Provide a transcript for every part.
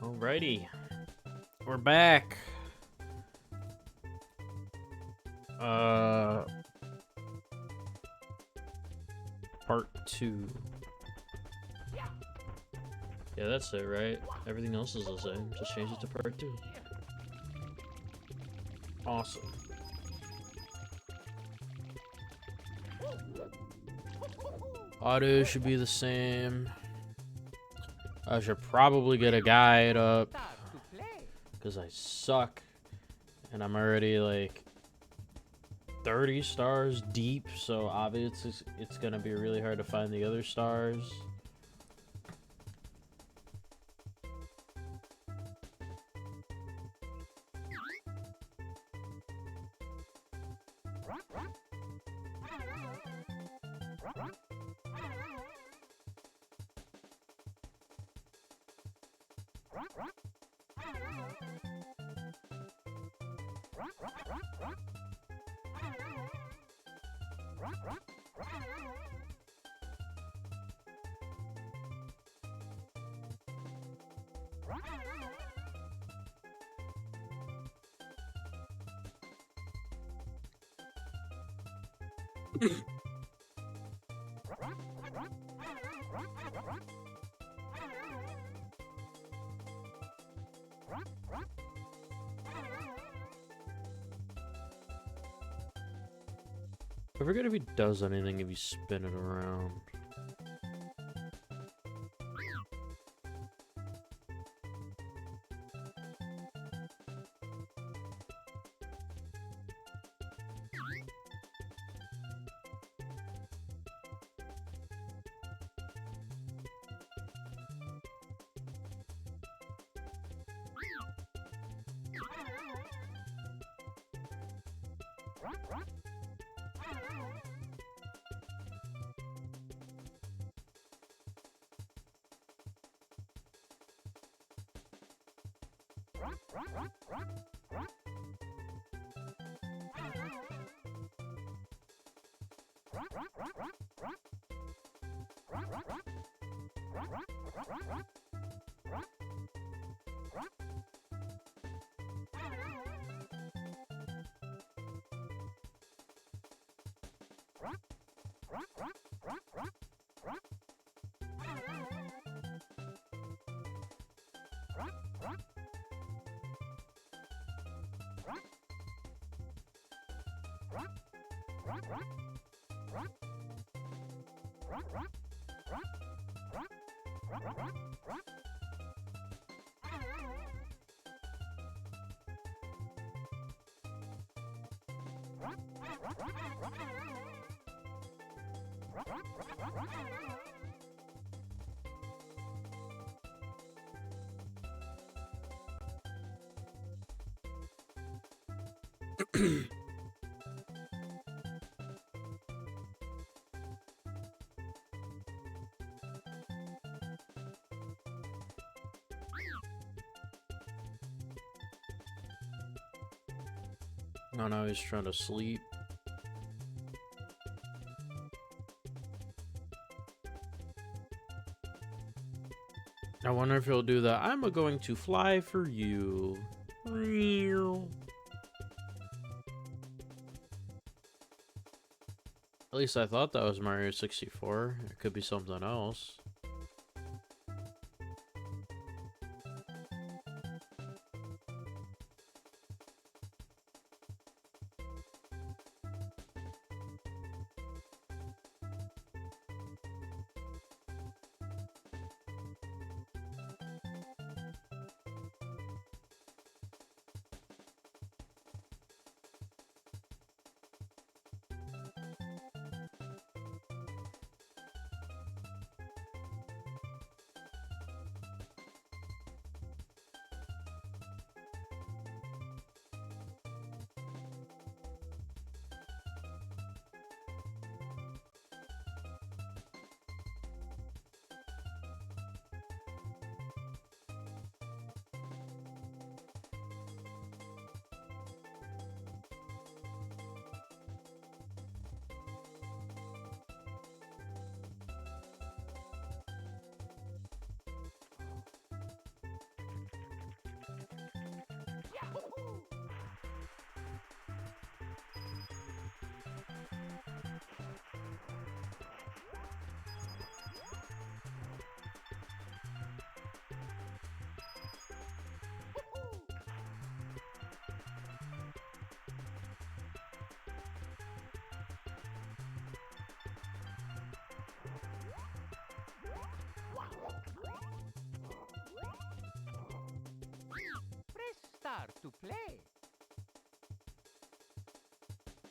Alrighty, we're back. Part 2. Yeah, that's it, right? Everything else is the same. Just change it to part 2. Awesome. Audio should be the same. I should probably get a guide up because I suck and I'm already like 30 stars deep, so obviously it's gonna be really hard to find the other stars. I forget if he does anything if you spin it around. Oh no, he's trying to sleep. I wonder if he'll do that. I'm going to fly for you. At least I thought that was Mario 64. It could be something else.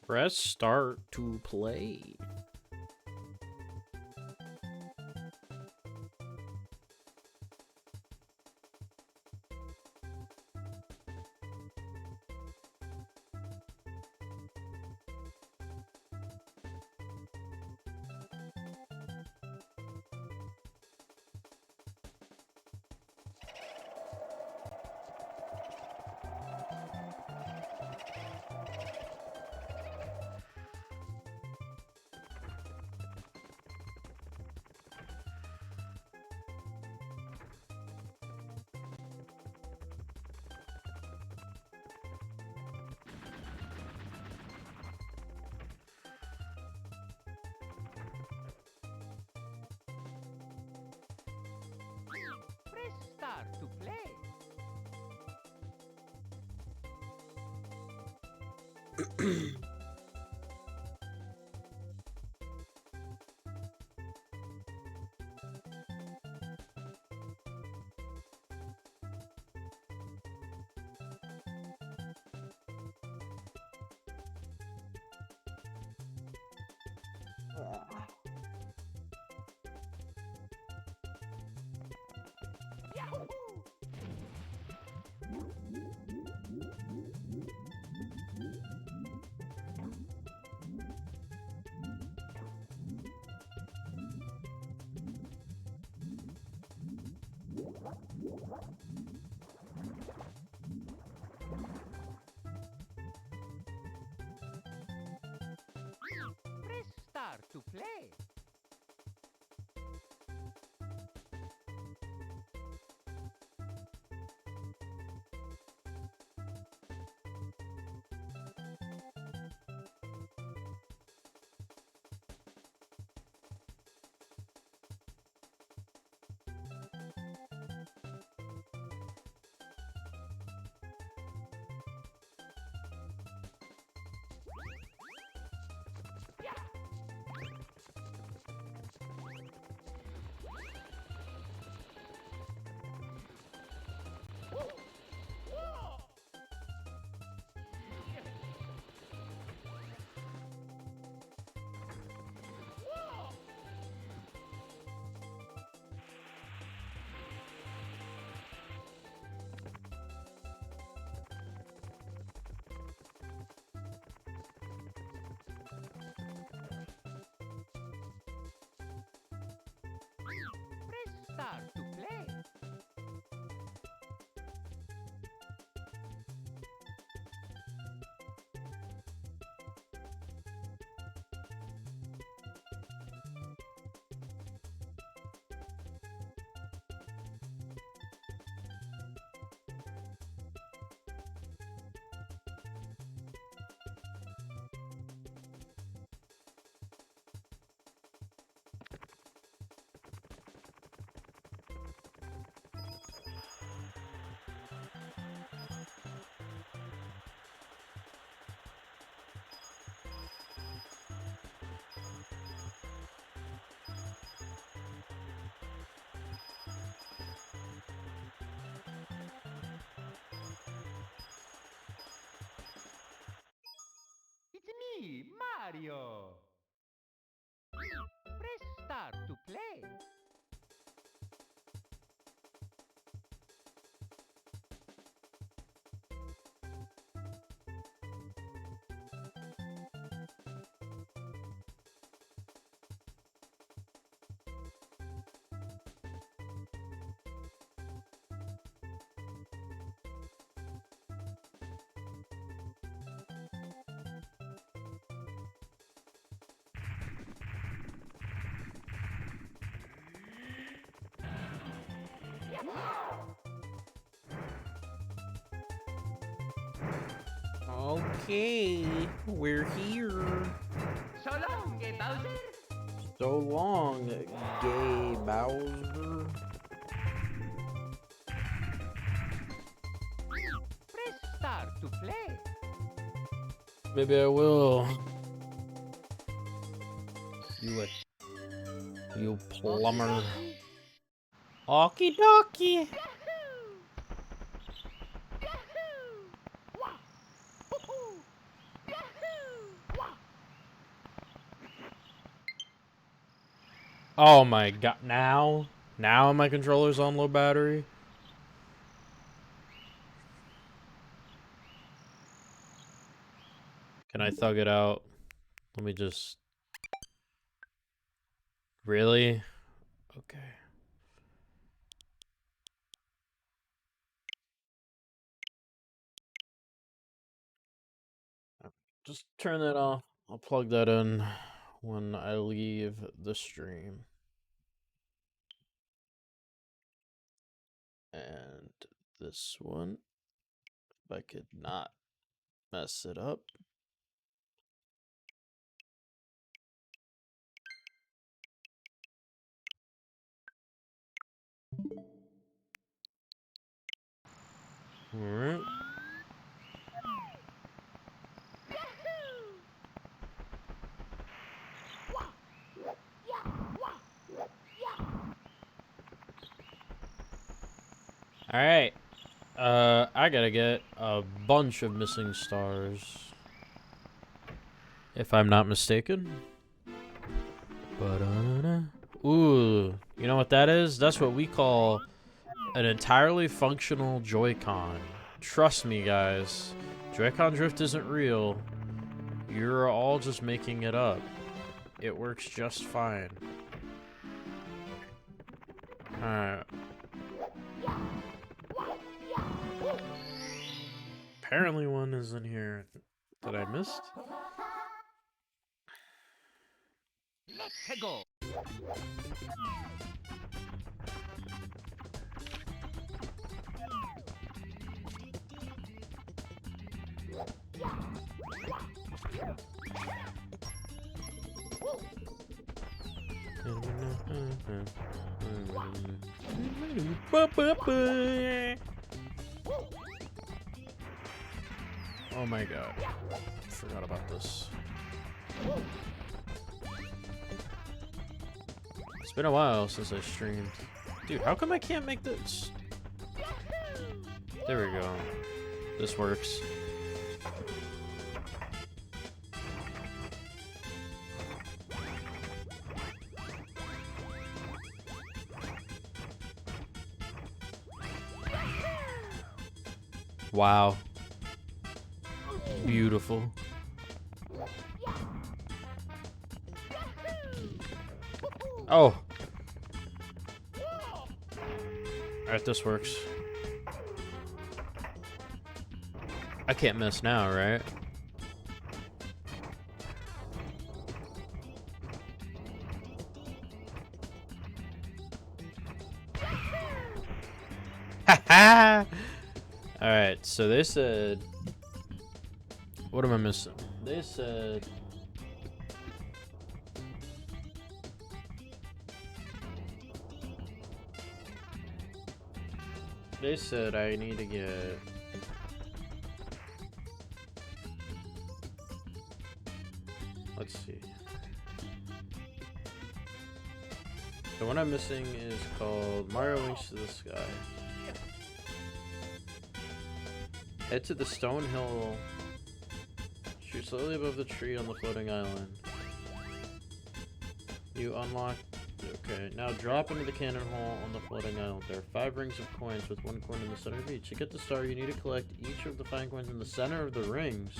Press start to play. It's me, Mario. Press start to play. Okay, we're here. So long, Bowser. So long, gay Bowser. Press start to play. Maybe I will. You plumber. Okie dokie. Yahoo! Yahoo! Oh my god. Now my controller's on low battery. Can I thug it out? Let me just... Really? Okay. Just turn that off. I'll plug that in when I leave the stream. And this one, if I could not mess it up. All right. All right. I gotta get a bunch of missing stars, if I'm not mistaken. Ooh, you know what that is? That's what we call an entirely functional Joy-Con. Trust me, guys. Joy-Con drift isn't real. You're all just making it up. It works just fine. Alright. Apparently one is in here that I missed. Let's go. Oh my god. Forgot about this. It's been a while since I streamed. Dude, how come I can't make this? There we go. This works. Wow. Beautiful. Oh. Alright, this works. I can't miss now, right? Haha! Alright, so they said... What am I missing? They said... They said I need to get... Let's see. The one I'm missing is called Mario Links to the Sky. Head to the stone hill. Shoot slightly above the tree on the floating island. You unlock... Okay, now drop into the cannon hole on the floating island. There are 5 rings of coins with 1 coin in the center of each. To get the star, you need to collect each of the 5 coins in the center of the rings.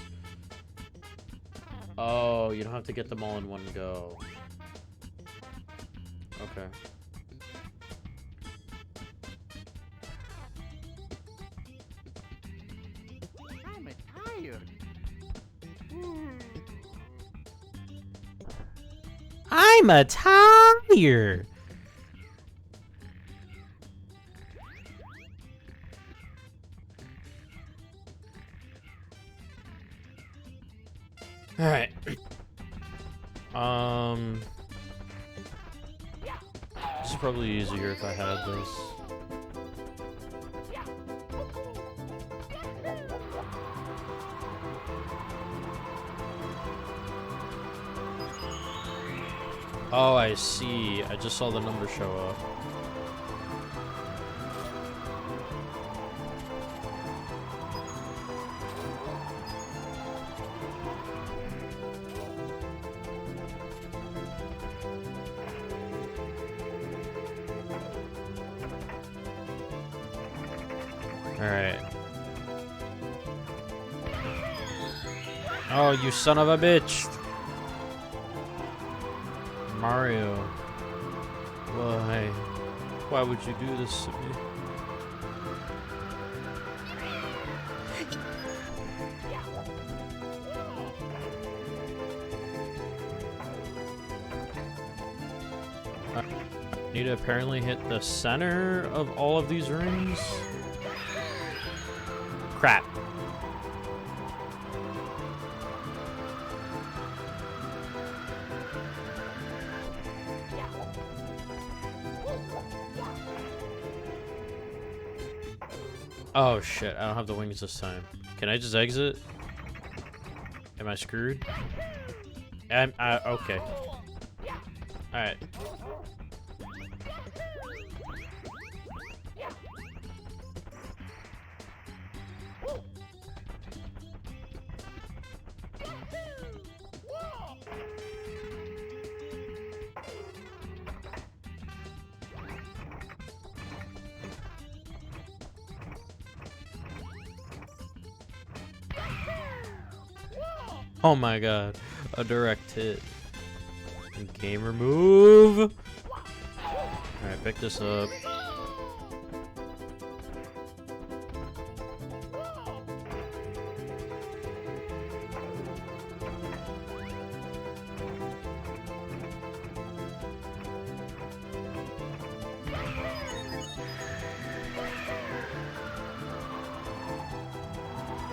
Oh, you don't have to get them all in one go. Okay. I'm tired. I'm a tiger. All right. This is probably easier if I had this. Oh, I see. I just saw the number show up. Alright. Oh, you son of a bitch! Mario. Why? Why would you do this to me? I need to apparently hit the center of all of these rings. Crap. Oh shit, I don't have the wings this time. Can I just exit? Am I screwed? Okay. Alright. Oh my god, a direct hit. And gamer move. Alright, pick this up.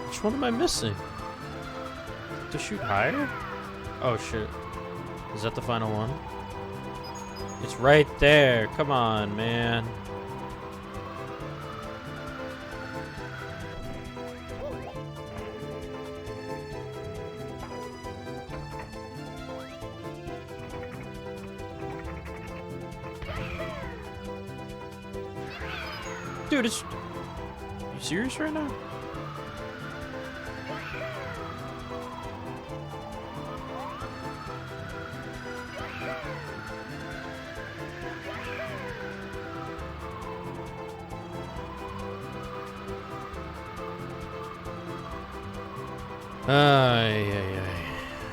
Which one am I missing? To shoot higher? Oh shit. Is that the final one? It's right there. Come on, man. Dude, it's... You serious right now?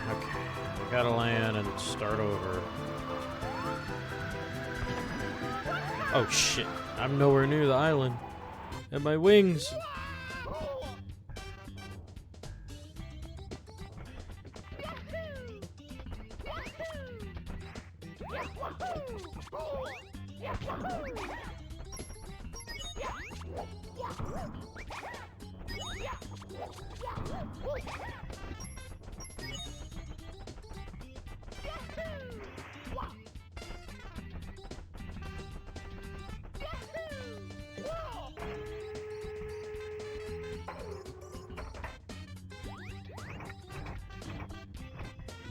Okay. I gotta land and start over. Oh shit. I'm nowhere near the island. And my wings.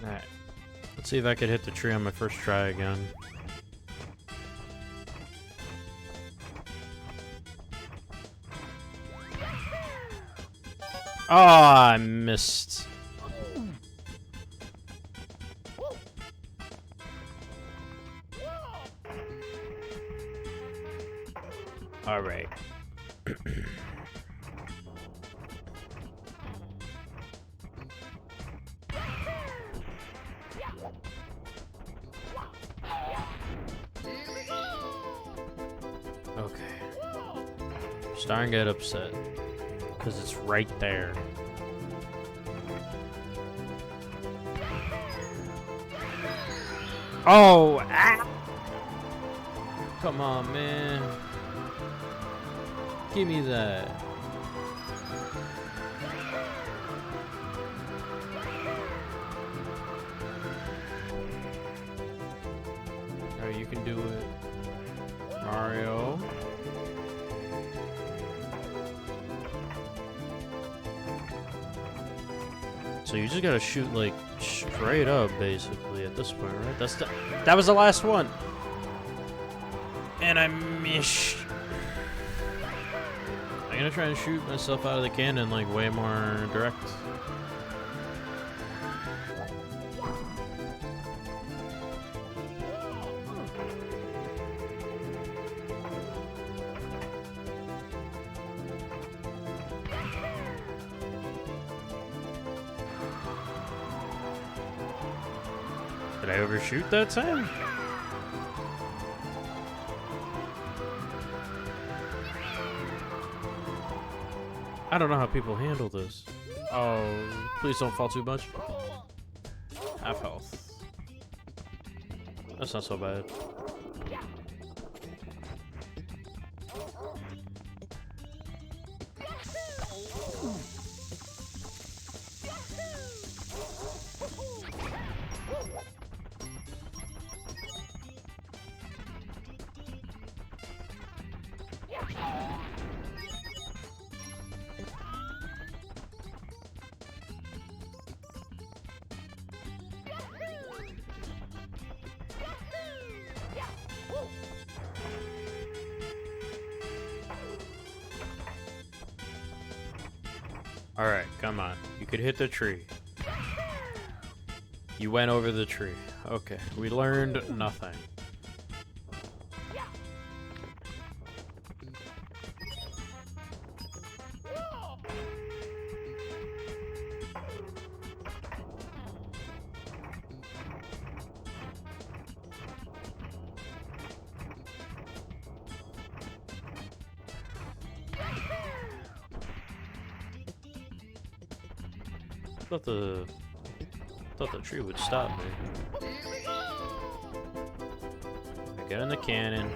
Alright. Let's see if I could hit the tree on my first try again. Oh, I missed. All right. Okay. Starting to get upset because it's right there. Oh, ah! Come on, man. Give me that. Oh, you can do it, Mario. So you just gotta shoot like straight up, basically, at this point, right? That was the last one, and I missed. I'm gonna try and shoot myself out of the cannon like way more direct. Did I overshoot that time? I don't know how people handle this. Oh, please don't fall too much. Half health. That's not so bad. Alright, come on. You could hit the tree. You went over the tree. Okay, we learned nothing. Thought the tree would stop me. I get in the cannon.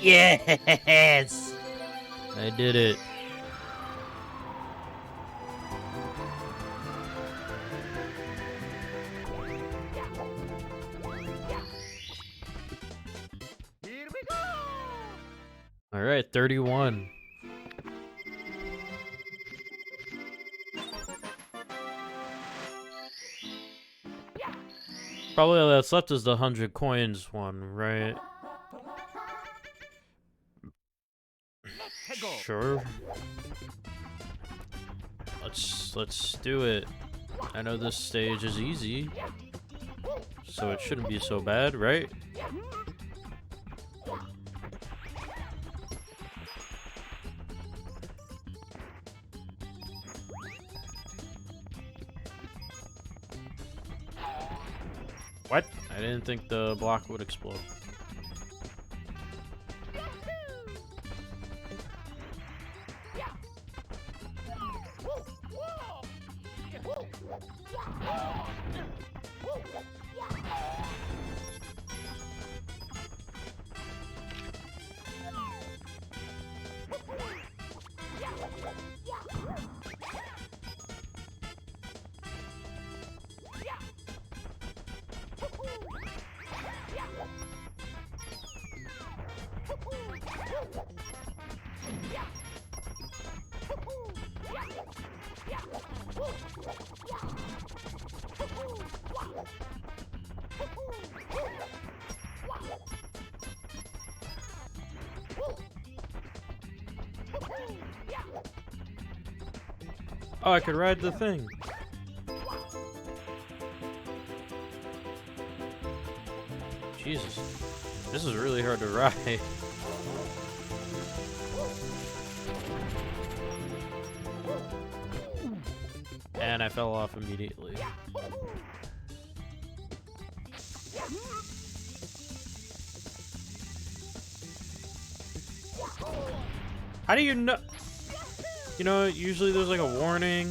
Yes! I did it. Here we go. All right, 31. Probably all that's left is the 100 coins one, right? Let's go. Sure. Let's do it. I know this stage is easy, so it shouldn't be so bad, right? What? I didn't think the block would explode. Oh, I could ride the thing. Jesus. This is really hard to ride. And I fell off immediately. How do you know? You know, usually there's like a warning.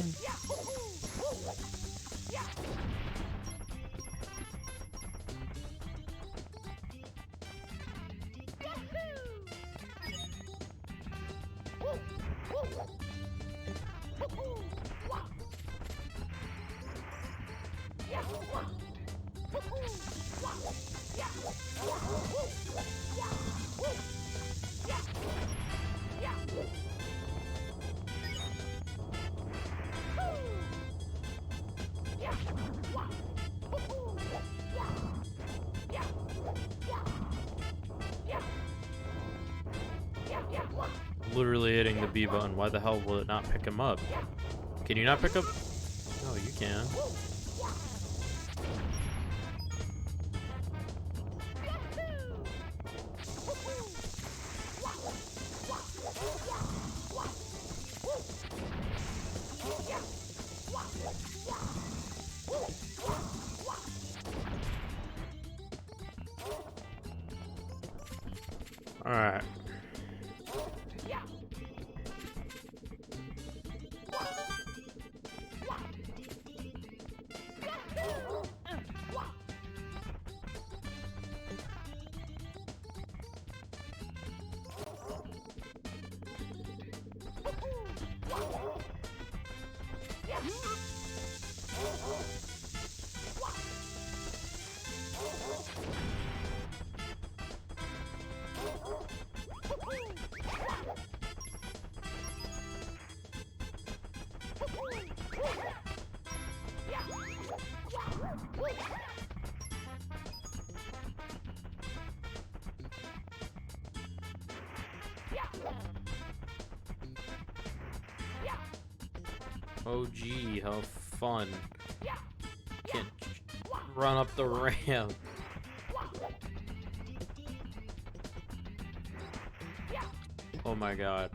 Literally hitting the B button. Why the hell will it not pick him up? Can you not pick up? Oh, you can. Oh gee, how fun. Can't run up the ramp. Oh my god.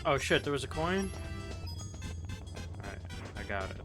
Oh shit, there was a coin? Alright, I got it.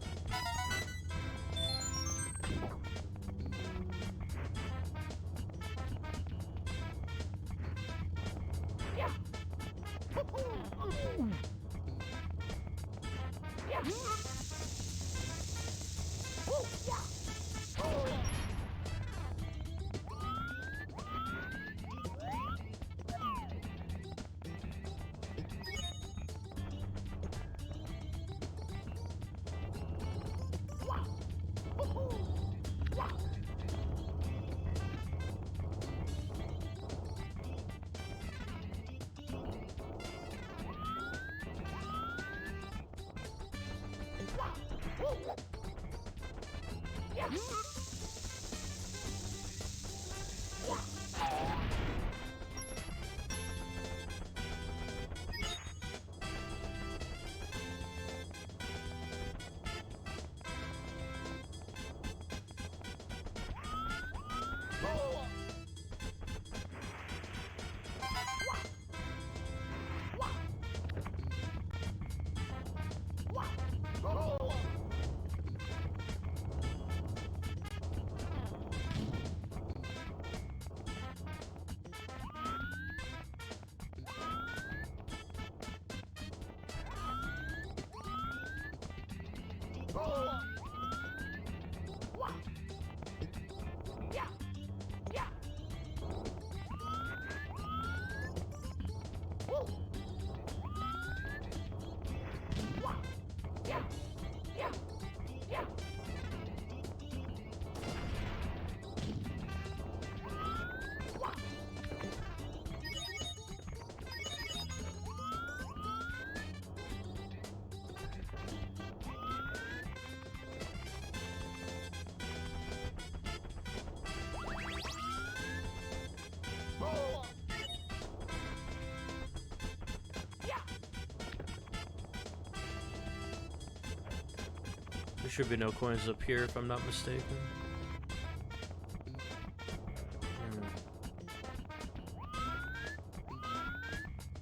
There should be no coins up here if I'm not mistaken.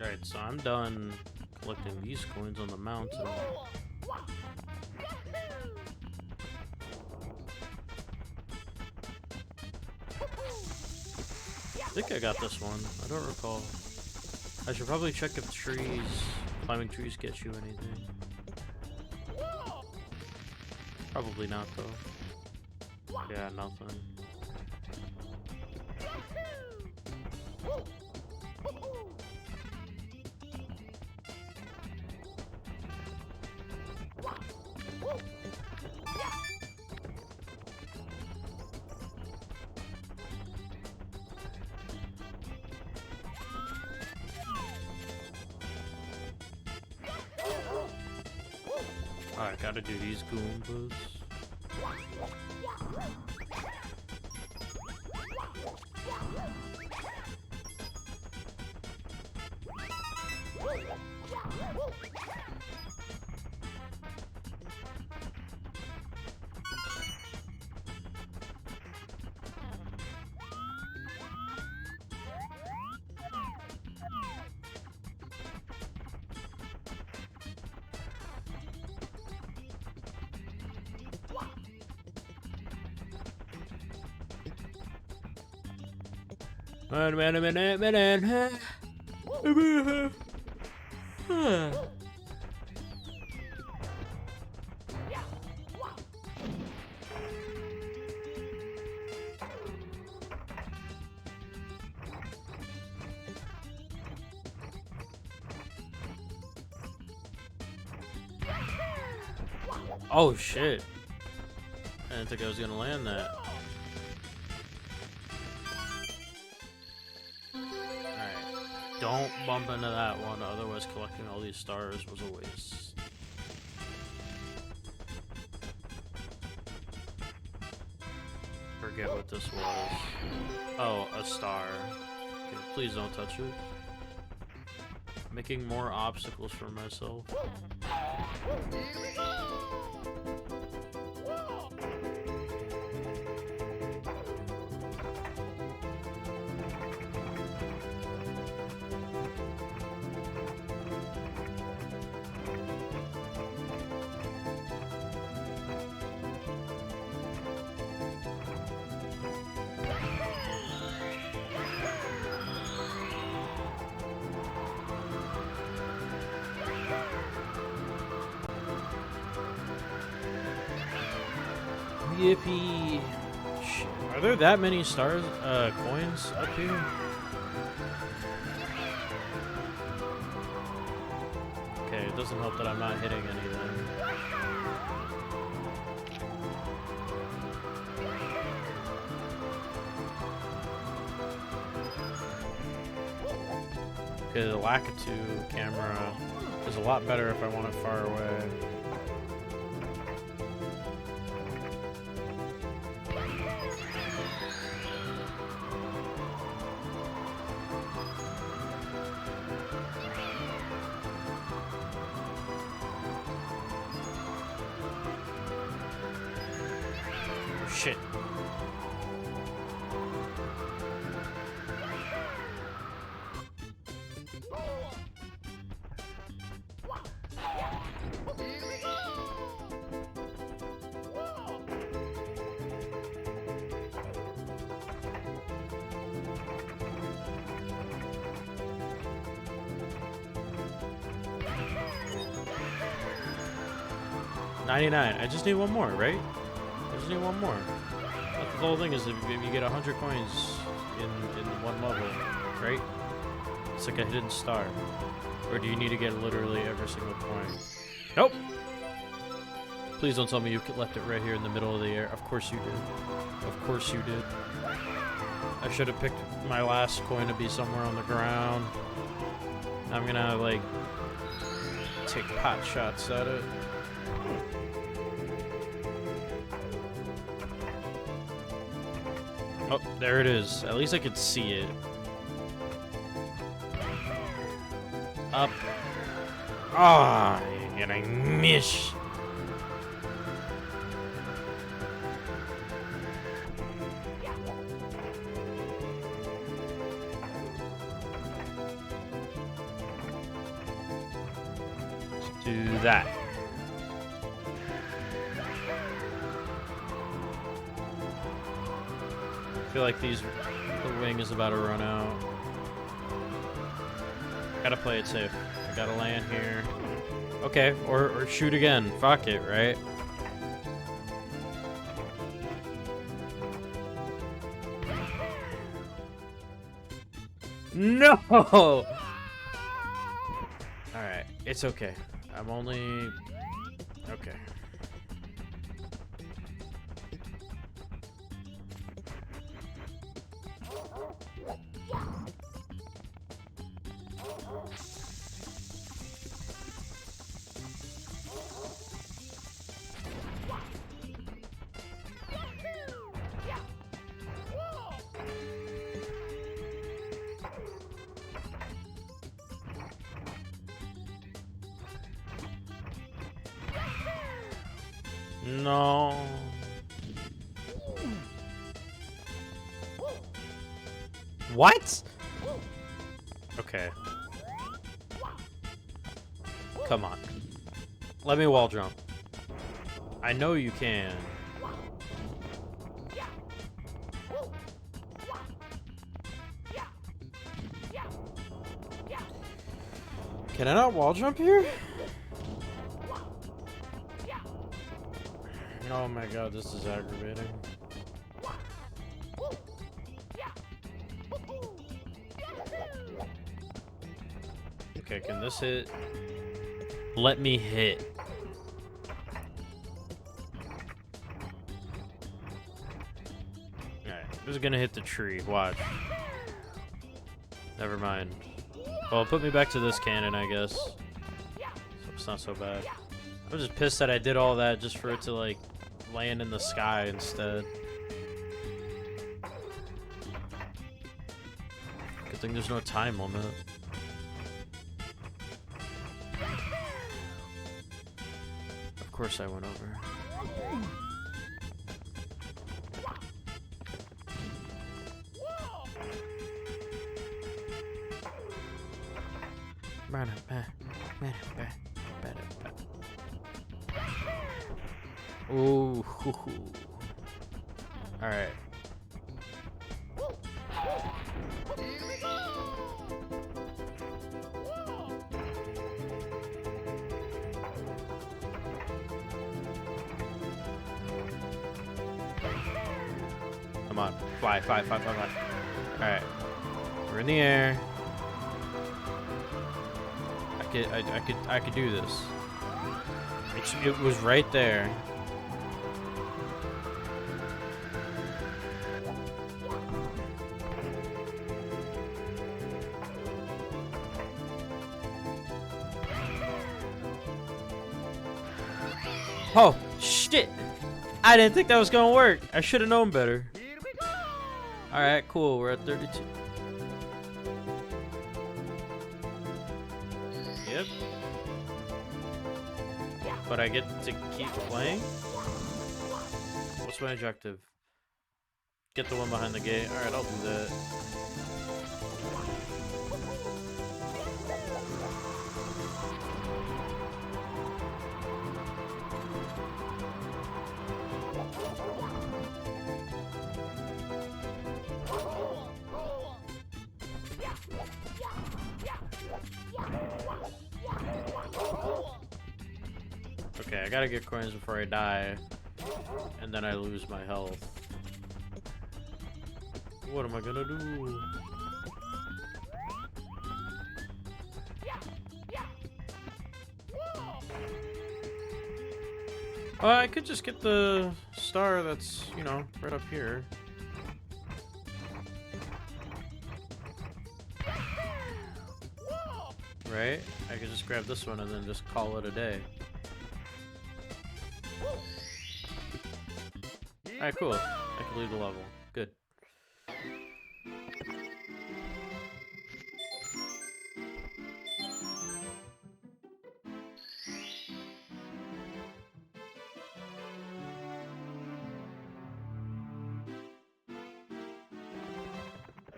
Alright, so I'm done collecting these coins on the mountain. I think I got this one. I don't recall. I should probably check if climbing trees get you anything. Probably not though. Yeah, nothing. Alright, gotta do these Goombas. Oh shit. I didn't think I was gonna land that. Alright. Don't bump into that one, otherwise collecting all these stars was a waste. Forget what this was. Oh, a star. Okay, please don't touch it. Making more obstacles for myself. Yippee! Shit. Are there that many stars, coins up here? Okay, it doesn't help that I'm not hitting anything. Okay, the Lakitu camera is a lot better if I want it far away. Shit. $99. I just need one more, right? I just need one more. That's the whole thing is if you get 100 coins in one level, right? It's like a hidden star. Or do you need to get literally every single coin? Nope! Please don't tell me you left it right here in the middle of the air. Of course you did. Of course you did. I should have picked my last coin to be somewhere on the ground. I'm gonna, like, take pot shots at it. Oh, there it is. At least I could see it. Up. Ah, and I miss. Let's do that. I feel like the wing is about to run out. Gotta play it safe. I gotta land here. Okay, or shoot again. Fuck it, right? No! Alright, it's okay. I'm only... Okay. No. What? Okay. Come on. Let me wall jump. I know you can. Can I not wall jump here? Oh my god, this is aggravating. Okay, can this hit? Let me hit. Alright, this is gonna hit the tree. Watch. Never mind. Well, put me back to this cannon, I guess. So it's not so bad. I'm just pissed that I did all that just for it to, like, land in the sky instead. Good thing there's no time limit. Of course I went over. Ooh. Alright. Come on. Fly, fly, fly, fly, fly. Alright. We're in the air. I could do this. It was right there. Oh, shit! I didn't think that was gonna work. I should have known better. Here we go. Alright, cool. We're at 32. Yep. But I get to keep playing? What's my objective? Get the one behind the gate. Alright, I'll do that. Okay, I gotta get coins before I die, and then I lose my health. What am I gonna do? I could just get the star that's, you know, right up here. Right? I could just grab this one and then just call it a day. Alright, cool. I can leave the level. Good.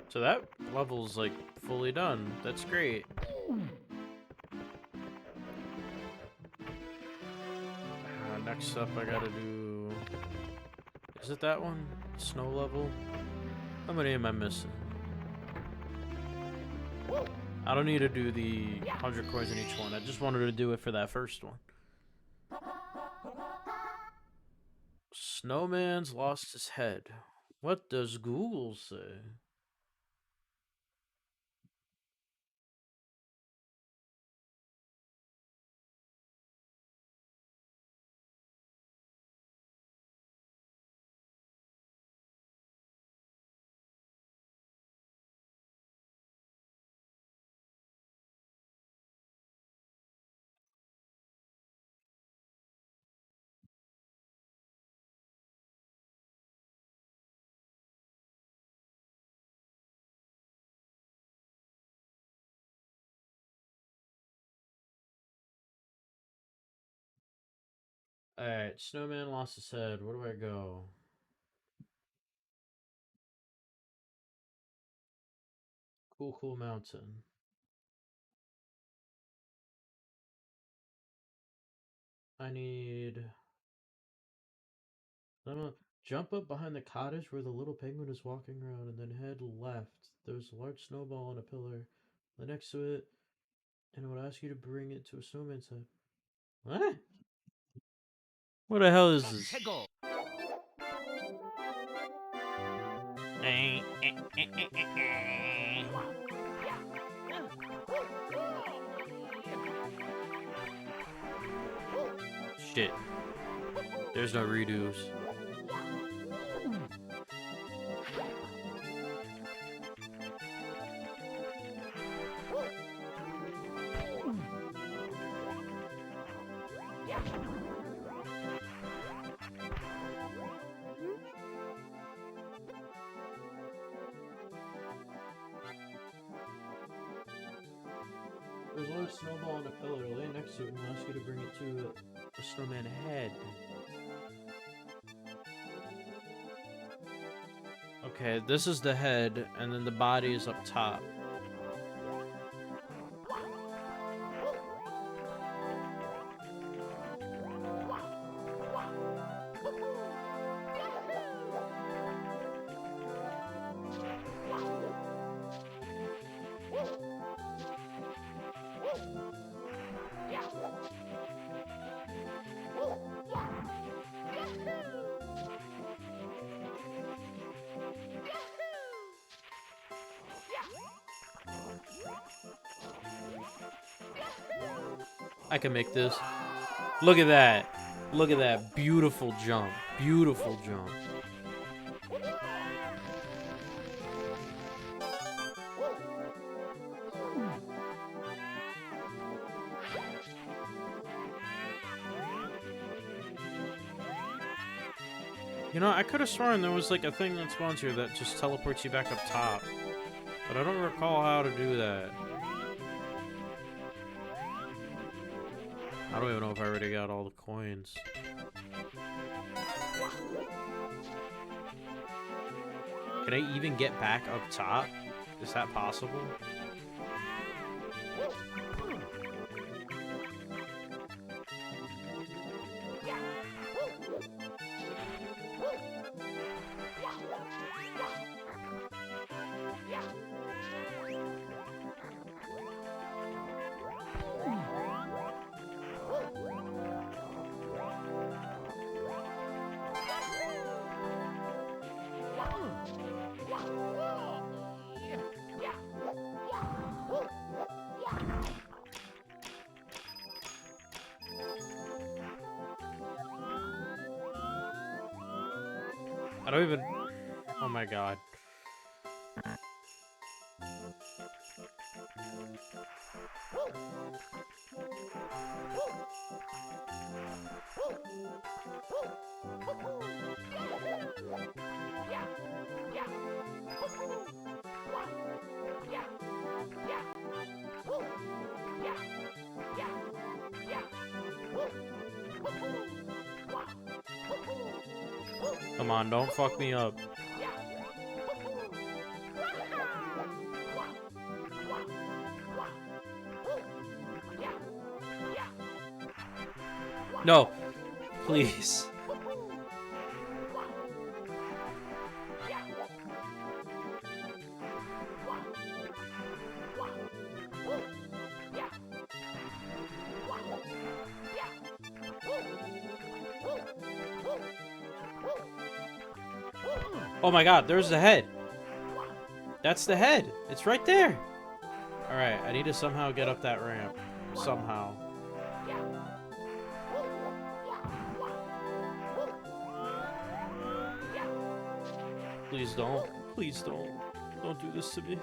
So that level's like fully done. That's great. Next up I gotta do... Is it that one? Snow level? How many am I missing? I don't need to do the 100 coins in each one. I just wanted to do it for that first one. Snowman's lost his head. What does Google say? Alright, snowman lost his head. Where do I go? Cool mountain. I need... I'm gonna jump up behind the cottage where the little penguin is walking around and then head left. There's a large snowball on a pillar. Lay next to it, and I would ask you to bring it to a snowman's head. What? What the hell is this? Let's go. Shit. There's no redos. There's a large snowball on a pillar. Lay next to it and ask you to bring it to a snowman head. Okay, this is the head, and then the body is up top. I can make this. Look at that. Look at that. Beautiful jump. Beautiful jump. You know, I could have sworn there was like a thing that spawns here that just teleports you back up top. But I don't recall how to do that. I don't even know if I already got all the coins. Can I even get back up top? Is that possible? I don't even... Oh my god. Come on, don't fuck me up. No, please. Oh my god, there's the head. That's the head. It's right there. Alright, I need to somehow get up that ramp. Somehow. Please don't. Please don't. Don't do this to me.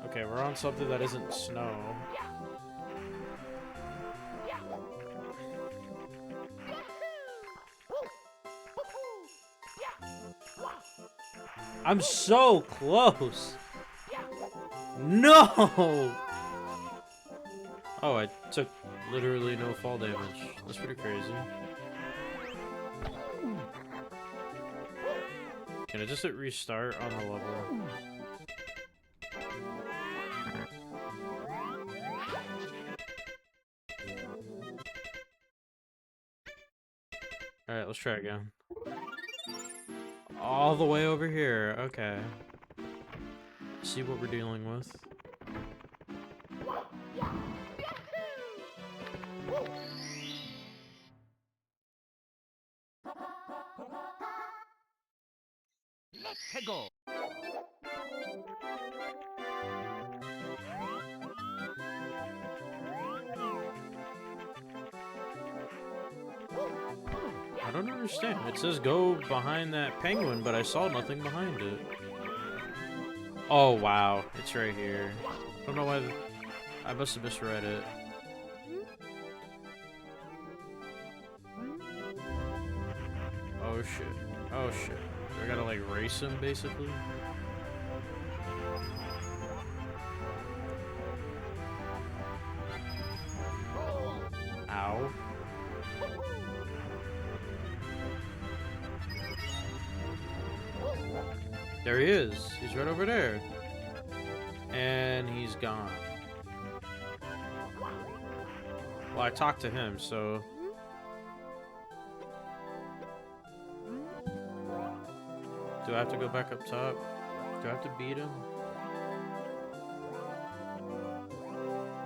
Okay, we're on something that isn't snow. I'm so close. No. Oh, I took literally no fall damage. That's pretty crazy. Can I just hit restart on the level? Alright, let's try again. All the way over here, okay. See what we're dealing with. Let's go. I don't understand. It says go behind that penguin, but I saw nothing behind it. Oh, wow. It's right here. I don't know why... I must have misread it. Oh, shit. Oh, shit. I gotta, like, race him, basically? Ow. There he is. He's right over there. And he's gone. Well, I talked to him, so... Do I have to go back up top? Do I have to beat him?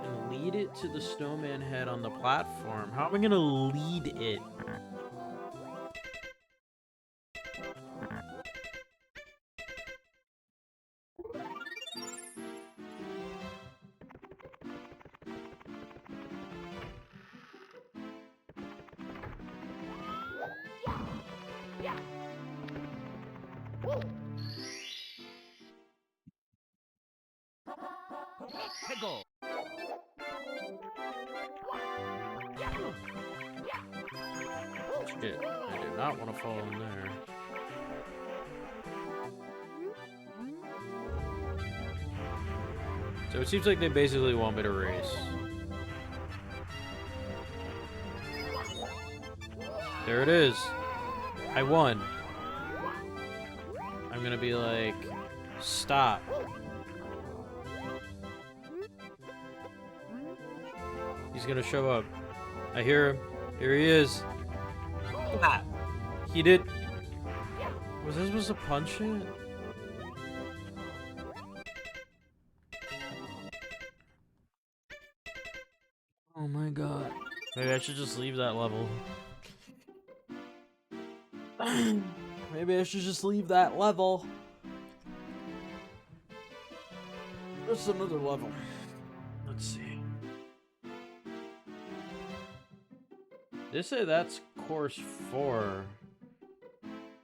And lead it to the snowman head on the platform. How am I gonna lead it? Let's go. Shit, I did not want to fall in there. So it seems like they basically want me to race. There it is. I won. I'm gonna be like, stop. He's gonna show up. I hear him. Here he is. Ah. He did. Was I supposed to punch it? Oh my god. Maybe I should just leave that level. Maybe I should just leave that level. There's another level. Let's see. They say that's course 4.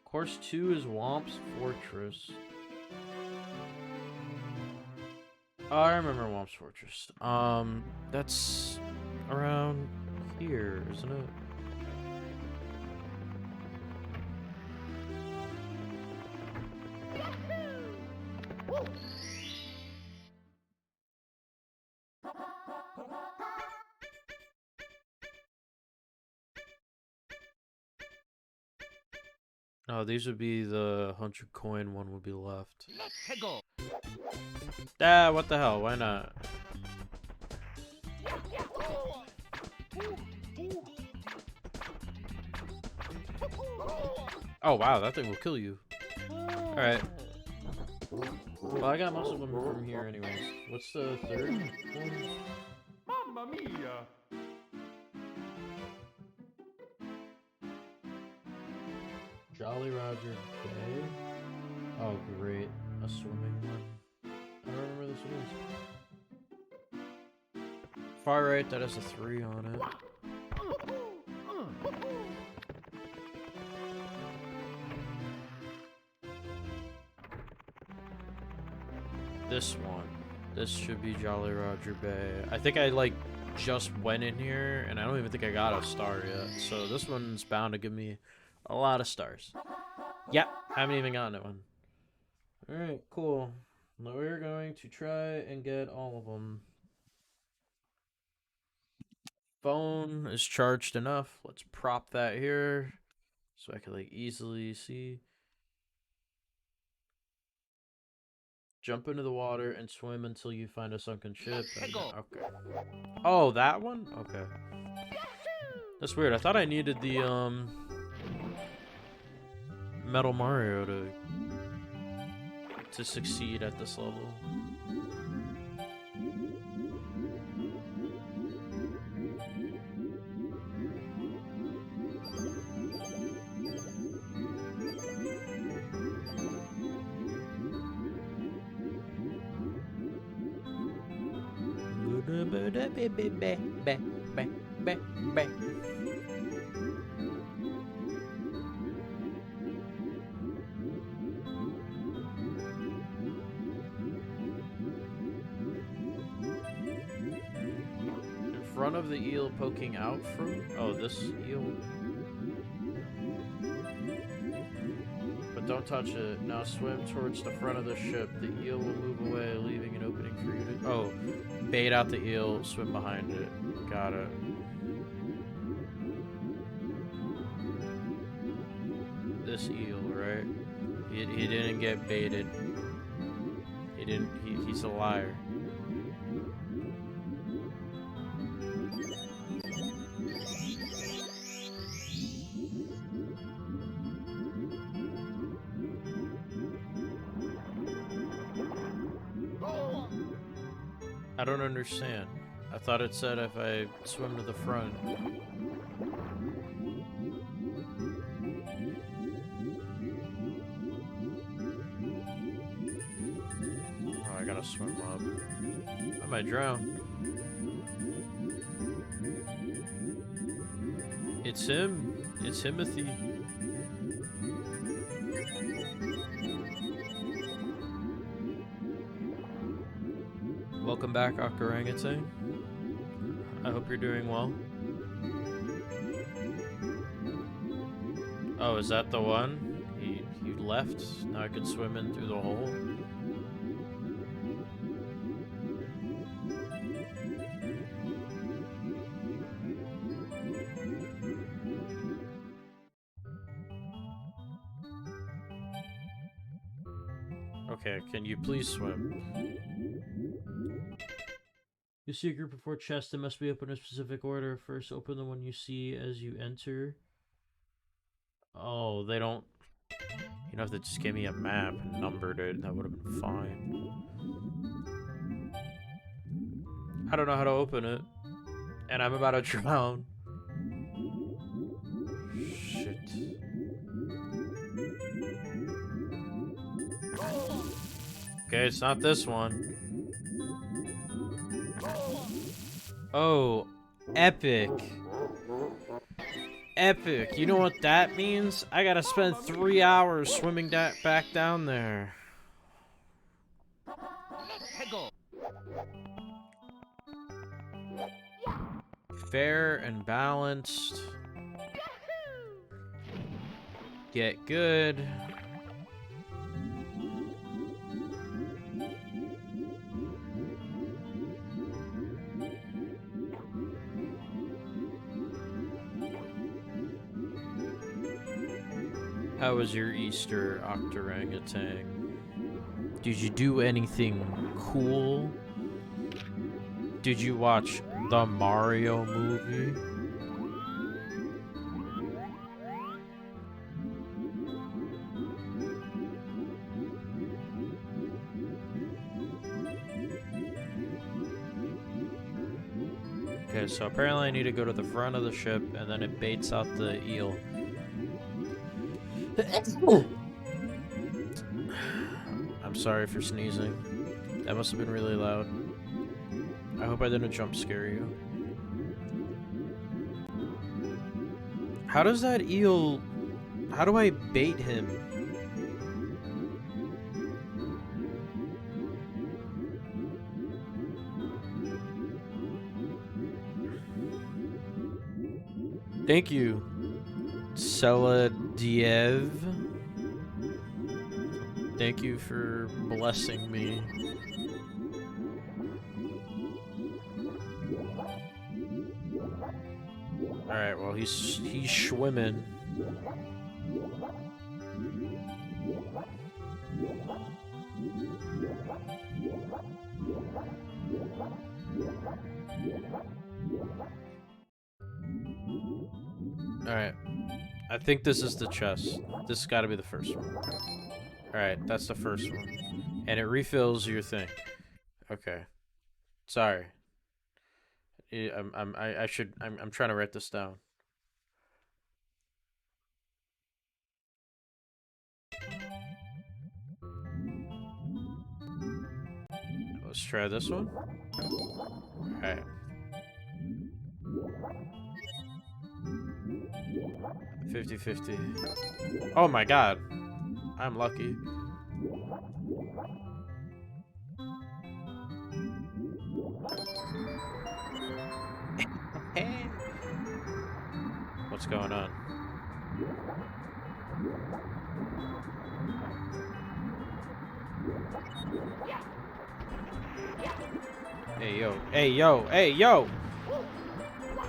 Course 2 is Womp's Fortress. Oh, I remember Womp's Fortress. That's around here, isn't it? Oh, these would be the 100 coin one would be left. Let's go. Ah, what the hell? Why not? Oh wow, that thing will kill you. Alright. Well, I got most of them from here anyways. What's the third one? Mamma mia. Jolly Roger Bay? Oh great, a swimming one. I don't remember this one is. Far right, that has a 3 on it. This one. This should be Jolly Roger Bay. I think I like just went in here and I don't even think I got a star yet. So this one's bound to give me a lot of stars. Yep, haven't even gotten it one. Alright, cool. Now we're going to try and get all of them. phone is charged enough. Let's prop that here so I can like easily see. Jump into the water and swim until you find a sunken ship. Okay. Oh, that one? Okay. That's weird. I thought I needed the Metal Mario to succeed at this level. In front of the eel poking out from... Oh, this eel. But don't touch it. Now swim towards the front of the ship. The eel will move away, leaving an opening for you to... Oh, bait out the eel, swim behind it. Got it. This eel, right? He didn't get baited. He didn't... He's a liar. I don't understand. I thought it said if I swim to the front. Oh, I gotta swim up. I might drown. It's him. It's Timothy. Welcome back, Orangutan. I hope you're doing well. Oh, is that the one? He left? Now I can swim in through the hole? Okay, can you please swim? You see a group of 4 chests that must be opened in a specific order. First, open the one you see as you enter. Oh, they don't... You know, if they just gave me a map and numbered it, that would have been fine. I don't know how to open it. And I'm about to drown. Shit. Okay, it's not this one. Oh, epic. Epic. You know what that means? I gotta spend 3 hours swimming back down there. Fair and balanced. Get good. How was your Easter, Octorangutan? Did you do anything cool? Did you watch the Mario movie? Okay, so apparently I need to go to the front of the ship and then it baits out the eel. I'm sorry for sneezing. That must have been really loud. I hope I didn't jump scare you. How does that eel... How do I bait him? Thank you, Seladiev. Thank you for blessing me. Alright, well, he's swimming. Alright. I think this is the chest. This has got to be the first one. Alright, that's the first one. And it refills your thing. Okay. Sorry. I'm trying to write this down. Let's try this one. Alright. 50-50. Oh my god. I'm lucky. What's going on? Hey yo, hey yo, hey yo!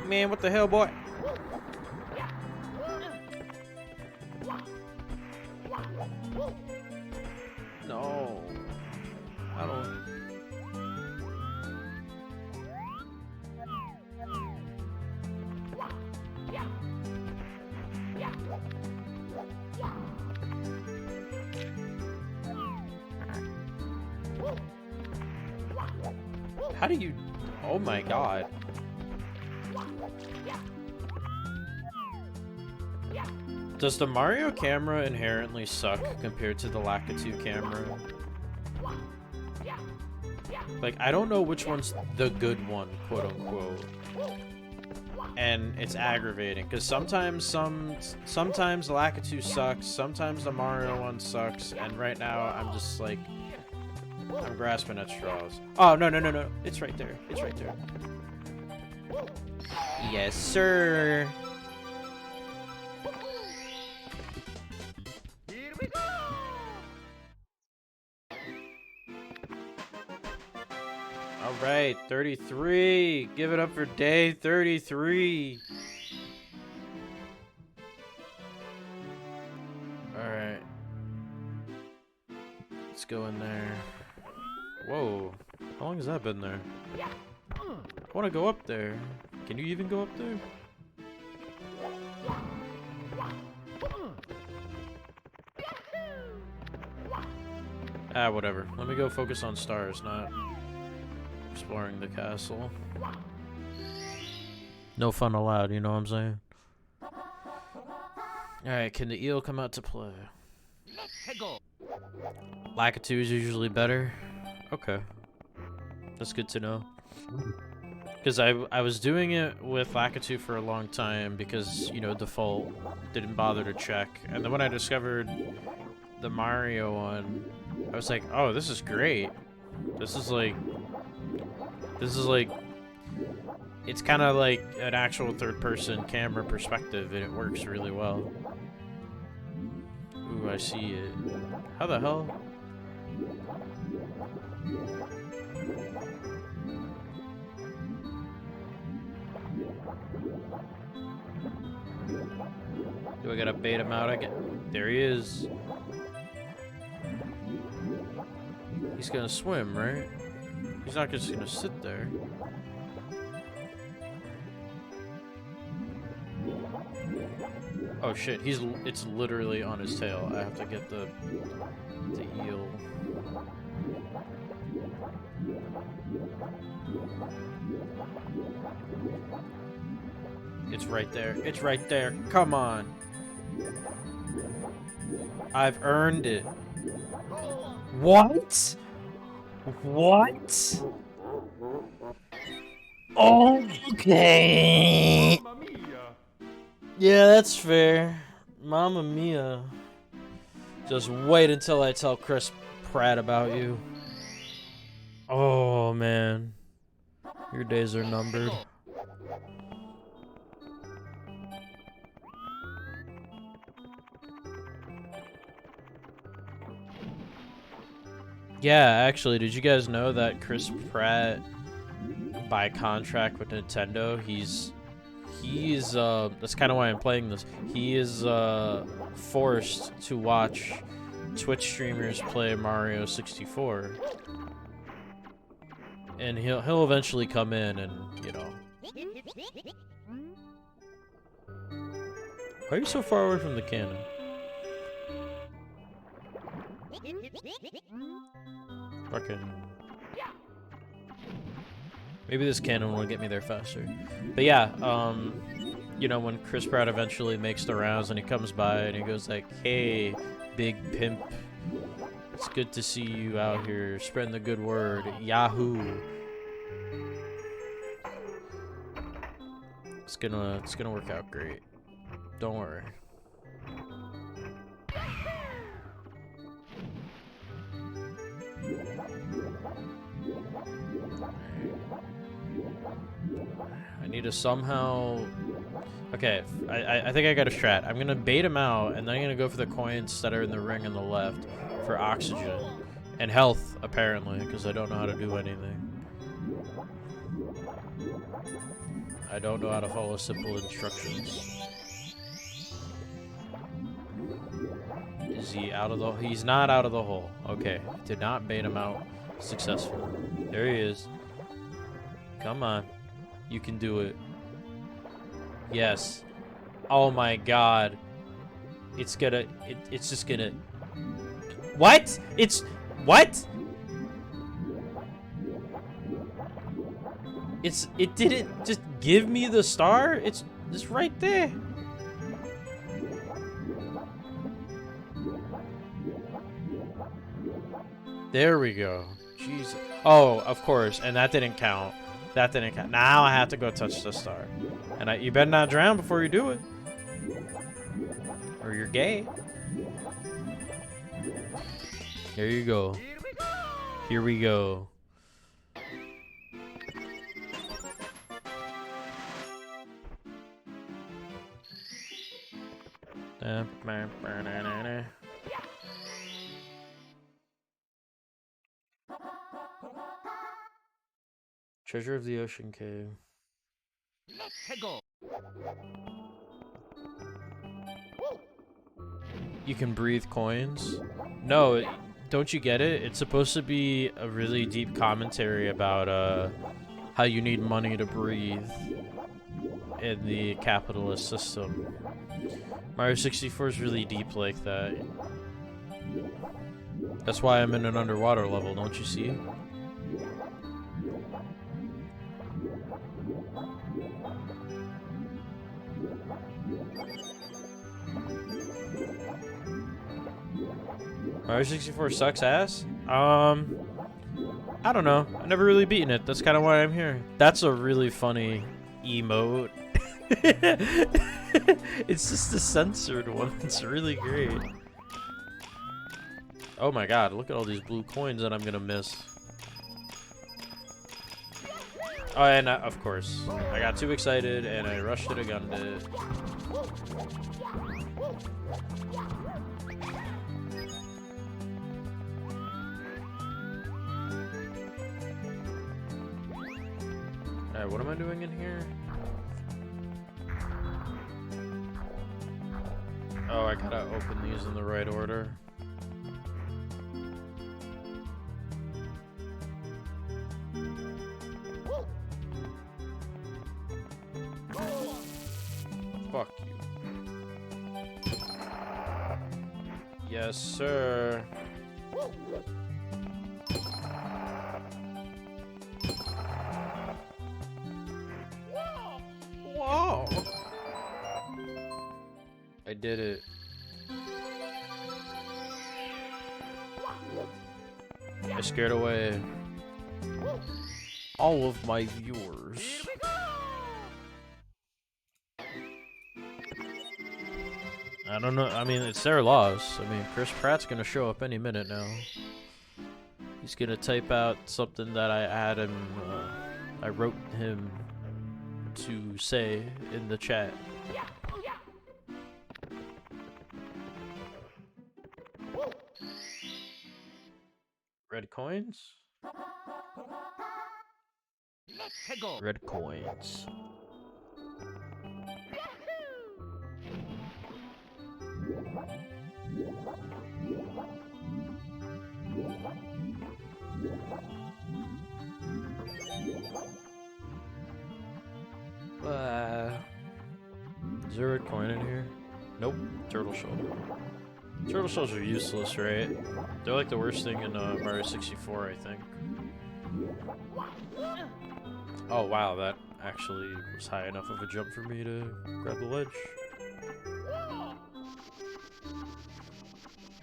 Man, what the hell, boy? No. I don't. How do you... Oh my god. Does the Mario camera inherently suck compared to the Lakitu camera? Like, I don't know which one's the good one, quote unquote. And it's aggravating, because sometimes the Lakitu sucks, sometimes the Mario one sucks, and right now I'm just like... I'm grasping at straws. Oh, no, no, no, no. It's right there. It's right there. Yes, sir. Here we go. All right, 33. Give it up for day 33. All right. Let's go in there. Whoa, how long has that been there? I want to go up there. Can you even go up there? Ah, whatever. Let me go focus on stars, not exploring the castle. No fun allowed, you know what I'm saying? Alright, can the eel come out to play? Let's go. Lakitu is usually better. Okay. That's good to know. Because I was doing it with Lakitu for a long time because, you know, default didn't bother to check. And then when I discovered the Mario one, I was like, oh, this is great. This is like, it's kind of like an actual third-person camera perspective, and it works really well. Ooh, I see it. How the hell? Do I gotta bait him out again? There he is. He's gonna swim, right? He's not just gonna sit there. Oh shit, it's literally on his tail. I have to get the eel. It's right there. It's right there. Come on. I've earned it. What? What? Okay. Mamma mia. Yeah, that's fair. Mamma mia. Just wait until I tell Chris Pratt about you. Oh, man. Your days are numbered. Yeah, actually, did you guys know that Chris Pratt, by contract with Nintendo, he's he's that's kind of why I'm playing this. He is forced to watch Twitch streamers play Mario 64, and he'll eventually come in and, you know. Why are you so far away from the cannon? Fucking. Maybe this cannon will get me there faster. But yeah, you know, when Chris Pratt eventually makes the rounds and he comes by and he goes like, "Hey, big pimp, it's good to see you out here spreading the good word. Yahoo!" It's gonna work out great. Don't worry. I need to somehow... Okay, I think I got a strat. I'm gonna bait him out, and then I'm gonna go for the coins that are in the ring on the left for oxygen. And health, apparently, because I don't know how to do anything. I don't know how to follow simple instructions. Is he out of the... He's not out of the hole. Okay, did not bait him out successfully. There he is. Come on. You can do it. Yes. Oh my god. It's gonna... It's just gonna... What? It's... What? It didn't just give me the star? It's right there. There we go. Jesus. Oh, of course. And that didn't count. That didn't count. Now I have to go touch the star. And you better not drown before you do it. Or you're gay. Here you go. Here we go. Treasure of the Ocean Cave. You can breathe coins? No, don't you get it? It's supposed to be a really deep commentary about how you need money to breathe in the capitalist system. Mario 64 is really deep like that. That's why I'm in an underwater level, don't you see? Mario 64 sucks ass? I don't know. I've never really beaten it. That's kind of why I'm here. That's a really funny emote. It's just a censored one. It's really great. Oh my god, look at all these blue coins that I'm gonna miss. Oh, and of course, I got too excited and I rushed it and gunned it. Alright, what am I doing in here? Oh, I gotta open these in the right order. Fuck you. Yes, sir. Whoa! I did it. I scared away all of my viewers. I don't know. I mean, it's their loss. I mean, Chris Pratt's gonna show up any minute now. He's gonna type out something that I had him. I wrote him to say in the chat. Red coins? Red coins. Is there a coin in here? Nope. Turtle shell. Turtle shells are useless, right? They're like the worst thing in Mario 64, I think. Oh wow, that actually was high enough of a jump for me to grab the ledge.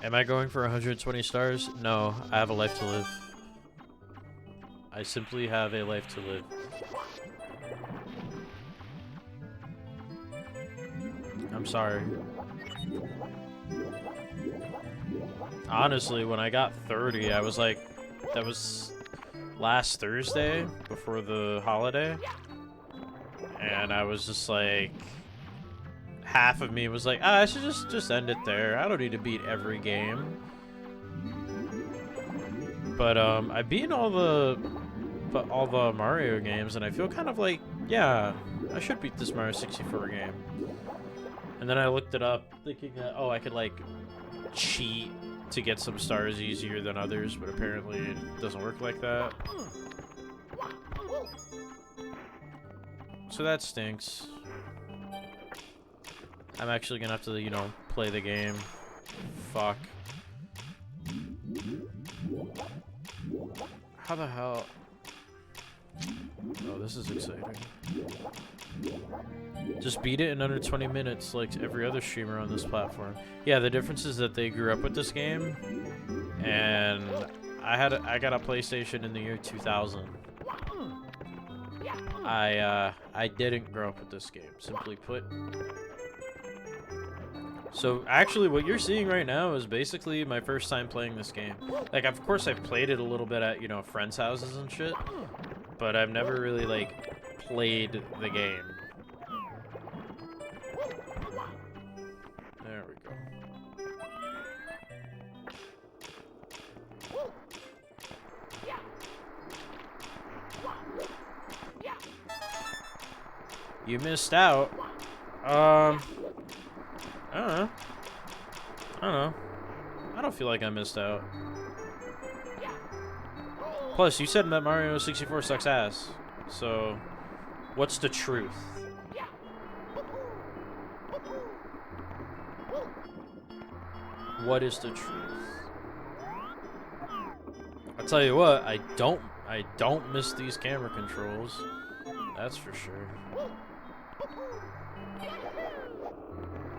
Am I going for 120 stars? No, I have a life to live. I simply have a life to live. I'm sorry. Honestly, when I got 30, I was like, that was last Thursday before the holiday. And I was just like, half of me was like, I should just end it there. I don't need to beat every game. But I beat all the Mario games, and I feel kind of like, yeah, I should beat this Mario 64 game. And then I looked it up, thinking that, oh, I could like cheat to get some stars easier than others, but apparently it doesn't work like that. So that stinks. I'm actually gonna have to, you know, play the game. Fuck. How the hell? Oh, this is exciting. Just beat it in under 20 minutes like every other streamer on this platform. Yeah, the difference is that they grew up with this game, and I got a PlayStation in the year 2000. I didn't grow up with this game, simply put. So actually what you're seeing right now is basically my first time playing this game. Like, of course I've played it a little bit at, you know, friends' houses and shit, but I've never really like played the game. There we go. You missed out. I don't know. I don't know. I don't feel like I missed out. Plus, you said that Mario 64 sucks ass. So, what's the truth? What is the truth? I'll tell you what, I don't miss these camera controls. That's for sure.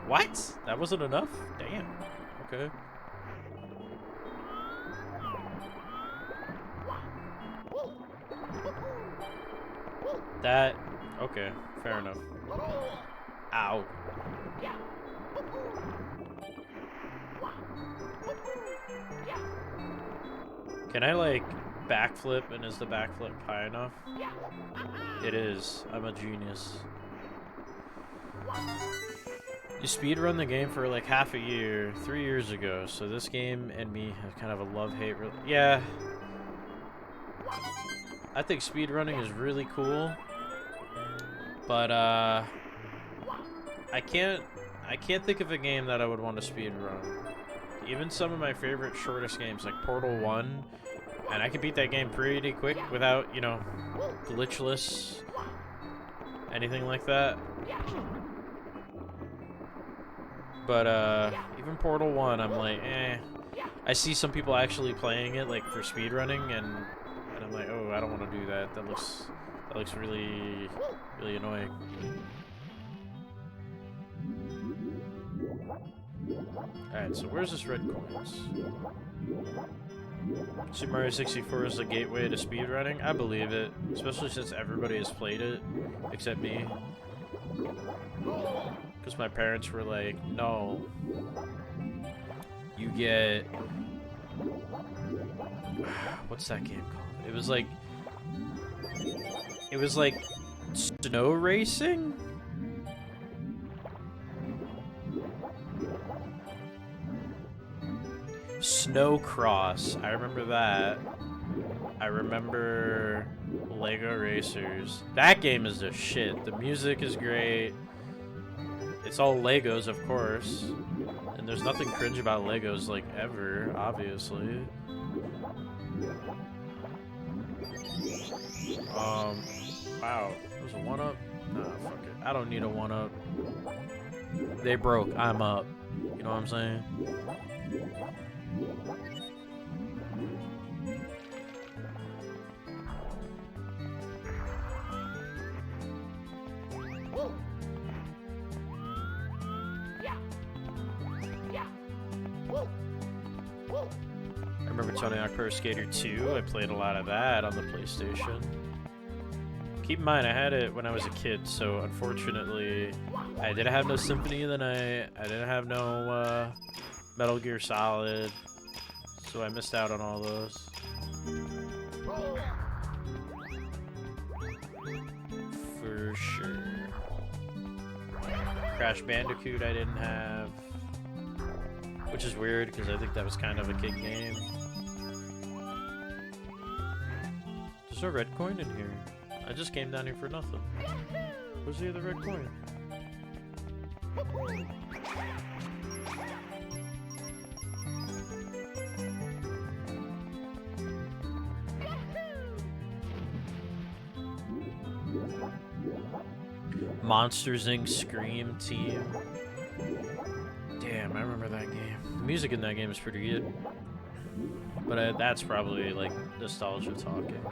What? That wasn't enough? Damn. Okay. That... Okay, fair enough. Ow. Can I, like, backflip, and is the backflip high enough? It is. I'm a genius. You speedrun the game for like half a year, 3 years ago, so this game and me have kind of a love-hate yeah. I think speedrunning is really cool, but I can't think of a game that I would want to speedrun. Even some of my favorite shortest games, like Portal 1, and I can beat that game pretty quick without, you know, glitchless, anything like that. But, even Portal 1, I'm like, eh. I see some people actually playing it, like, for speedrunning, and I'm like, oh, I don't want to do that. That looks really, really annoying. Alright, so where's this red coins? Super Mario 64 is a gateway to speedrunning? I believe it, especially since everybody has played it, except me. Because my parents were like, no. You get... What's that game called? It was like snow racing? Snow Cross. I remember that. I remember Lego Racers. That game is the shit. The music is great. It's all Legos, of course. And there's nothing cringe about Legos, like, ever, obviously. Wow. There's a 1-up? Nah, fuck it. I don't need a 1-up. They broke. I'm up. You know what I'm saying? I remember Tony Hawk Pro Skater 2. I played a lot of that on the PlayStation. Keep in mind, I had it when I was a kid, so unfortunately, I didn't have no Symphony of the Night. I didn't have no Metal Gear Solid, so I missed out on all those. For sure. Crash Bandicoot I didn't have, which is weird because I think that was kind of a kid game. There's a red coin in here. I just came down here for nothing. Where's the other red coin? Monsters Inc. Scream Team. Damn, I remember that game. The music in that game is pretty good. But that's probably like nostalgia talking.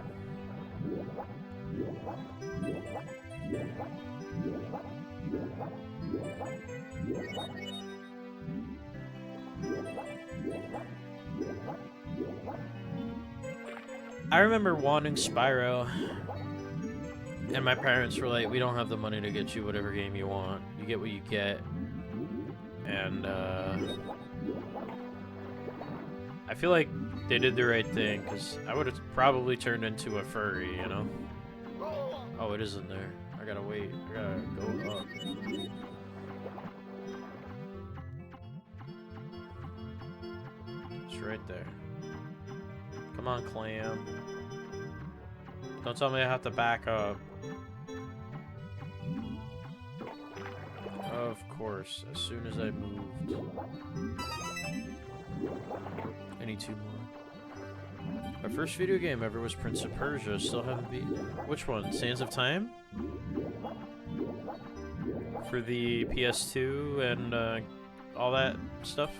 I remember wanting Spyro, and my parents were like, we don't have the money to get you whatever game you want. You get what you get. And I feel like they did the right thing, because I would have probably turned into a furry, you know? Oh, it is in there. I gotta wait. I gotta go up. It's right there. Come on, Clam. Don't tell me I have to back up. Of course, as soon as I moved. I need 2 more. My first video game ever was Prince of Persia. Still haven't beat. Which one? Sands of Time? For the PS2 and all that stuff?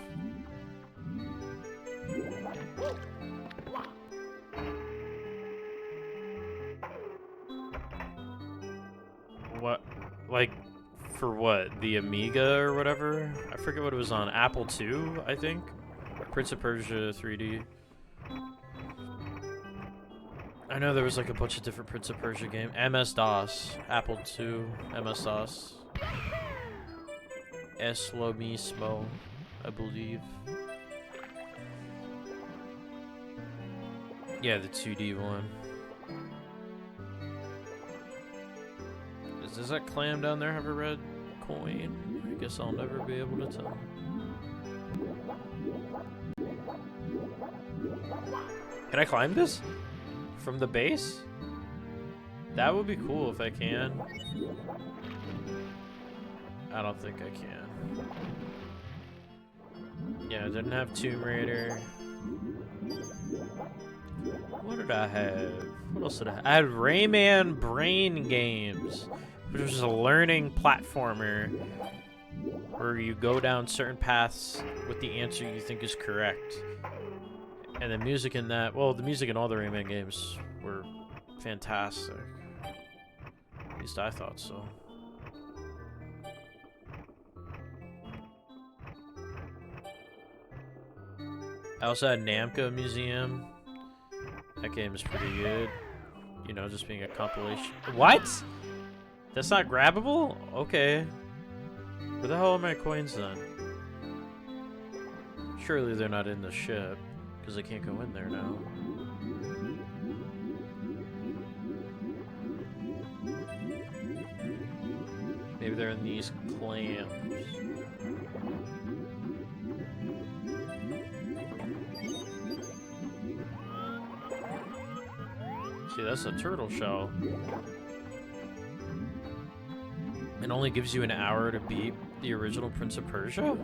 What? Like, for what? The Amiga or whatever? I forget what it was on. Apple II, I think? Prince of Persia 3D. I know there was like a bunch of different Prince of Persia games. MS-DOS. Apple II. MS-DOS. Es lo mismo, I believe. Yeah, the 2D one. Does that clam down there have a red coin? I guess I'll never be able to tell. Can I climb this? From the base? That would be cool if I can. I don't think I can. Yeah, I didn't have Tomb Raider. What did I have? What else did I have? I had Rayman Brain Games, which was a learning platformer where you go down certain paths with the answer you think is correct. And the music in that, well, the music in all the Rayman games were fantastic. At least I thought so. I also had Namco Museum. That game is pretty good. You know, just being a compilation. What? That's not grabbable? Okay. Where the hell are my coins then? Surely they're not in the ship, because I can't go in there now. Maybe they're in these clams. See, that's a turtle shell. It only gives you an hour to beat The original Prince of Persia?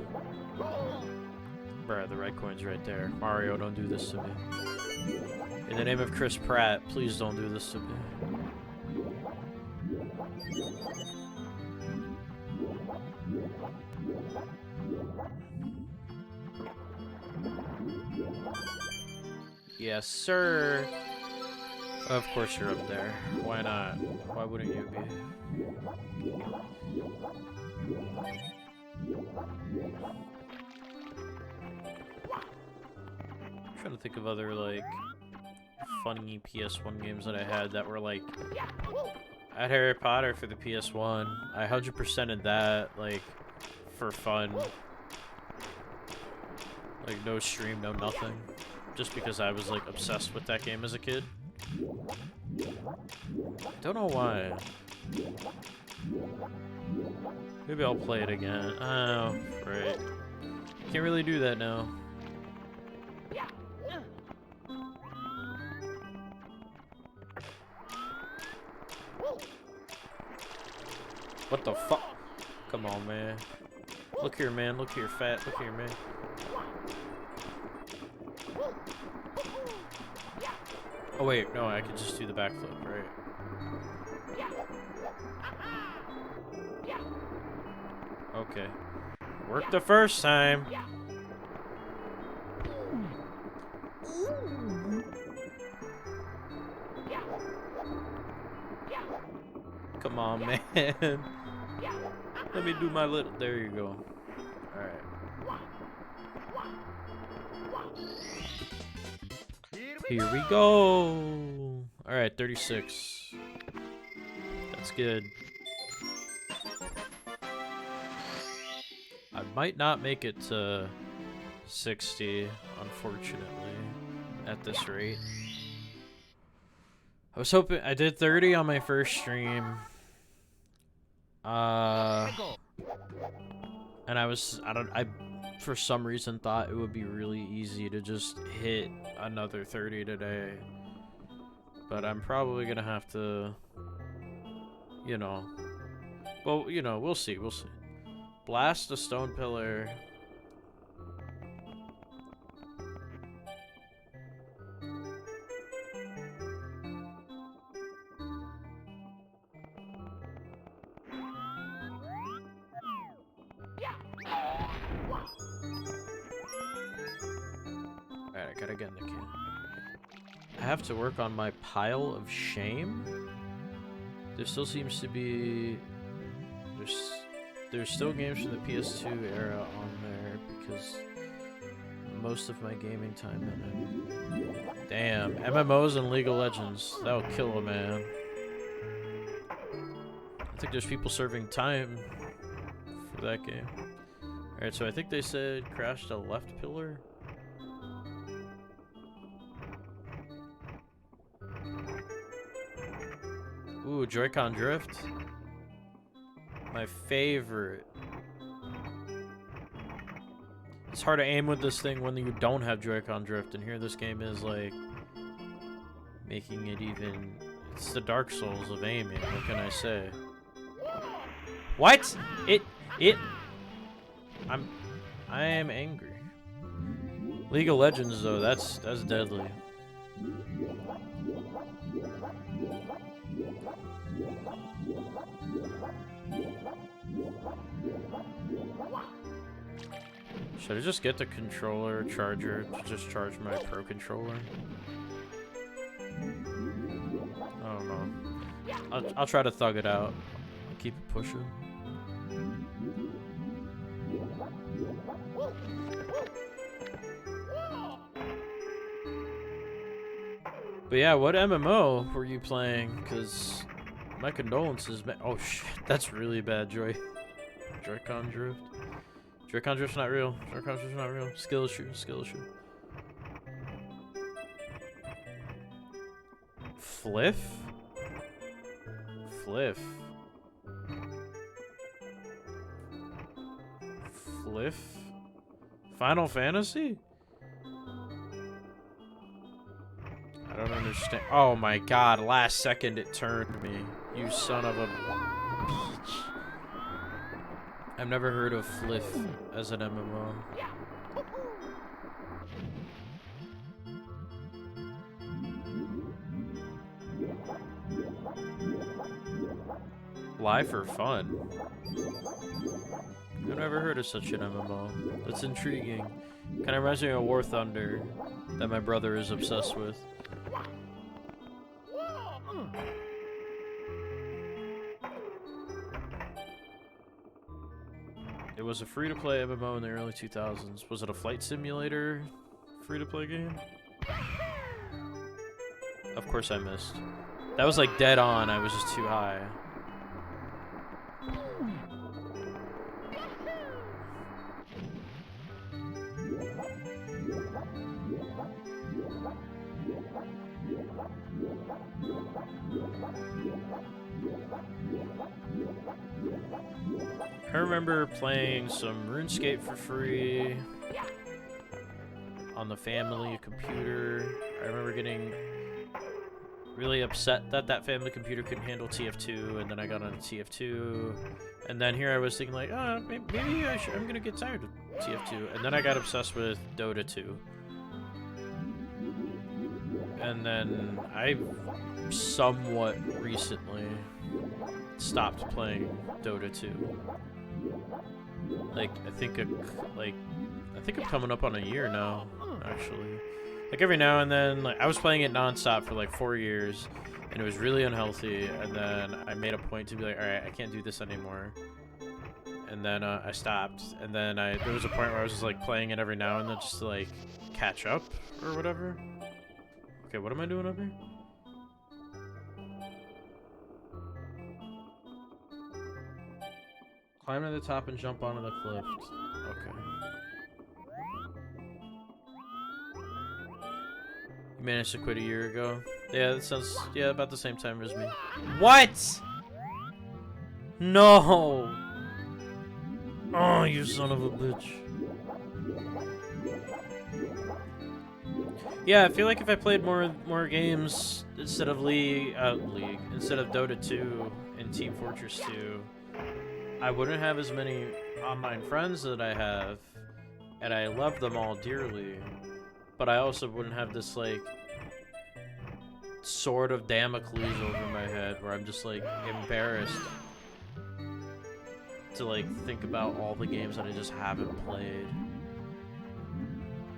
Bruh, the red coin's right there. Mario, don't do this to me. In the name of Chris Pratt, please don't do this to me. Yes, sir. Of course you're up there. Why not? Why wouldn't you be? I'm trying to think of other, like, funny PS1 games that I had that were, like... I had Harry Potter for the PS1. I 100%ed that, like, for fun. Like, no stream, no nothing. Just because I was, like, obsessed with that game as a kid. Don't know why. Maybe I'll play it again. Oh, right. Can't really do that now. What the fuck? Come on, man. Look here, man. Look here, fat. Look here, man. Oh wait, no, I can just do the backflip, right? Okay. Worked the first time. Come on, man. Let me do my little... There you go. Alright. Here we go. Alright, 36. That's good. I might not make it to 60, unfortunately, at this rate. I was hoping... I did 30 on my first stream. And I for some reason thought it would be really easy to just hit another 30 today. But I'm probably gonna have to, you know, well, you know, we'll see, we'll see. Blast a stone pillar. Alright, I gotta get in the can. I have to work on my pile of shame. There still seems to be... There's still games from the PS2 era on there because most of my gaming time in it. Damn, MMOs and League of Legends. That would kill a man. I think there's people serving time for that game. Alright, so I think they said crash the left pillar. Ooh, Joy-Con drift. My favorite. It's hard to aim with this thing when you don't have Joy-Con drift, and here this game is like making it even. It's the Dark Souls of aiming. What can I say? What? I am angry. League of Legends though, that's deadly. Should I just get the controller charger to just charge my Pro controller? I don't know. I'll try to thug it out. I'll keep it pushing. But yeah, what MMO were you playing? Because my condolences, man. Oh shit, that's really bad, Joy-Con drift. Joy-Con drift's not real. Joy-Con drift's not real. Skill issue, skill issue. Fliff? Fliff. Fliff? Final Fantasy? I don't understand. Oh my god, last second it turned me. You son of a bitch. I I've never heard of Fliff as an MMO. Live for fun. I've never heard of such an MMO. That's intriguing. Kind of reminds me of War Thunder that my brother is obsessed with. It was a free-to-play MMO in the early 2000s. Was it a flight simulator free-to-play game? Of course I missed. That was like dead on. I was just too high. I remember playing some RuneScape for free on the family computer. I remember getting really upset that that family computer couldn't handle TF2, and then I got on TF2, and then here I was thinking like, oh, maybe I'm gonna get tired of TF2, and then I got obsessed with Dota 2. And then I somewhat recently stopped playing Dota 2. Like, I think I'm coming up on a year now, actually. Like, every now and then, like, I was playing it nonstop for like 4 years, and it was really unhealthy, and then I made a point to be like, alright, I can't do this anymore. And then I stopped, and then there was a point where I was just like playing it every now and then just to like catch up or whatever. Okay, what am I doing up here? Climb to the top and jump onto the cliff. Okay. You managed to quit a year ago? Yeah, that sounds, yeah, about the same time as me. What? No! Oh, you son of a bitch. Yeah, I feel like if I played more games instead of instead of Dota 2 and Team Fortress 2, I wouldn't have as many online friends that I have, and I love them all dearly, but I also wouldn't have this, like, sword of Damocles over my head where I'm just, like, embarrassed to, like, think about all the games that I just haven't played.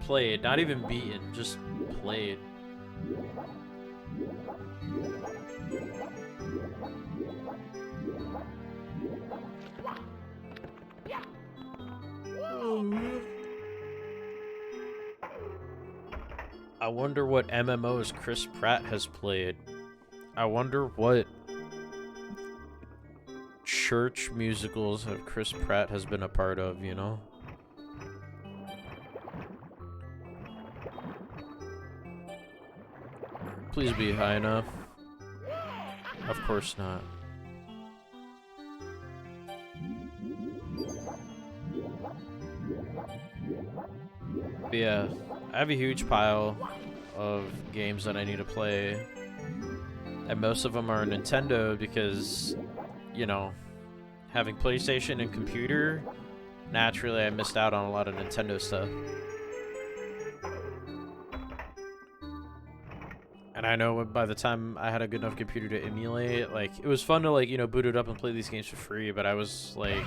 Played, not even beaten, just played. I wonder what MMOs Chris Pratt has played. I wonder what church musicals have Chris Pratt has been a part of, you know? Please be high enough. Of course not. But yeah, I have a huge pile of games that I need to play, and most of them are Nintendo because, you know, having PlayStation and computer, naturally I missed out on a lot of Nintendo stuff. And I know by the time I had a good enough computer to emulate, like, it was fun to, like, you know, boot it up and play these games for free, but I was, like,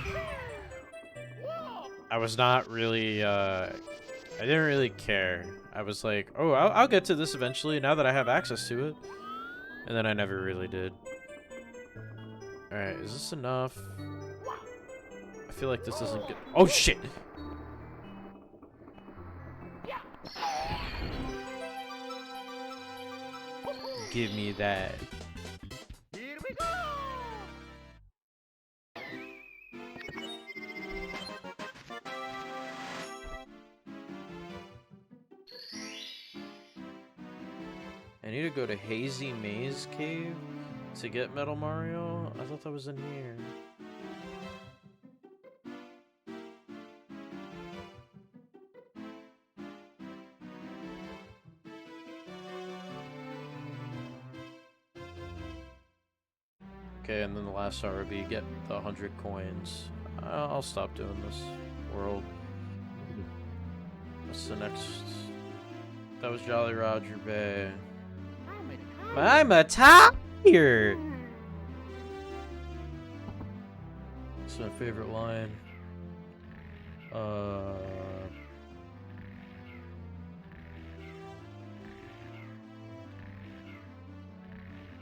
I was not really, I didn't really care. I was like, oh, I'll get to this eventually now that I have access to it. And then I never really did. Alright, is this enough? I feel like this isn't good. Oh, shit! Give me that. Here we go! I need to go to Hazy Maze Cave to get Metal Mario. I thought that was in here. Okay, and then the last RB, get the 100 coins. I'll stop doing this world. What's the next? That was Jolly Roger Bay. I'm a tired. That's my favorite line.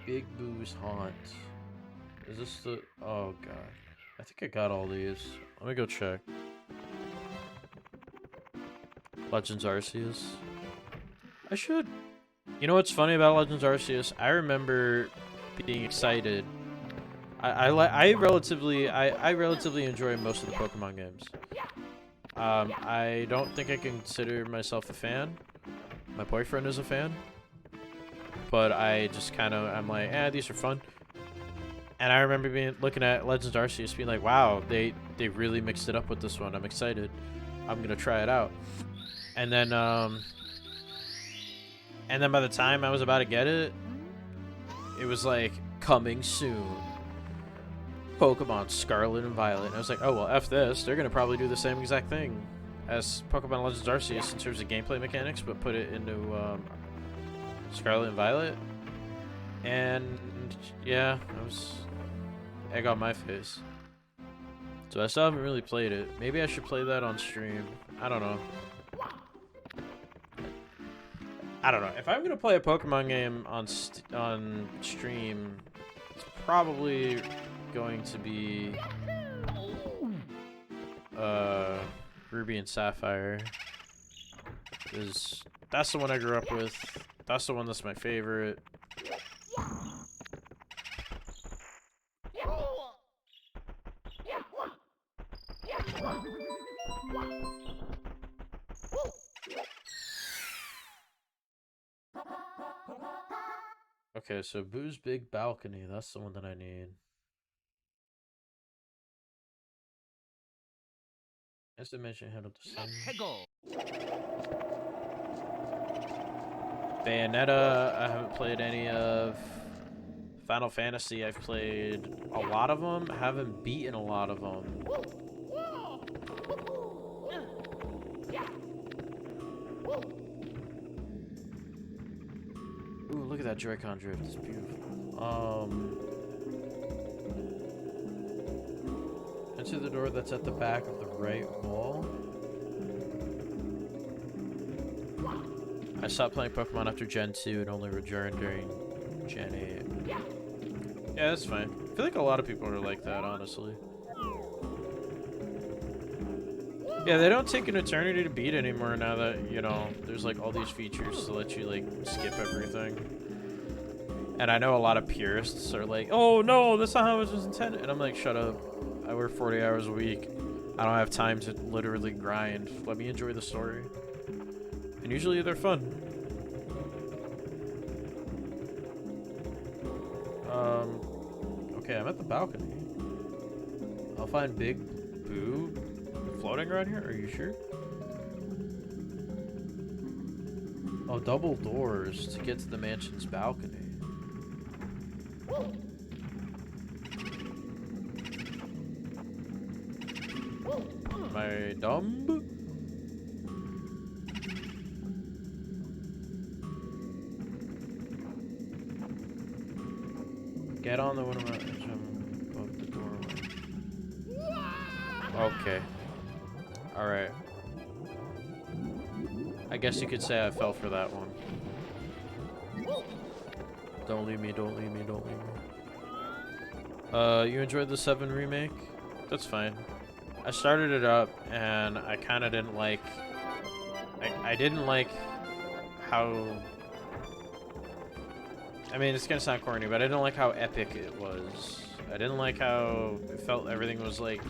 Big Boo's Haunt. Is this the... Oh, God. I think I got all these. Let me go check. Legends Arceus. I should. You know what's funny about Legends Arceus? I remember being excited. I relatively enjoy most of the Pokemon games. I don't think I consider myself a fan. My boyfriend is a fan. But I just kind of, I'm like, these are fun. And I remember looking at Legends Arceus being like, wow, they really mixed it up with this one. I'm excited. I'm going to try it out. And then by the time I was about to get it, it was like, coming soon. Pokemon Scarlet and Violet. And I was like, oh, well, F this. They're going to probably do the same exact thing as Pokemon Legends Arceus in terms of gameplay mechanics, but put it into Scarlet and Violet. And yeah, I was egg on my face. So I still haven't really played it. Maybe I should play that on stream. I don't know. If I'm gonna play a Pokemon game on stream, it's probably going to be Ruby and Sapphire, because that's the one I grew up with. That's the one that's my favorite. Okay, so Boo's Big Balcony, that's the one that I need. As I mentioned, head up the sun. Bayonetta, I haven't played any of. Final Fantasy, I've played a lot of them. I haven't beaten a lot of them. Ooh, look at that Joy-Con drift. It's beautiful. Enter the door that's at the back of the right wall. I stopped playing Pokemon after Gen 2 and only returned during Gen 8. Yeah, that's fine. I feel like a lot of people are like that, honestly. Yeah, they don't take an eternity to beat anymore now that, you know, there's like all these features to let you like skip everything. And I know a lot of purists are like, oh no, that's not how it was intended. And I'm like, shut up. I work 40 hours a week. I don't have time to literally grind. Let me enjoy the story. And usually they're fun. Okay, I'm at the balcony. I'll find Big Boo floating around here. Are you sure? Oh, double doors to get to the mansion's balcony. Am I dumb? Get on the one of the doorway. Okay. Alright. I guess you could say I fell for that one. Don't leave me, don't leave me, don't leave me. You enjoyed the 7 remake? That's fine. I started it up and I kind of didn't like... I didn't like how... I mean, it's gonna sound corny, but I didn't like how epic it was. I didn't like how it felt everything was like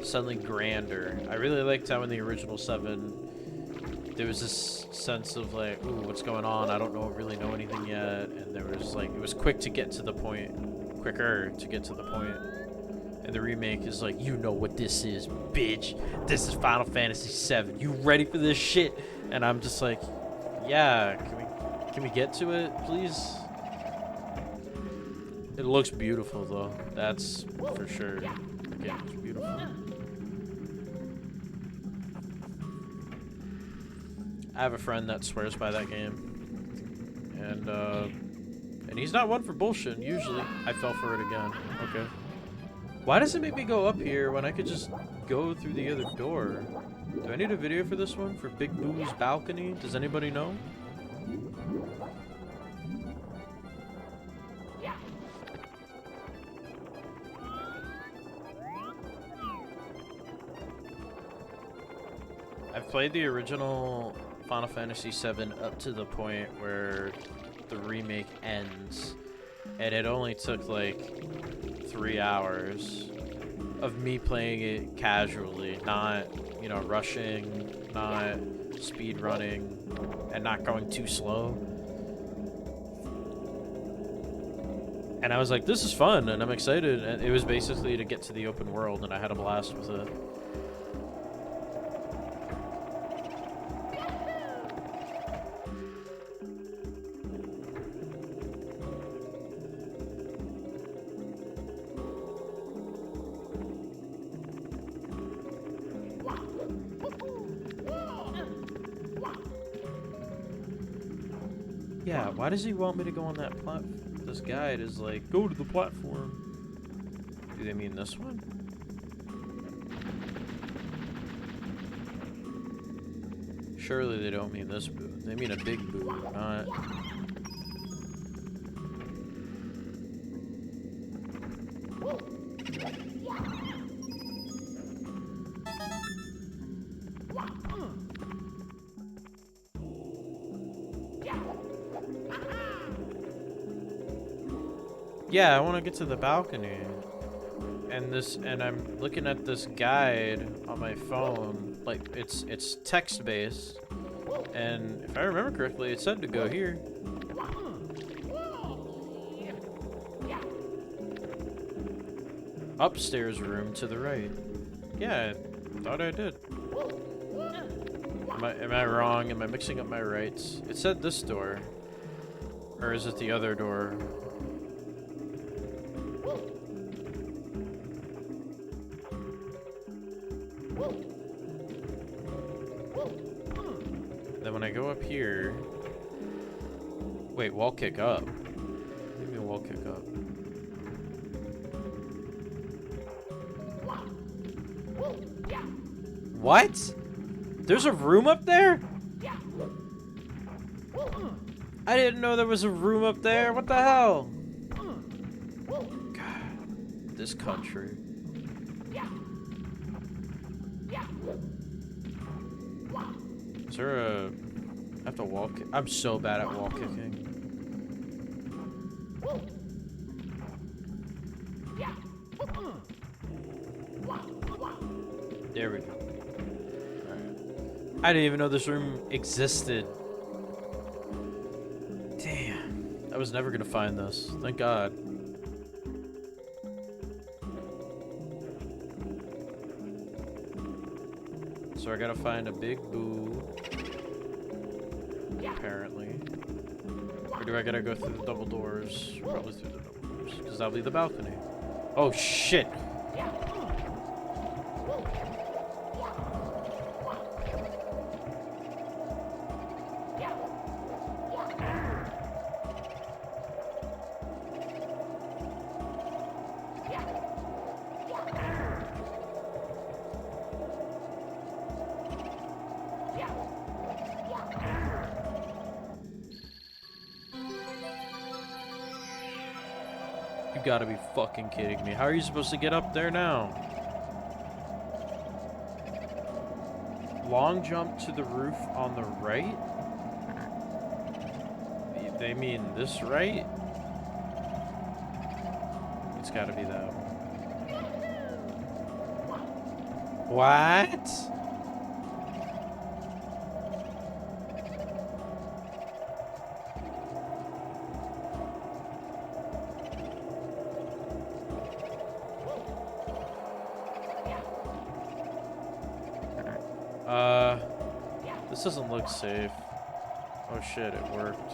suddenly grander. I really liked how in the original 7 there was this sense of like, ooh, what's going on? I don't really know anything yet. And there was like, it was quick to get to the point, quicker to get to the point. And the remake is like, you know what this is, bitch. This is Final Fantasy VII. You ready for this shit? And I'm just like, yeah, can we get to it, please? It looks beautiful though, that's for sure. The game looks beautiful. I have a friend that swears by that game. And he's not one for bullshit, usually. I fell for it again. Okay. Why does it make me go up here when I could just go through the other door? Do I need a video for this one? For Big Boo's balcony? Does anybody know? I've played the original Final Fantasy VII up to the point where the remake ends, and it only took like 3 hours of me playing it casually, not, you know, rushing, not speed running, and not going too slow. And I was like, this is fun, and I'm excited, and it was basically to get to the open world, and I had a blast with it. Yeah, why does he want me to go on that platform? This guide is like, go to the platform. Do they mean this one? Surely they don't mean this boo. They mean a big boo, not... Yeah, I want to get to the balcony. And I'm looking at this guide on my phone. Like, it's text-based. And if I remember correctly, it said to go here. Upstairs room to the right. Yeah, I thought I did. Am I wrong? Am I mixing up my rights? It said this door. Or is it the other door? Then when I go up here... Wait, wall kick up. Give me a wall kick up. What? There's a room up there? I didn't know there was a room up there. What the hell? God, this country. Is there a... I have to wall kick? I'm so bad at wall kicking. There we go. Alright. I didn't even know this room existed. Damn. I was never gonna find this. Thank God. So I gotta find a big boo. Apparently. Or do I gotta go through the double doors? Probably through the double doors. Because that'll be the balcony. Oh shit! You gotta be fucking kidding me. How are you supposed to get up there now? Long jump to the roof on the right? They mean this right? It's gotta be that one. What? This doesn't look safe. Oh shit, it worked.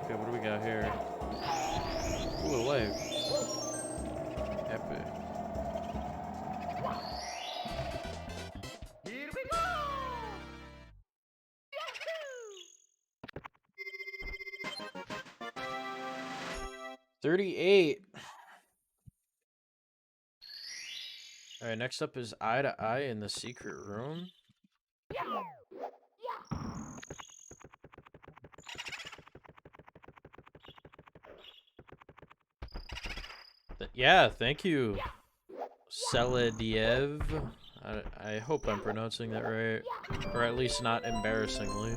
Okay, what do we got here? Ooh, a leg. Epic. 38. Alright, next up is Eye to Eye in the secret room. Yeah, thank you, Selediev. I hope I'm pronouncing that right, or at least not embarrassingly.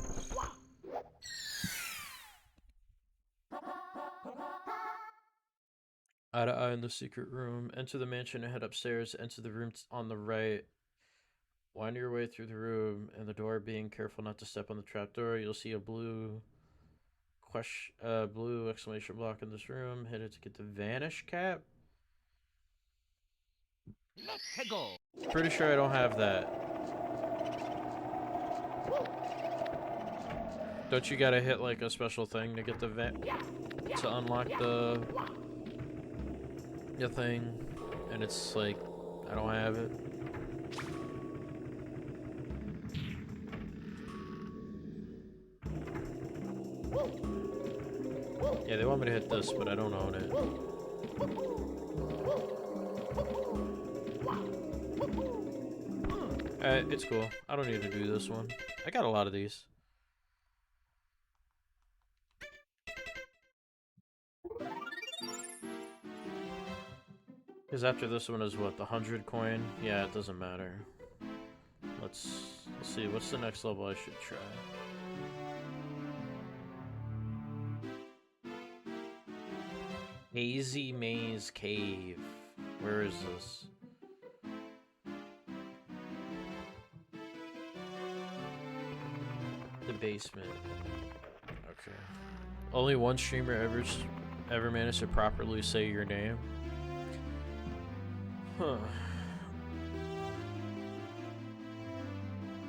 Eye to Eye in the secret room. Enter the mansion and head upstairs. Enter the room on the right. Wind your way through the room and the door, being careful not to step on the trapdoor. You'll see a blue exclamation block in this room. Hit it to get the vanish cap. Let's go. Pretty sure I don't have that. Don't you gotta hit like a special thing to get the to unlock the thing? And it's like, I don't have it. Yeah, they want me to hit this, but I don't own it. It's cool. I don't need to do this one. I got a lot of these. Because after this one is what, the 100 coin? Yeah, it doesn't matter. Let's see, what's the next level I should try? Hazy Maze Cave. Where is this? The basement. Okay. Only one streamer ever managed to properly say your name. Huh.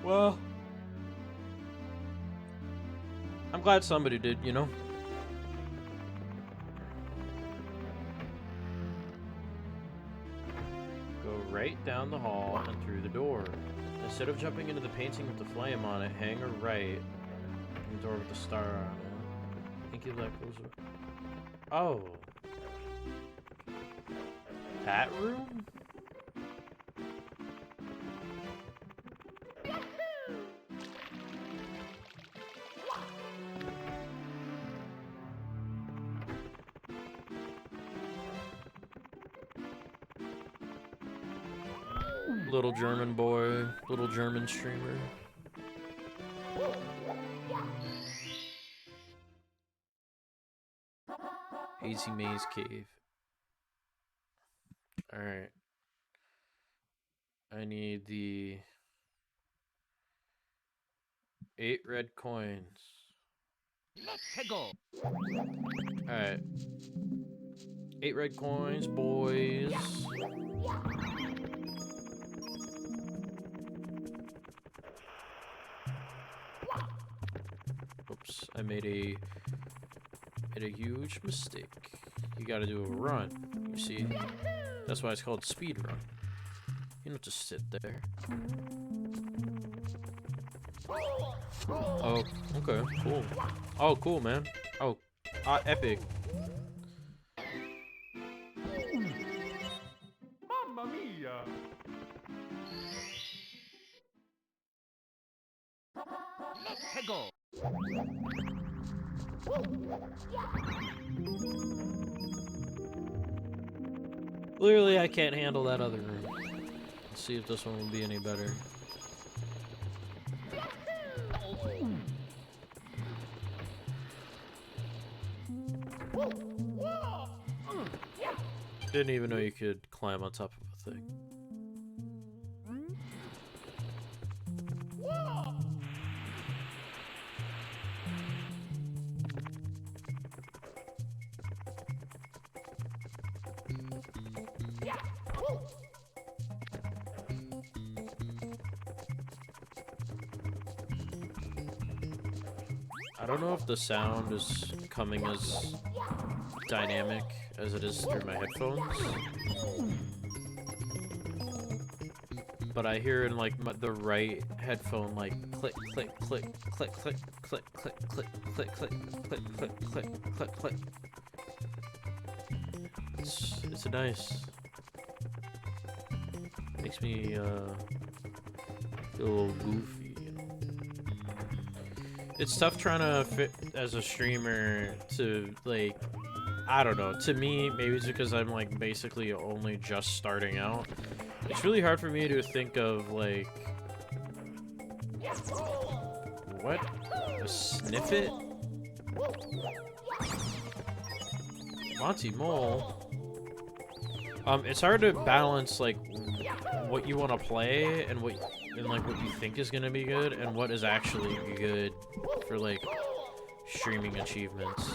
Well, I'm glad somebody did, you know? Go right down the hall and through the door. Instead of jumping into the painting with the flame on it, hang a right in the door with the star on it. I think you let goes. Oh. That room? Little German boy, little German streamer. Hazy Maze Cave. Alright. I need the 8 red coins. Let's go. Alright. 8 red coins, boys. Oops, I made a huge mistake. You gotta do a run. You see? That's why it's called speed run. You don't just sit there. Oh, okay, cool. Oh, cool, man. Oh, epic. Mamma mia. Let's go. Clearly, I can't handle that other room. Let's see if this one will be any better. Didn't even know you could climb on top of a thing. I don't know if the sound is coming as dynamic as it is through my headphones, but I hear in like the right headphone like click click click click click click click click click click click click click click click. it's nice. Makes me feel a little goofy. It's tough trying to fit as a streamer to like, I don't know. To me, maybe it's because I'm like basically only just starting out. It's really hard for me to think of like, what? A sniffet? Monty Mole. It's hard to balance like what you want to play and what you think is gonna be good and what is actually good for like streaming achievements.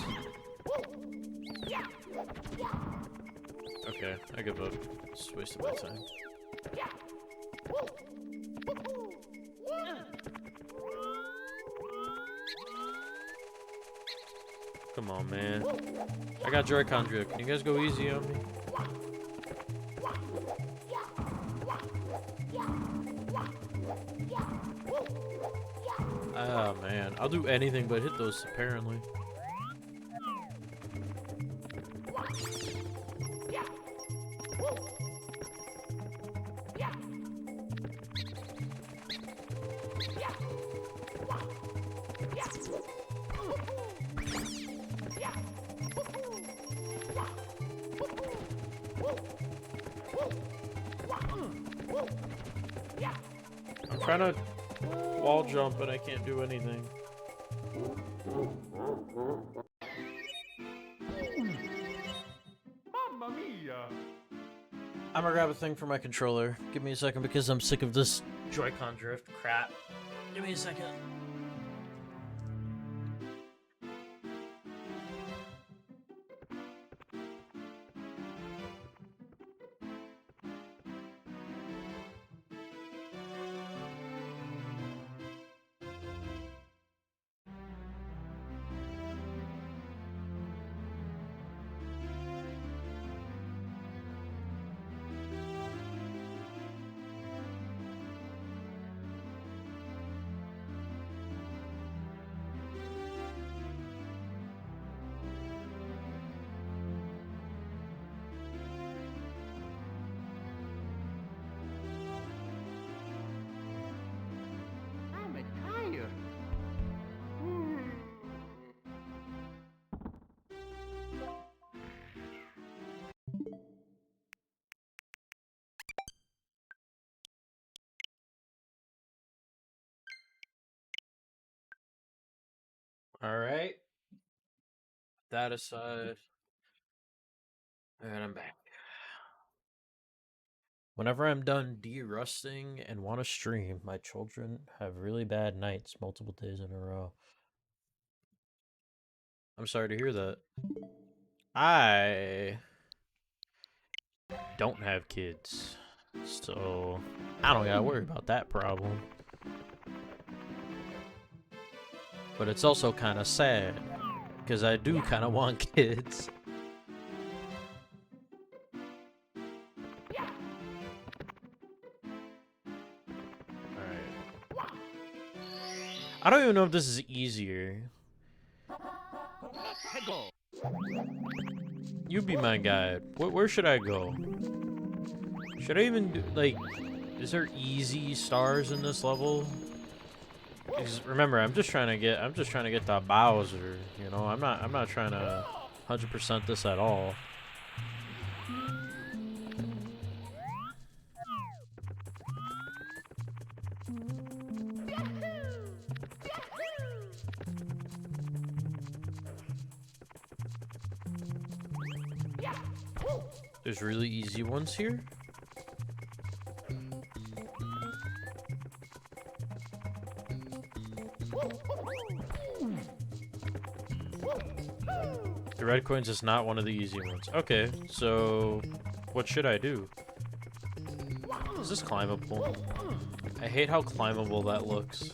Okay, I give up. It's wasting my time. Come on, man. I got Joy-Con drift. Can you guys go easy on me? Oh, man. I'll do anything but hit those, apparently. I'm trying to wall jump, but I can't do anything. Mamma mia! I'm gonna grab a thing for my controller. Give me a second because I'm sick of this Joy-Con drift crap. Give me a second. I'm tired. Alright. That aside. And I'm back. Whenever I'm done de-rusting and want to stream, my children have really bad nights multiple days in a row. I'm sorry to hear that. I don't have kids, so I don't gotta worry about that problem. But it's also kind of sad, because I do kind of want kids. Alright. I don't even know if this is easier. You be my guide. Where should I go? Should I even do, like, is there easy stars in this level? Because remember, I'm just trying to get the Bowser, you know? I'm not trying to 100% this at all. There's really easy ones here. The red coins is not one of the easy ones. Okay, so what should I do? Is this climbable? I hate how climbable that looks.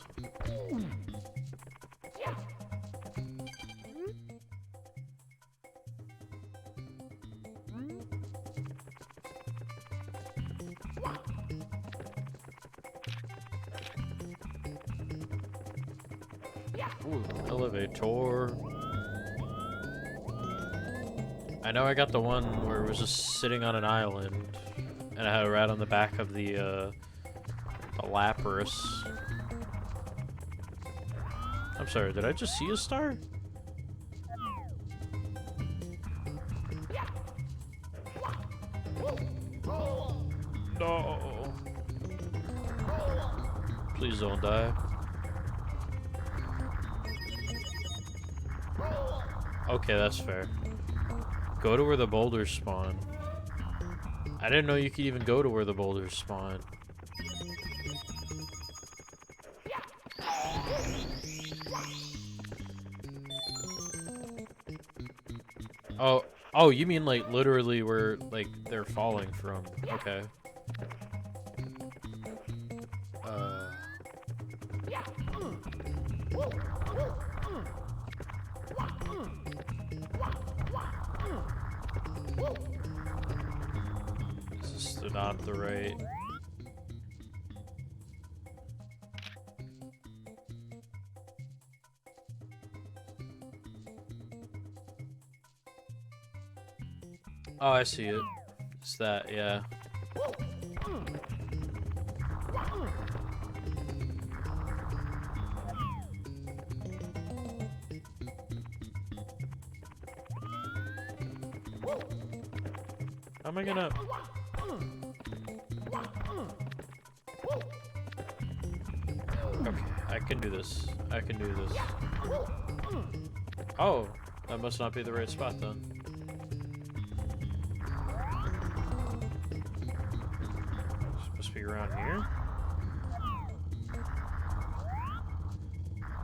Ooh, elevator. I know I got the one where it was just sitting on an island, and I had a rat on the back of the Lapras. I'm sorry, did I just see a star? No. Please don't die. Okay, that's fair. Go to where the boulders spawn. I didn't know you could even go to where the boulders spawn. Oh, you mean like literally where like they're falling from? Okay. This is not the right. Oh, I see it. It's that, yeah. How am I gonna... Okay, I can do this. I can do this. Oh, that must not be the right spot then. Supposed to be around here?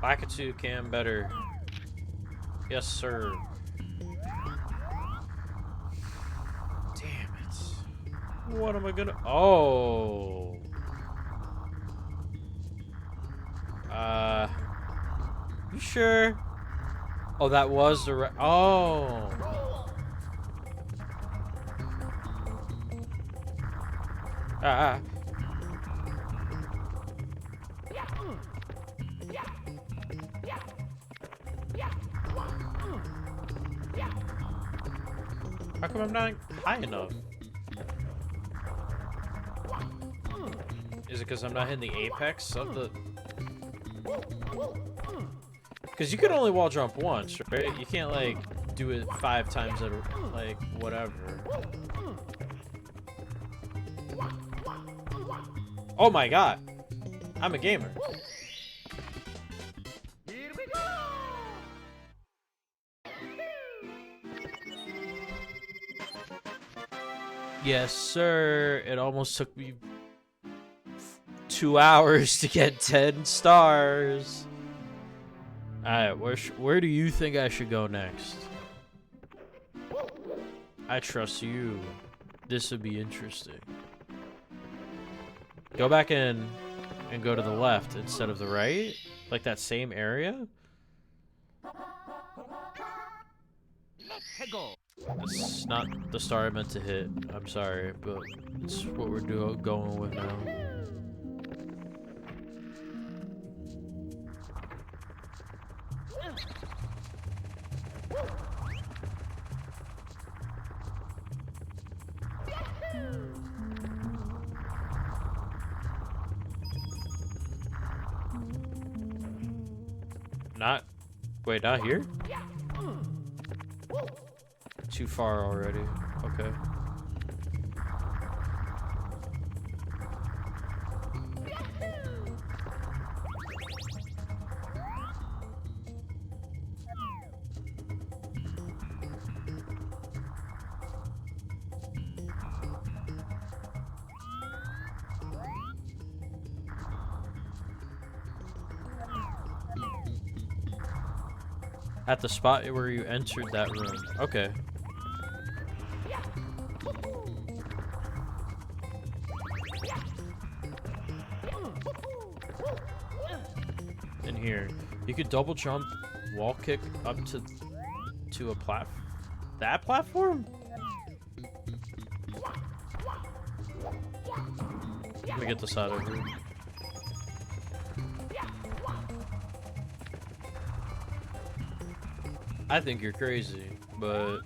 Pt.2 can better. Yes, sir. Damn it. What am I gonna... Oh. You sure? Oh, that was the right... Oh. Ah. How come I'm not high enough? Is it because I'm not hitting the apex of the... Because you can only wall jump once, right? You can't, like, do it 5 times at a, like, whatever. Oh my god! I'm a gamer. Here we go. Yes, sir. It almost took me 2 hours to get 10 stars. Alright, where do you think I should go next? I trust you. This would be interesting. Go back in and go to the left instead of the right? Like that same area? Let's go. It's not the star I meant to hit. I'm sorry, but it's what we're going with now. Wait, not here? Too far already. Okay. At the spot where you entered that room. Okay. In here. You could double jump, wall kick up to a that platform? Let me get this out of here. I think you're crazy, but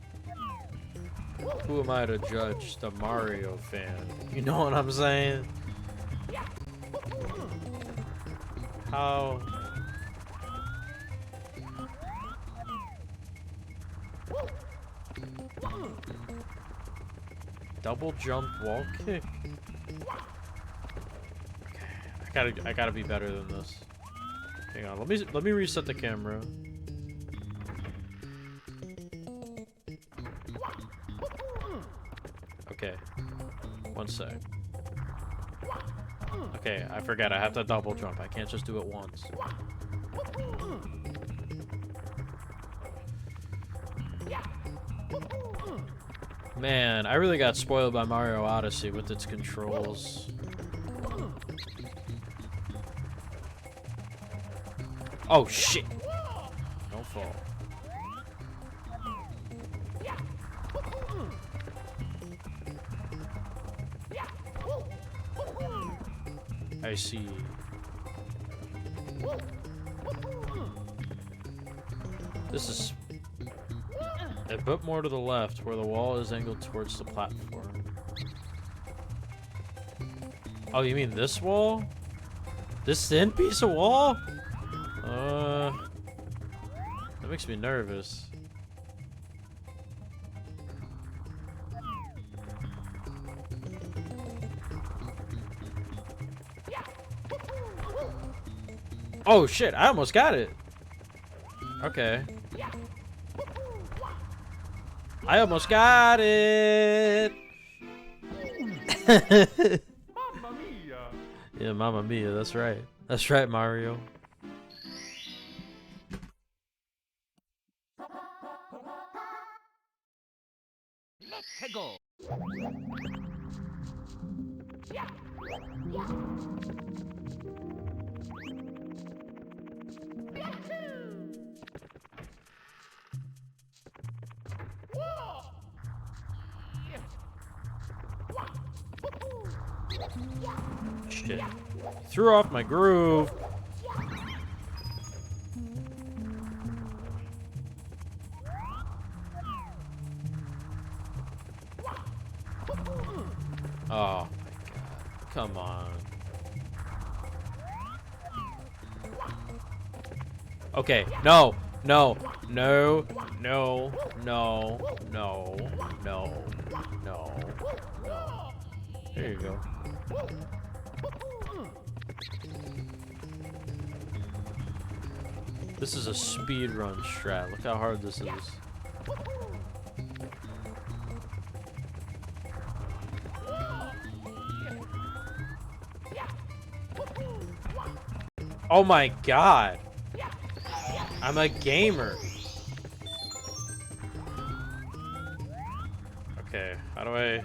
Who am I to judge the Mario fan? You know what I'm saying? How? Double jump wall kick. Okay, I gotta be better than this. Hang on, let me reset the camera. Okay, one sec. Okay, I forgot. I have to double jump. I can't just do it once. Man, I really got spoiled by Mario Odyssey with its controls. Oh, shit. Don't fall. I see. This is a bit more to the left, where the wall is angled towards the platform. Oh, you mean this wall? This thin piece of wall? That makes me nervous. Oh shit, I almost got it. Okay. I almost got it. Mamma mia! Yeah, Mamma Mia, that's right. That's right, Mario. Let's go! Shit. Threw off my groove. Oh my god. Come on. Okay, no, no, no, no, no, no, no, no, no. There you go. This is a speedrun strat. Look how hard this is. Oh my god. I'm a gamer. Okay, how do I...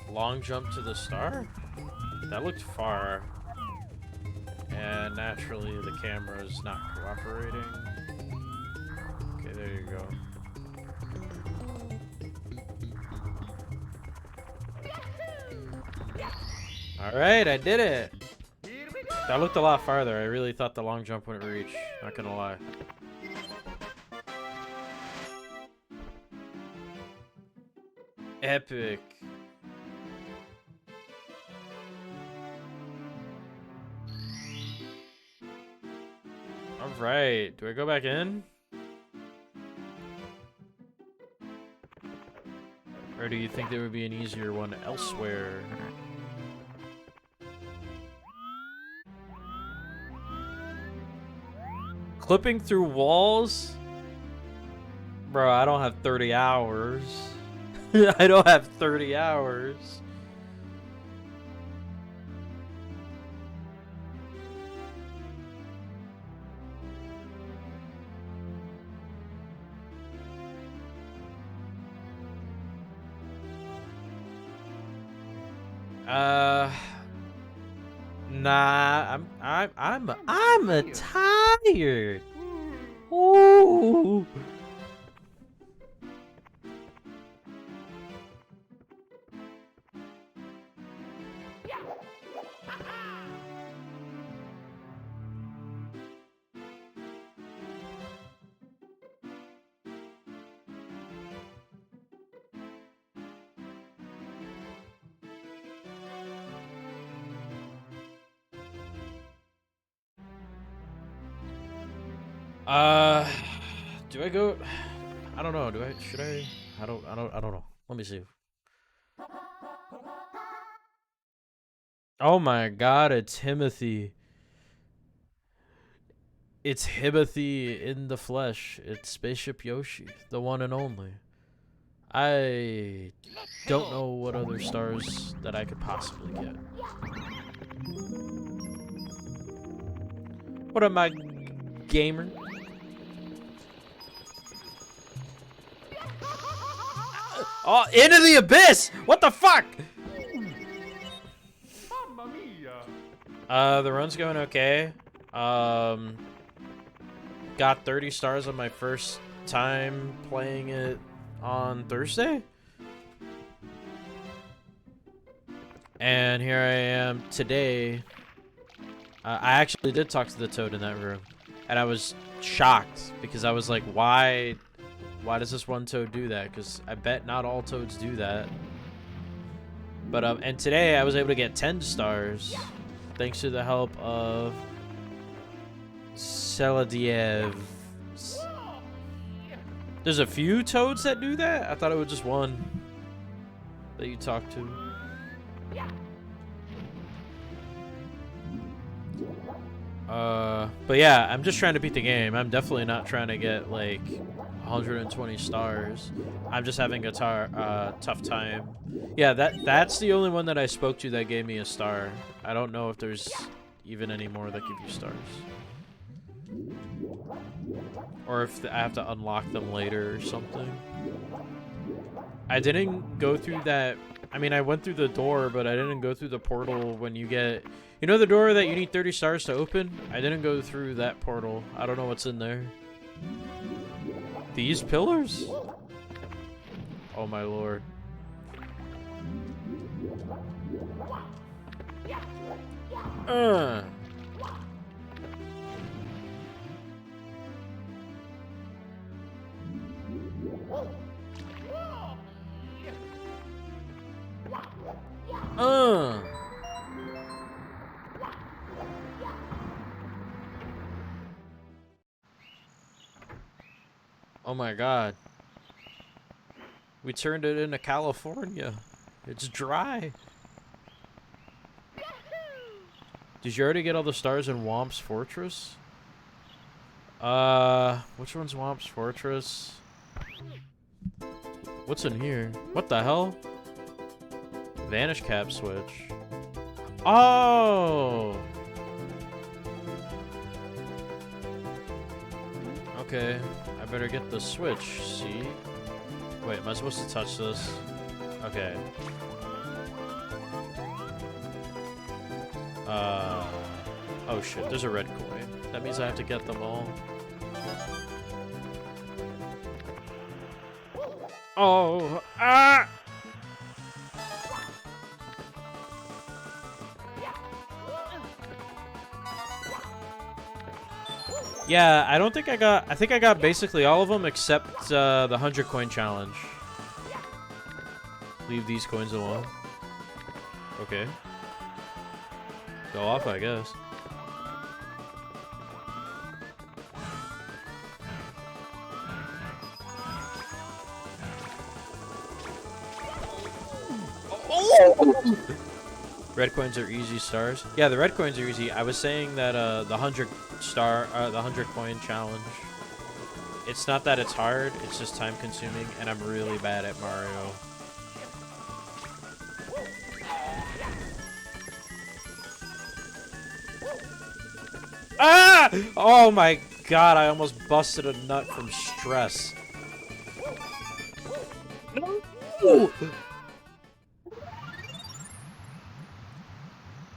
Long jump to the star? That looked far. And naturally the camera is not cooperating. Okay, there you go. Alright, I did it! Here we go! That looked a lot farther. I really thought the long jump wouldn't reach. Not gonna lie. Epic. Alright, do I go back in? Or do you think there would be an easier one elsewhere? Clipping through walls? Bro, I don't have 30 hours. I don't have 30 hours. Nah, I'm a tired. Ooh. Do I go? I don't know. Should I? I don't know. Let me see. Oh my God! It's Timothy. It's Himothy in the flesh. It's Spaceship Yoshi, the one and only. I don't know what other stars that I could possibly get. What am I, gamer? Oh, into the abyss! What the fuck? Mamma mia! The run's going okay. Got 30 stars on my first time playing it on Thursday. And here I am today. I actually did talk to the toad in that room. And I was shocked because I was like, why does this one toad do that? Because I bet not all toads do that. But, and today I was able to get 10 stars thanks to the help of Seladiev. There's a few toads that do that? I thought it was just one that you talk to. But yeah, I'm just trying to beat the game. I'm definitely not trying to get like 120 stars. I'm just having a tough time. Yeah, that's the only one that I spoke to that gave me a star. I don't know if there's even any more that give you stars. Or if I have to unlock them later or something. I didn't go through that. I mean, I went through the door, but I didn't go through the portal when you get... You know the door that you need 30 stars to open? I didn't go through that portal. I don't know what's in there. These pillars? Oh my lord. Oh my god. We turned it into California. It's dry. Did you already get all the stars in Womp's Fortress? Which one's Womp's Fortress? What's in here? What the hell? Vanish cap switch. Oh! Okay, I better get the switch, see? Wait, am I supposed to touch this? Okay. Oh shit, there's a red coin. That means I have to get them all. Oh, ah! Yeah, I don't think I think I got basically all of them except the 100 coin challenge. Leave these coins alone. Okay. Go off, I guess. Oh! Red coins are easy stars. Yeah, the red coins are easy. I was saying that the 100 coin challenge. It's not that it's hard. It's just time consuming, and I'm really bad at Mario. Ah! Oh my god! I almost busted a nut from stress. No!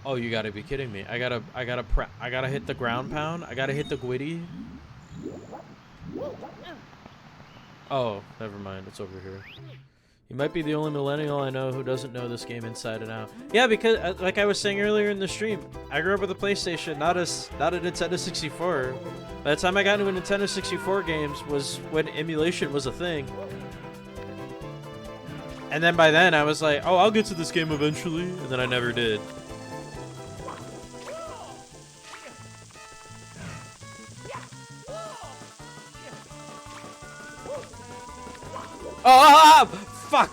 Oh, you gotta be kidding me. I gotta hit the ground pound. I gotta hit the Gwitty. Oh, never mind. It's over here. You might be the only millennial I know who doesn't know this game inside and out. Yeah, because like I was saying earlier in the stream, I grew up with a PlayStation, not a Nintendo 64. By the time I got into Nintendo 64 games was when emulation was a thing. And then by then I was like, oh, I'll get to this game eventually, and then I never did. Oh, fuck!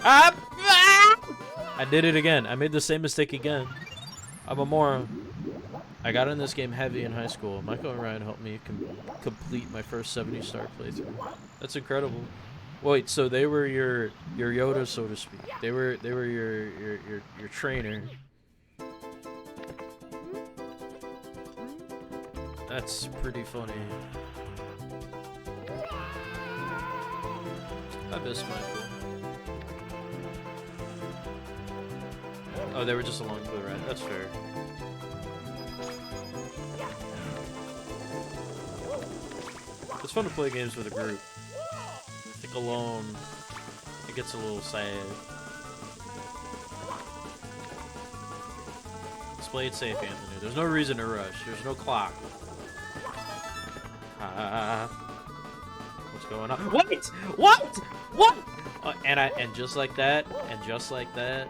Ah! I did it again. I made the same mistake again. I'm a moron. I got in this game heavy in high school. Michael and Ryan helped me complete my first 70-star playthrough. That's incredible. Wait, so they were your Yoda, so to speak. They were your trainer. That's pretty funny. I miss Michael. Oh, they were just along for the ride. That's fair. It's fun to play games with a group. I think alone, it gets a little sad. Let's play it safe, Anthony. There's no reason to rush. There's no clock. What's going on? What? What? What? And just like that, and just like that,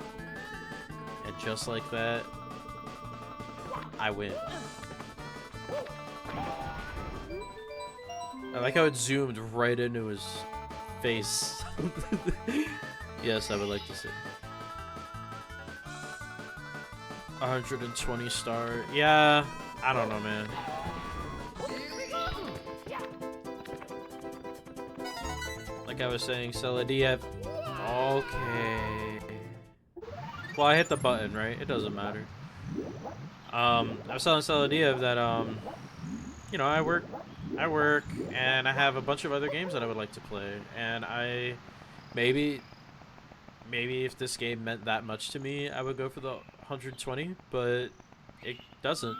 and just like that, I win. I like how it zoomed right into his face. Yes, I would like to see. 120 star. Yeah, I don't know, man. Like I was saying, Saladiev. Okay. Well, I hit the button, right? It doesn't matter. I was telling Saladiev that, you know, I work and I have a bunch of other games that I would like to play, and maybe if this game meant that much to me, I would go for the 120, but it doesn't.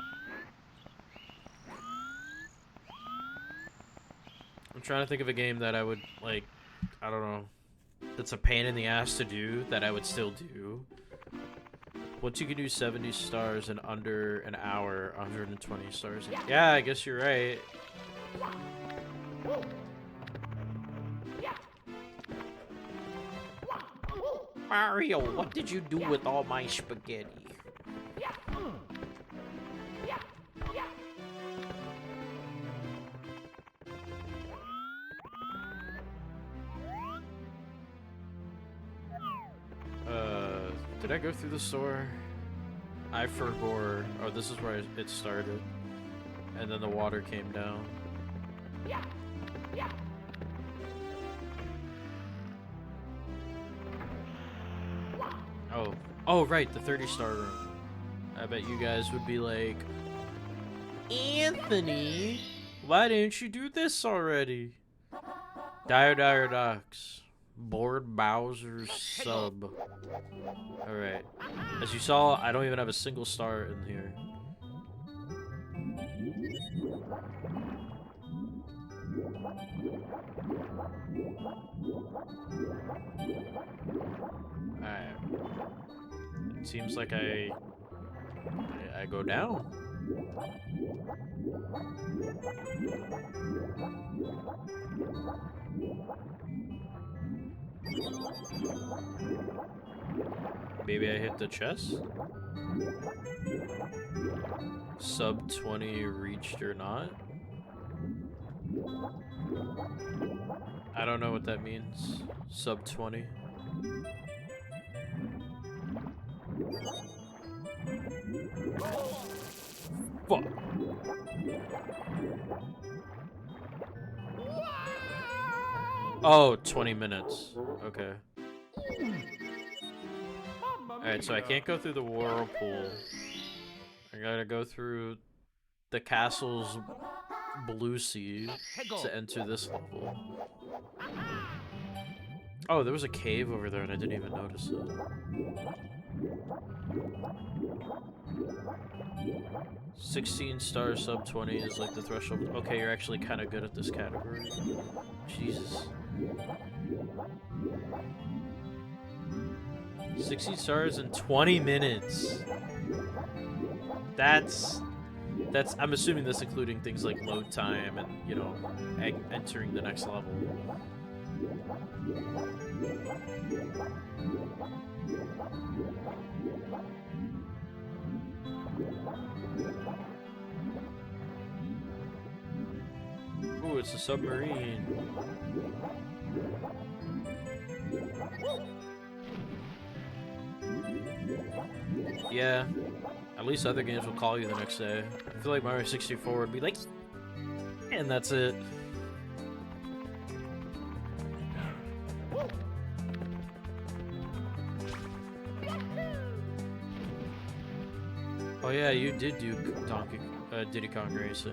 I'm trying to think of a game that I would, like, I don't know, that's a pain in the ass to do, that I would still do. Once you can do 70 stars in under an hour, 120 stars. Yeah, I guess you're right. Mario, what did you do with all my spaghetti? Did I go through the store? I forgot. Oh, this is where it started. And then the water came down. Oh. Oh, right, the 30-star room. I bet you guys would be like, Anthony, why didn't you do this already? Dire Docks. Board Bowser's sub. Alright. As you saw, I don't even have a single star in here. Alright. It seems like I go down. Maybe I hit the chest? Sub 20 reached or not? I don't know what that means. Sub 20. Fuck. Oh, 20 minutes. Okay. Alright, so I can't go through the whirlpool. I gotta go through the castle's blue sea to enter this level. Oh, there was a cave over there and I didn't even notice it. $16 stars sub 20 is like the threshold. Okay, you're actually kind of good at this category. Jesus. 60 stars in 20 minutes. That's I'm assuming this including things like load time and, you know, entering the next level. Ooh, it's a submarine. Yeah, at least other games will call you the next day. I feel like Mario 64 would be like, and that's it. Oh yeah, you did do Diddy Kong Racing.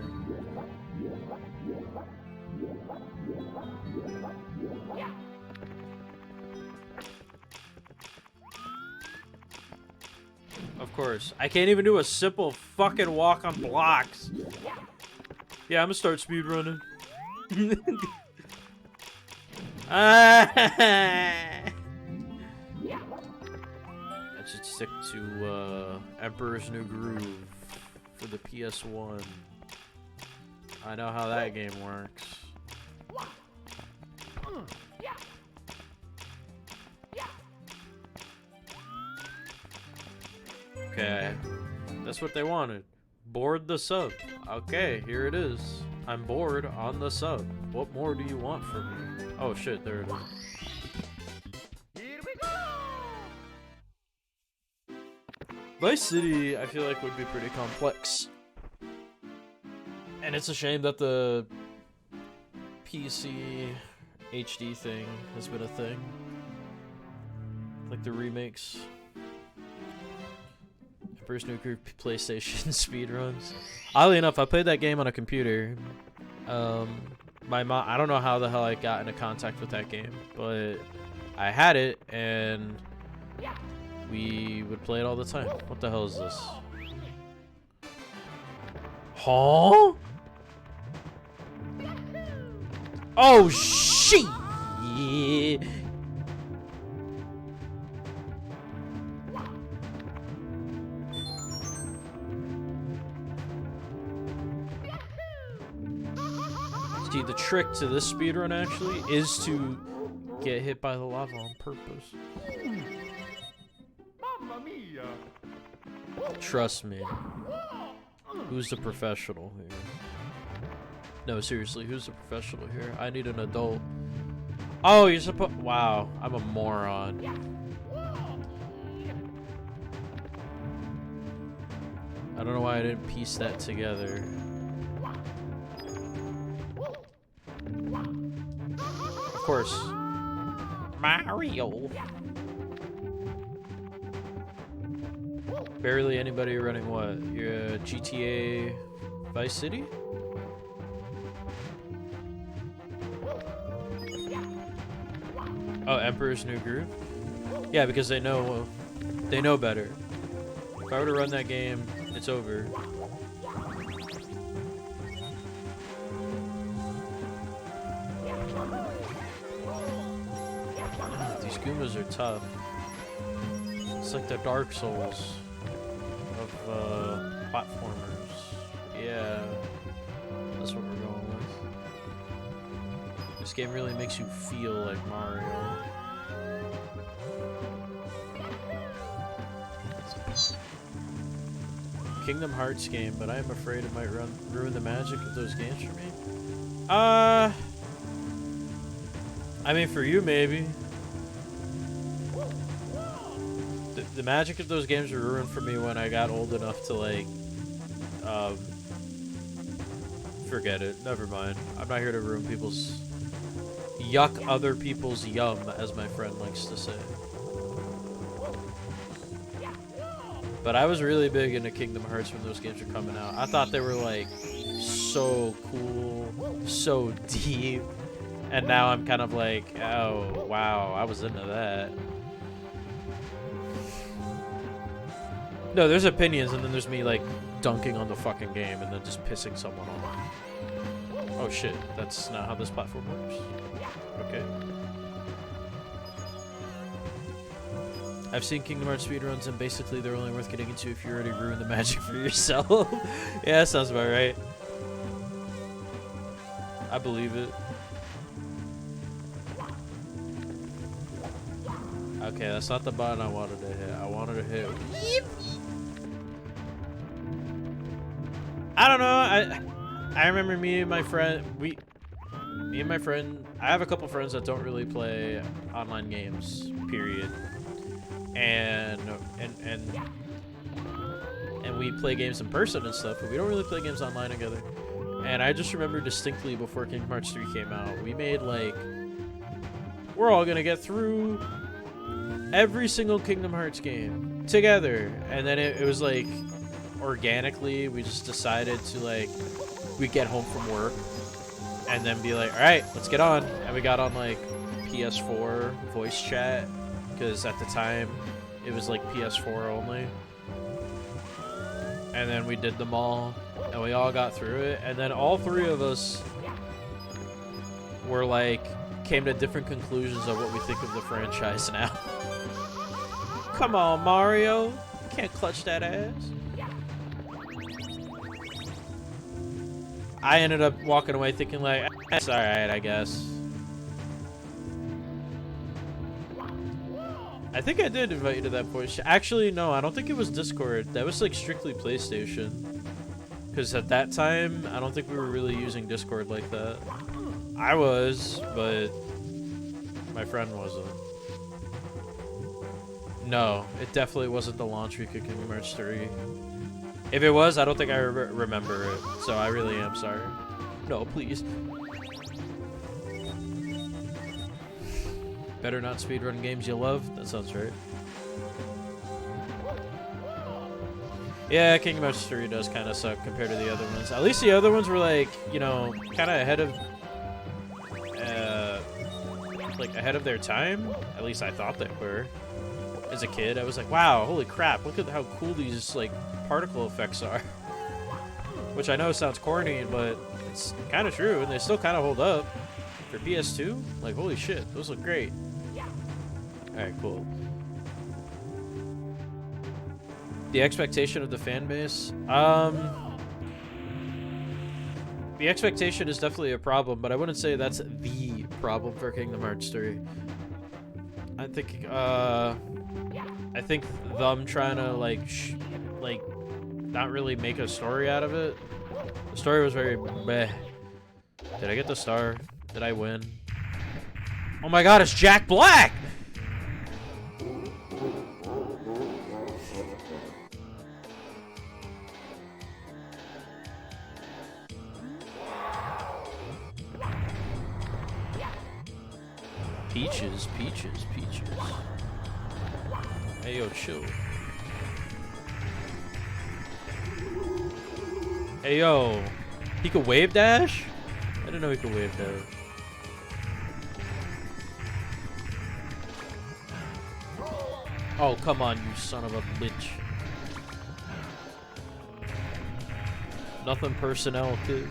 Of course. I can't even do a simple fucking walk on blocks. Yeah, I'm gonna start speedrunning. I should stick to Emperor's New Groove for the PS1. I know how that game works. Okay, that's what they wanted. Board the sub. Okay, here it is. I'm bored on the sub. What more do you want from me? Oh shit, there it is. Here we go! Vice City, I feel like, would be pretty complex. And it's a shame that the PC HD thing has been a thing. Like the remakes. First new group PlayStation speedruns. Oddly enough, I played that game on a computer. My mom, I don't know how the hell I got into contact with that game, but I had it and we would play it all the time. What the hell is this? Huh? Oh shit! See, the trick to this speedrun actually is to get hit by the lava on purpose. Mamma mia! Trust me. Who's the professional here? No, seriously, who's the professional here? I need an adult. Oh, you're supposed. Wow, I'm a moron. I don't know why I didn't piece that together. Of course. Mario. Barely anybody running what? Your GTA Vice City? Oh, Emperor's New Groove? Yeah, because they know better. If I were to run that game, it's over. These Goombas are tough. It's like the Dark Souls of platformers. Yeah, that's what we're going with. This game really makes you feel like Mario. Kingdom Hearts game, but I am afraid it might ruin the magic of those games for me. I mean, for you, maybe. The magic of those games were ruined for me when I got old enough to, like, forget it. Never mind. I'm not here to ruin people's... Yuck other people's yum, as my friend likes to say. But I was really big into Kingdom Hearts when those games were coming out. I thought they were, like, so cool, so deep. And now I'm kind of like, oh, wow, I was into that. No, there's opinions, and then there's me, like, dunking on the fucking game and then just pissing someone off. Oh, shit. That's not how this platform works. Okay. I've seen Kingdom Hearts speedruns, and basically they're only worth getting into if you already ruined the magic for yourself. Yeah, that sounds about right. I believe it. Okay, that's not the button I wanted to hit. I wanted to hit... I don't know. I remember me and my friend. I have a couple friends that don't really play online games. Period. And we play games in person and stuff, but we don't really play games online together. And I just remember distinctly before Kingdom Hearts 3 came out, we made like, we're all gonna get through every single Kingdom Hearts game together. And then it was like, organically, we just decided to like, we'd get home from work and then be like, all right, let's get on. And we got on like PS4 voice chat, because at the time it was like PS4 only. And then we did them all, and we all got through it. And then all three of us were like, came to different conclusions of what we think of the franchise now. Come on, Mario. You can't clutch that ass. I ended up walking away thinking like, it's alright, I guess. I think I did invite you to that voice. Actually, no, I don't think it was Discord. That was like strictly PlayStation. Because at that time, I don't think we were really using Discord like that. I was, but my friend wasn't. No, it definitely wasn't the launch week of Kingdom Hearts 3. If it was, I don't think I remember it. So I really am sorry. No, please. Better not speedrun games you love? That sounds right. Yeah, Kingdom Hearts 3 does kind of suck compared to the other ones. At least the other ones were like, you know, kind of ahead of their time. At least I thought they were. As a kid, I was like, wow, holy crap, look at how cool these like particle effects are. Which I know sounds corny, but it's kind of true, and they still kind of hold up. For PS2, like, holy shit, those look great. Alright, cool. The expectation of the fan base? The expectation is definitely a problem, but I wouldn't say that's the problem for Kingdom Hearts 3. I think them trying to, like, not really make a story out of it. The story was very meh. Did I get the star? Did I win? Oh my god, it's Jack Black! Peaches, peaches, peaches. Hey, yo, chill. Hey, yo. He could wave dash? I didn't know he could wave dash. Oh, come on, you son of a bitch. Nothing personnel, kid.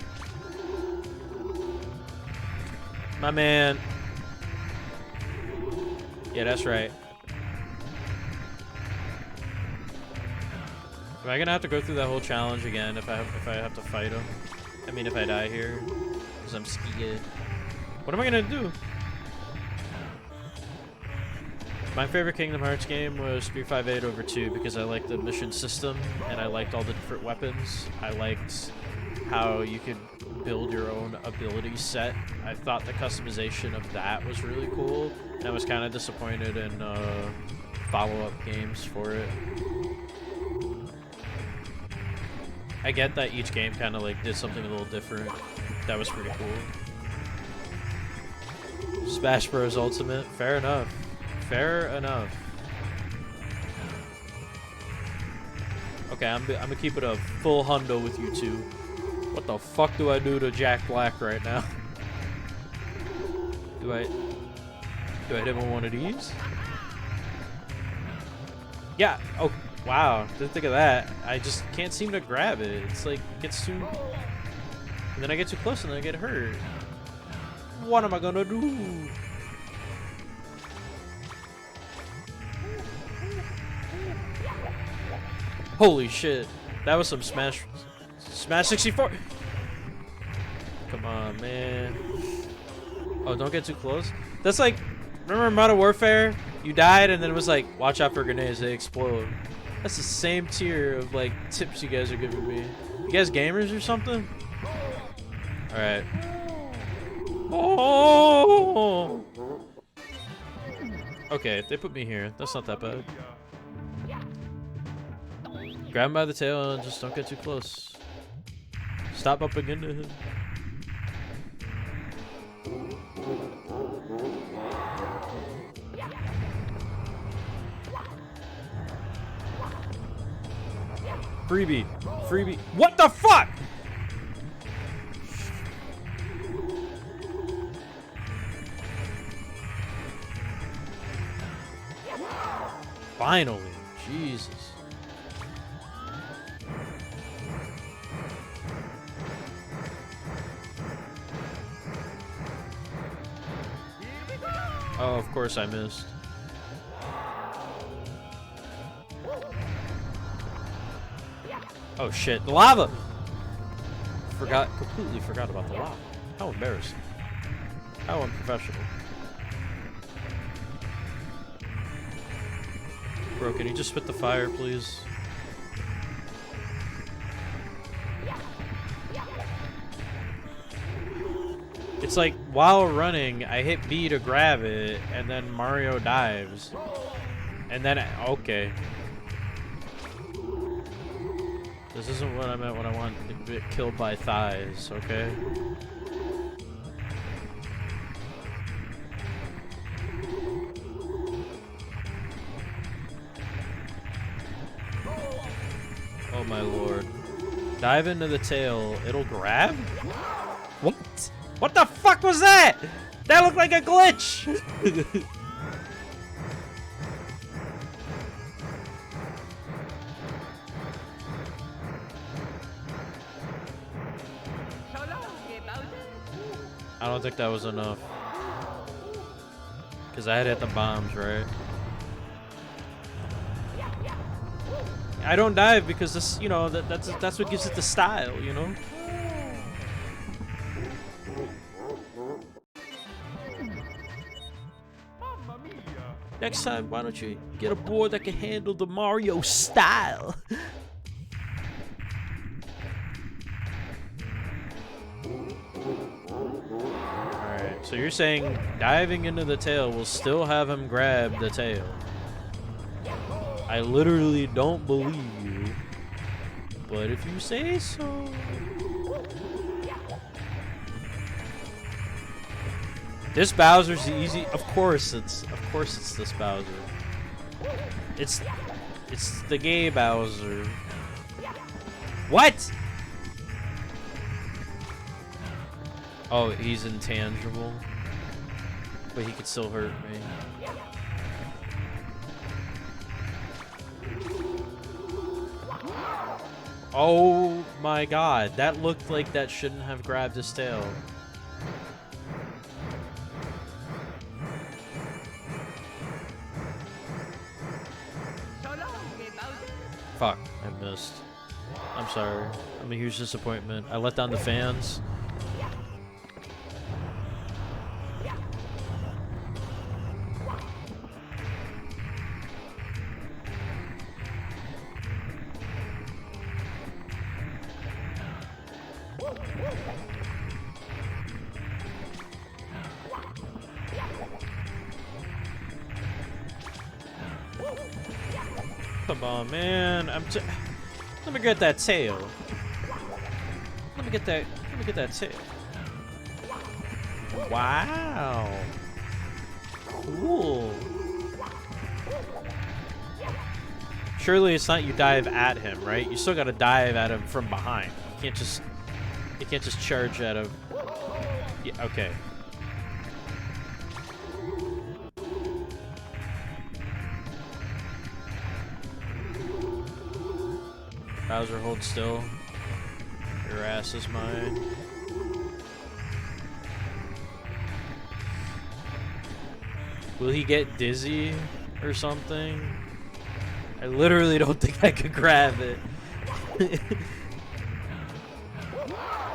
My man. Yeah, that's right. Am I gonna have to go through that whole challenge again if I have to fight him? I mean, if I die here, because I'm scared. What am I gonna do? My favorite Kingdom Hearts game was 358/2 because I liked the mission system and I liked all the different weapons. I liked how you could build your own ability set. I thought the customization of that was really cool, and I was kind of disappointed in follow-up games for it. I get that each game kind of like did something a little different. That was pretty cool. Smash Bros. Ultimate, fair enough. Fair enough. Okay, I'm gonna keep it a full hundo with you two. What the fuck do I do to Jack Black right now? Do I hit him with one of these? Yeah. Oh, wow. Didn't think of that. I just can't seem to grab it. It's like it gets too, and then I get too close and then I get hurt. What am I gonna do? Holy shit. That was some Smash 64. Come on, man. Oh, don't get too close. That's like, remember Modern Warfare? You died and then it was like, watch out for grenades, they explode. That's the same tier of like tips you guys are giving me. You guys gamers or something? Alright. Oh! Okay, they put me here. That's not that bad. Grab him by the tail and just don't get too close. Stop bumping into him. Freebie. Freebie. What the fuck? Finally. Jesus. Oh, of course I missed. Oh shit, the lava! Completely forgot about the lava. How embarrassing. How unprofessional. Bro, can you just spit the fire, please? It's like, while running, I hit B to grab it, and then Mario dives. And then, okay. This isn't what I meant when I want to get killed by thighs, okay? Oh my lord. Dive into the tail, it'll grab? What? What the fuck was that? That looked like a glitch! I don't think that was enough. Because I had hit the bombs, right? I don't dive because this, you know, that's what gives it the style, you know? Next time, why don't you get a board that can handle the Mario style? Alright, so you're saying diving into the tail will still have him grab the tail. I literally don't believe you, but if you say so. This Bowser's easy. Of course it's this Bowser. It's the gay Bowser. What? Oh, he's intangible, but he could still hurt me. Oh my god, that looked like that shouldn't have grabbed his tail. Fuck, I missed. I'm sorry. I'm a huge disappointment. I let down the fans. Come on, man. Let me get that tail. Let me get that tail. Wow. Cool. Surely it's not you dive at him, right? You still gotta dive at him from behind. You can't just charge at him. Yeah, okay. Bowser, hold still. Your ass is mine. Will he get dizzy or something? I literally don't think I could grab it.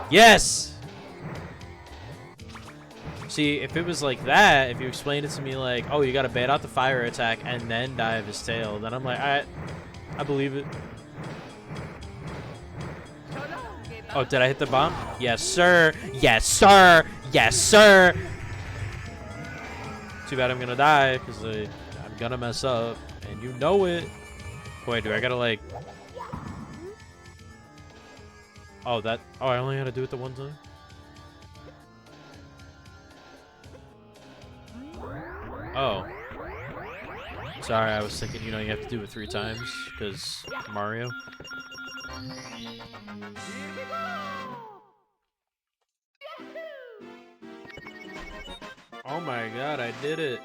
Yes! See, if it was like that, if you explained it to me like, oh, you gotta bait out the fire attack and then dive his tail, then I'm like, I believe it. Oh, did I hit the bomb? Yes, sir. Yes, sir. Yes, sir. Too bad I'm gonna die, because I'm gonna mess up. And you know it. Wait, do I gotta, like... Oh, that... Oh, I only had to do it the one time? Oh. Sorry, I was thinking, you know, you have to do it 3 times, because Mario. Oh my god, I did it.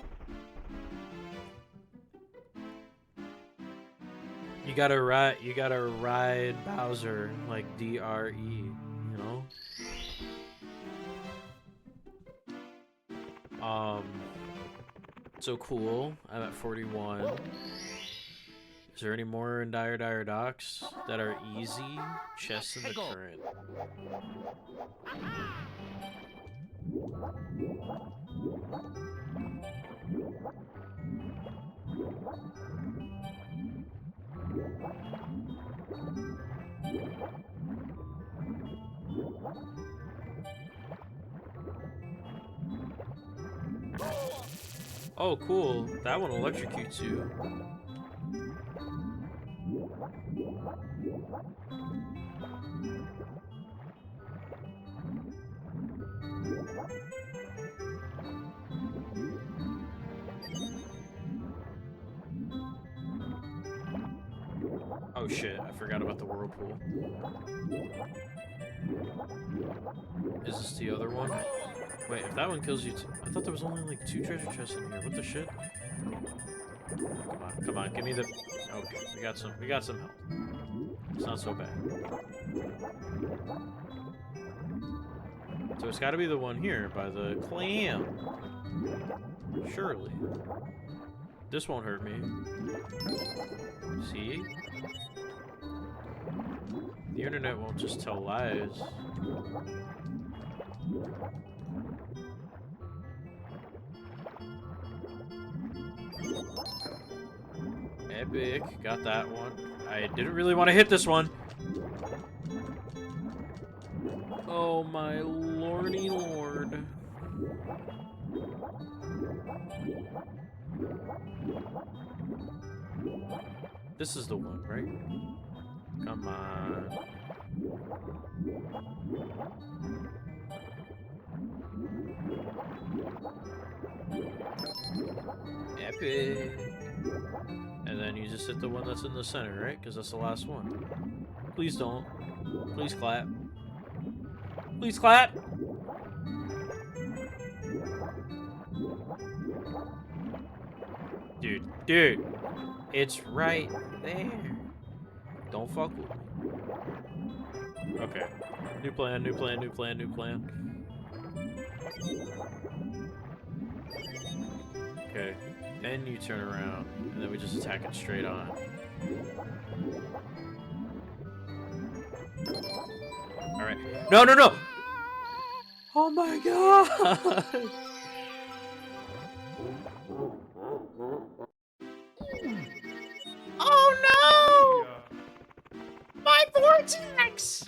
You gotta ride Bowser, like DRE, you know? So cool. I'm at 41. Is there any more in Dire Docks that are easy? Chests in the current. Oh, cool. That one electrocutes you. Oh shit, I forgot about the whirlpool. Is this the other one? Wait, if that one kills you I thought there was only like 2 treasure chests in here. What the shit? Come on, give me the... Okay, we got some health. It's not so bad. So it's gotta be the one here by the clam. Surely. This won't hurt me. See? The internet won't just tell lies. Epic. Got that one. I didn't really want to hit this one. Oh my lordy lord. This is the one, right? Come on. Epic. And then you just hit the one that's in the center, right? Because that's the last one. Please don't. Please clap. Please clap! Dude. It's right there. Don't fuck with me. Okay. New plan. Okay. Then you turn around, and then we just attack it straight on. Alright. No! Oh my god! Oh no! My vortex!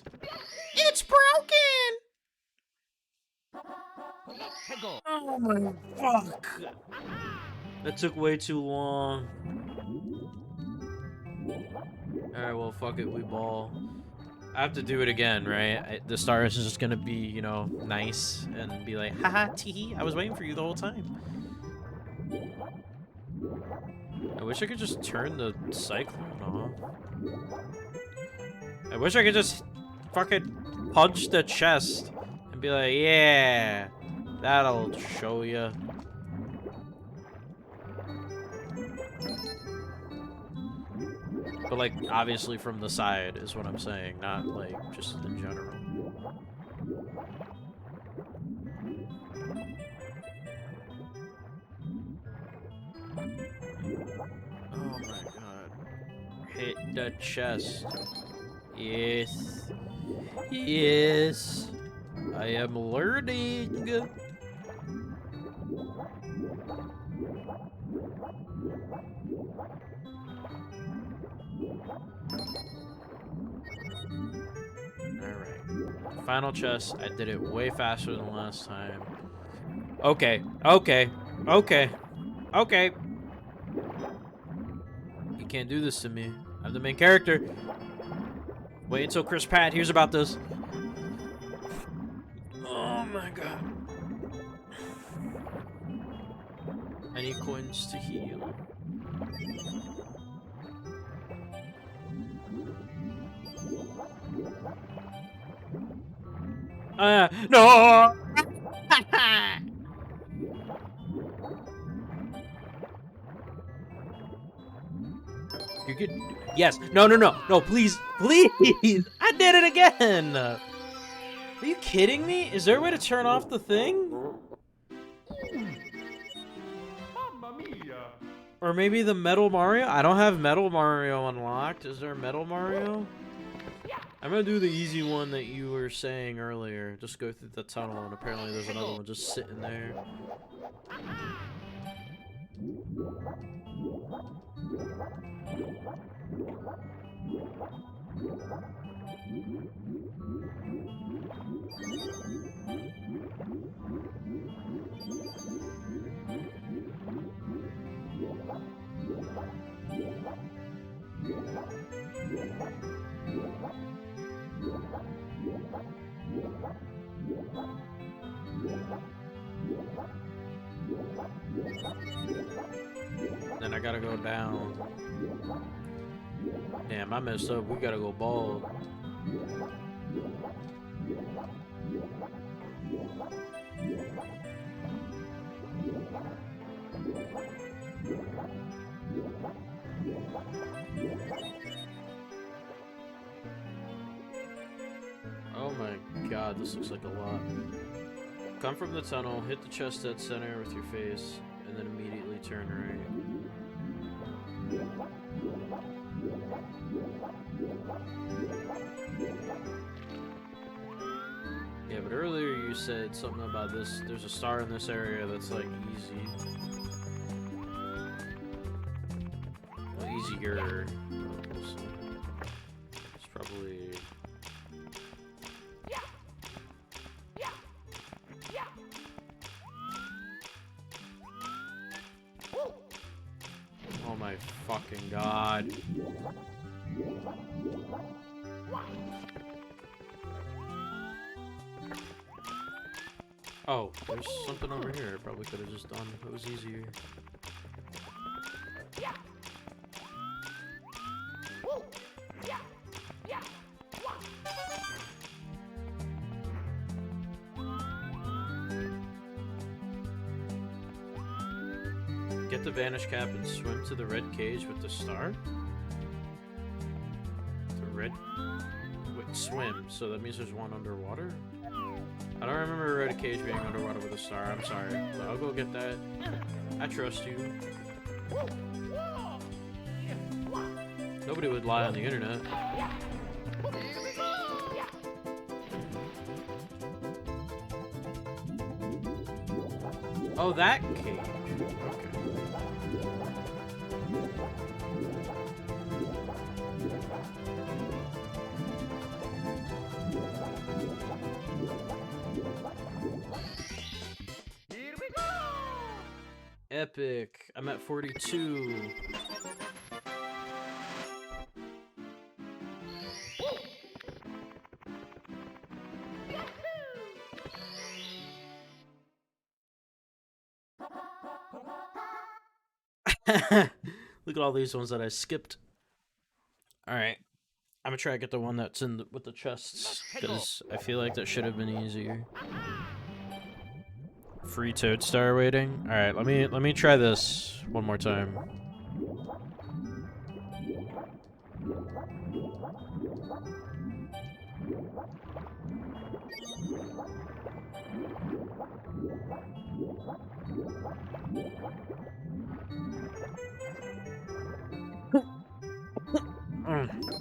It's broken! Oh my fuck! That took way too long. Alright, well, fuck it, we ball. I have to do it again, right? The stars is just gonna be, you know, nice and be like, haha, teehee, I was waiting for you the whole time. I wish I could just turn the cyclone off. I wish I could just fucking punch the chest and be like, yeah, that'll show ya. But, like, obviously from the side is what I'm saying, not, like, just in general. Oh my god. Hit the chest. Yes. Yes. I am learning. Alright. Final chest. I did it way faster than last time. Okay. Okay. Okay. Okay. You can't do this to me. I'm the main character. Wait until Chris Pratt hears about this. Oh my god. I need coins to heal. No! You could. Yes. No, no, no. No, please. Please! I did it again! Are you kidding me? Is there a way to turn off the thing? Mamma mia! Or maybe the Metal Mario? I don't have Metal Mario unlocked. Is there a Metal Mario? I'm gonna do the easy one that you were saying earlier. Just go through the tunnel, and apparently there's another one just sitting there. Then I gotta go down. Damn, I messed up. We gotta go bald. Oh my god, this looks like a lot. Come from the tunnel, hit the chest dead center with your face, and then immediately turn right. Yeah, but earlier you said something about this. There's a star in this area that's like easy. Well, easier. We'll see. It's probably. Oh my fucking god. Oh, there's something over here. I probably could have just done. It was easier. Get the vanish cap and swim to the red cage with the star? The red... Wait, swim. So that means there's one underwater? I don't remember a red cage being underwater with a star. I'm sorry. But I'll go get that. I trust you. Nobody would lie on the internet. Oh, that cage. Okay. Here we go! Epic. I'm at 42. Look at all these ones that I skipped. Alright. I'm gonna try to get the one that's in with the chests, because I feel like that should have been easier. Free Toad Star waiting. Alright, let me try this one more time.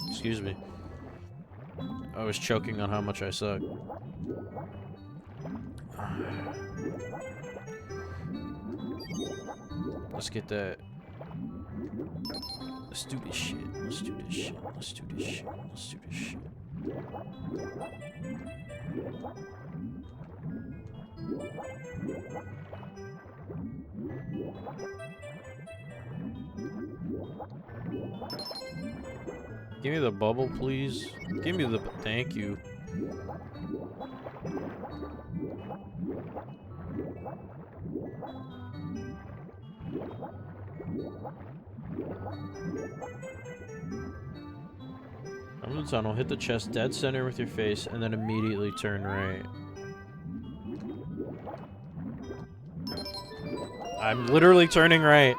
Excuse me. I was choking on how much I suck. Let's get that. Let's do this shit. Let's do this shit. Let's do this shit. Let's do this shit. Give me the bubble, please. Give me the... Thank you. I'm in the tunnel. Hit the chest dead center with your face, and then immediately turn right. I'm literally turning right.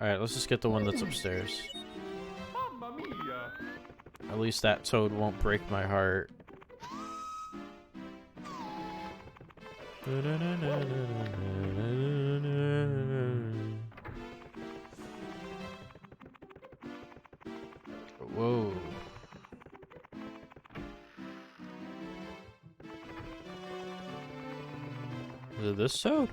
Alright, let's just get the one that's upstairs. Mamma mia! At least that toad won't break my heart. Whoa. Is it this toad?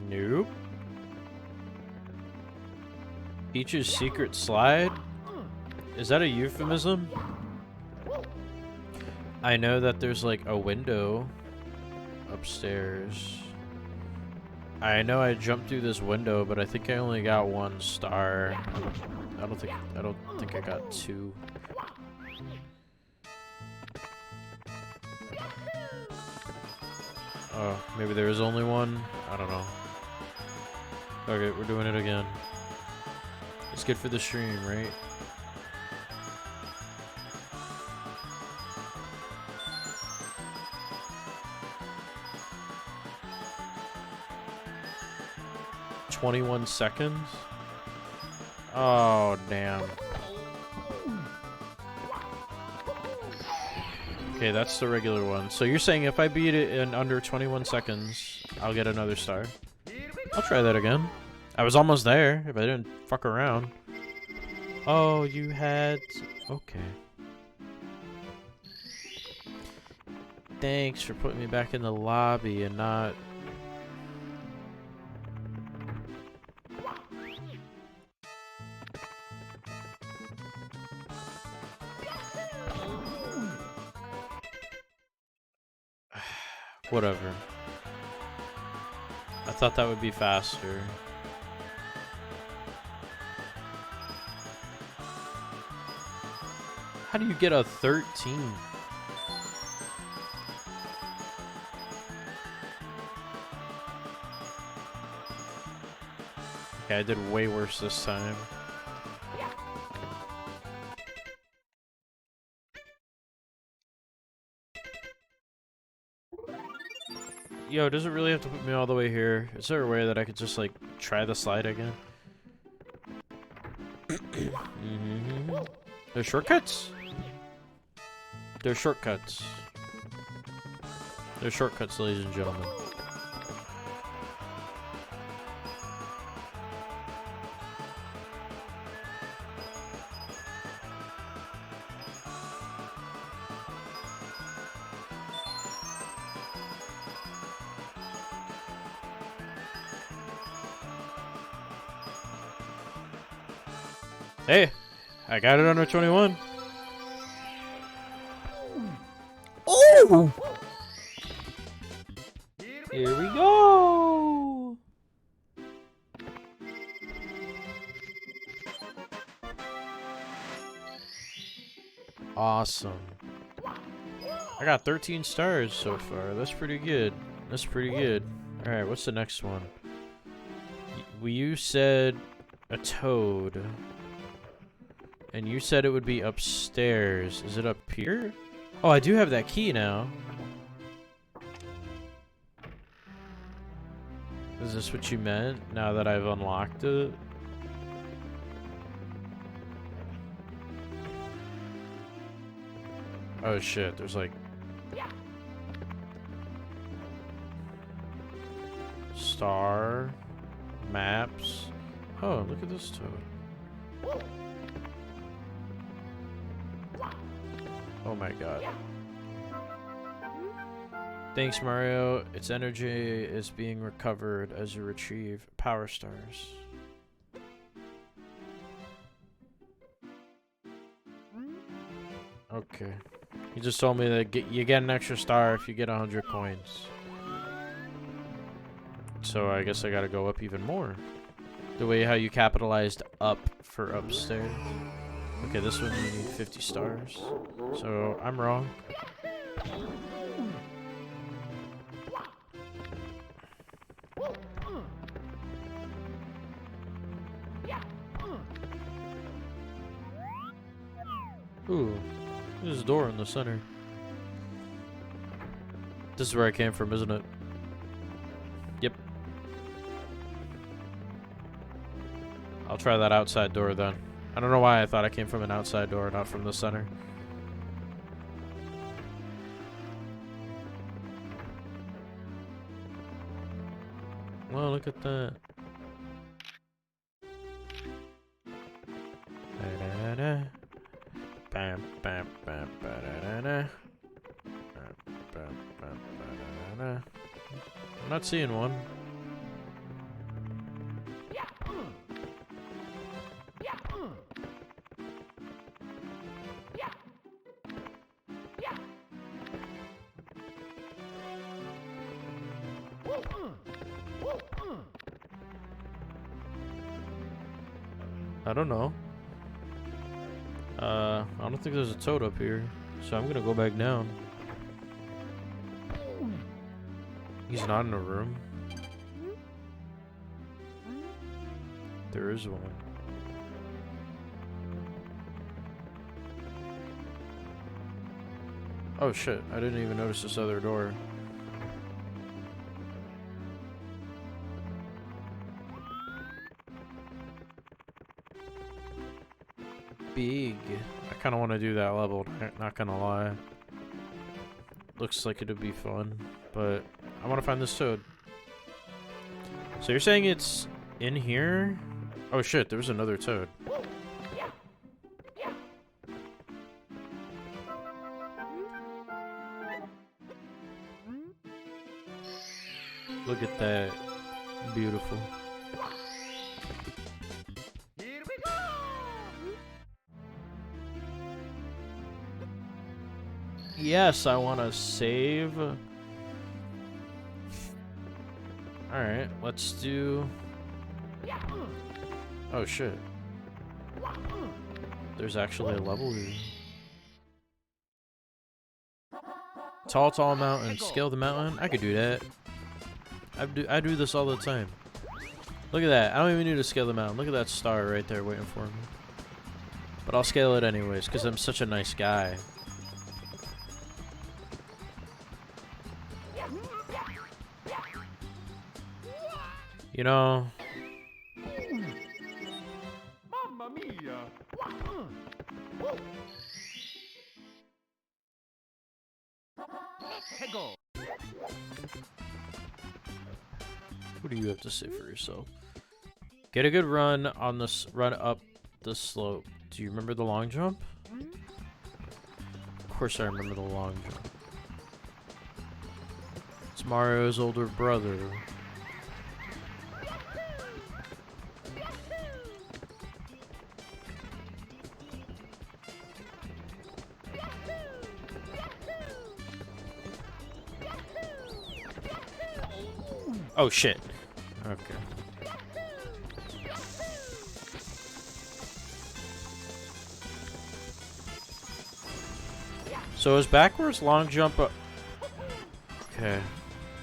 Nope. Peach's secret slide? Is that a euphemism? I know that there's like a window upstairs. I know I jumped through this window, but I think I only got 1 star. I don't think I got 2. Oh, maybe there is only 1? I don't know. Okay, we're doing it again. It's good for the stream, right? "21 seconds? Oh, damn. Okay, that's the regular one. So you're saying if I beat it in under 21 seconds, I'll get another star? I'll try that again. I was almost there, if I didn't fuck around. Oh, you had... Okay. Thanks for putting me back in the lobby and not... Whatever. I thought that would be faster. How do you get a 13? Okay, I did way worse this time. Yo, does it really have to put me all the way here? Is there a way that I could just, like, try the slide again? There's shortcuts? There's shortcuts. There's shortcuts, ladies and gentlemen. Hey, I got it under 21. Oh! Here we go! Awesome. I got 13 stars so far. That's pretty good. That's pretty good. Alright, what's the next one? You said a toad. And you said it would be upstairs. Is it up here? Oh, I do have that key now. Is this what you meant? Now that I've unlocked it? Oh shit, there's like... Star... Maps... Oh, look at this toad. Oh my god. Thanks, Mario. Its energy is being recovered as you retrieve power stars. Okay. He just told me that you get an extra star if you get 100 coins. So I guess I gotta go up even more. The way how you capitalized up for upstairs. Okay, this one you need 50 stars. So I'm wrong. Ooh, there's a door in the center. This is where I came from, isn't it? Yep. I'll try that outside door then. I don't know why I thought I came from an outside door, not from the center. Well, look at that. Da-da-da-da. Bam, bam, bam, ba-da-da-da. Bam, bam, bam, ba-da-da-da. I'm not seeing one. I don't know. I don't think there's a toad up here, so I'm gonna go back down. He's not in a room. There is one. Oh shit, I didn't even notice this other door. Big. I kind of want to do that level, not gonna lie. Looks like it'd be fun, but I want to find this toad. So you're saying it's in here? Oh shit, there was another toad. Look at that. Beautiful. Here we go! Yes, I want to save. Alright, let's do... Oh shit. There's actually a level here. Tall mountain. Scale the mountain. I could do that. I do this all the time. Look at that. I don't even need to scale the mountain. Look at that star right there waiting for me. But I'll scale it anyways, because I'm such a nice guy. You know... Mamma mia! Let's go! What do you have to say for yourself? Get a good run on this. Run up the slope. Do you remember the long jump? Of course I remember the long jump. It's Mario's older brother. Oh shit. Okay. So is backwards long jump a... Okay.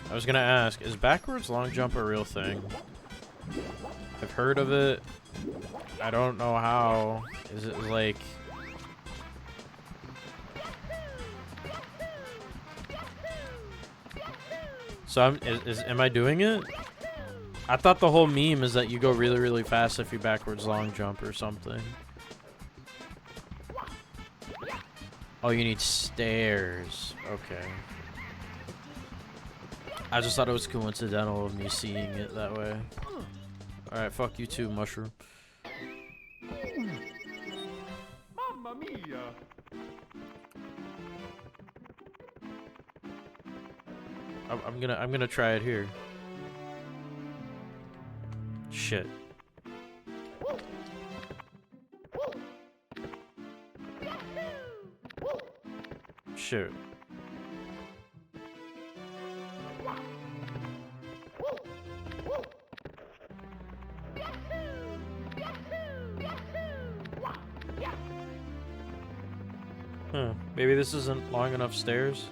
I was gonna ask, is backwards long jump a real thing? I've heard of it. I don't know how. Is it like... So am I doing it? I thought the whole meme is that you go really, really fast if you backwards long jump or something. Oh, you need stairs. Okay. I just thought it was coincidental of me seeing it that way. Alright, fuck you too, mushroom. Mamma mia! I'm gonna try it here. Shit. Shoot. Huh. Maybe this isn't long enough stairs.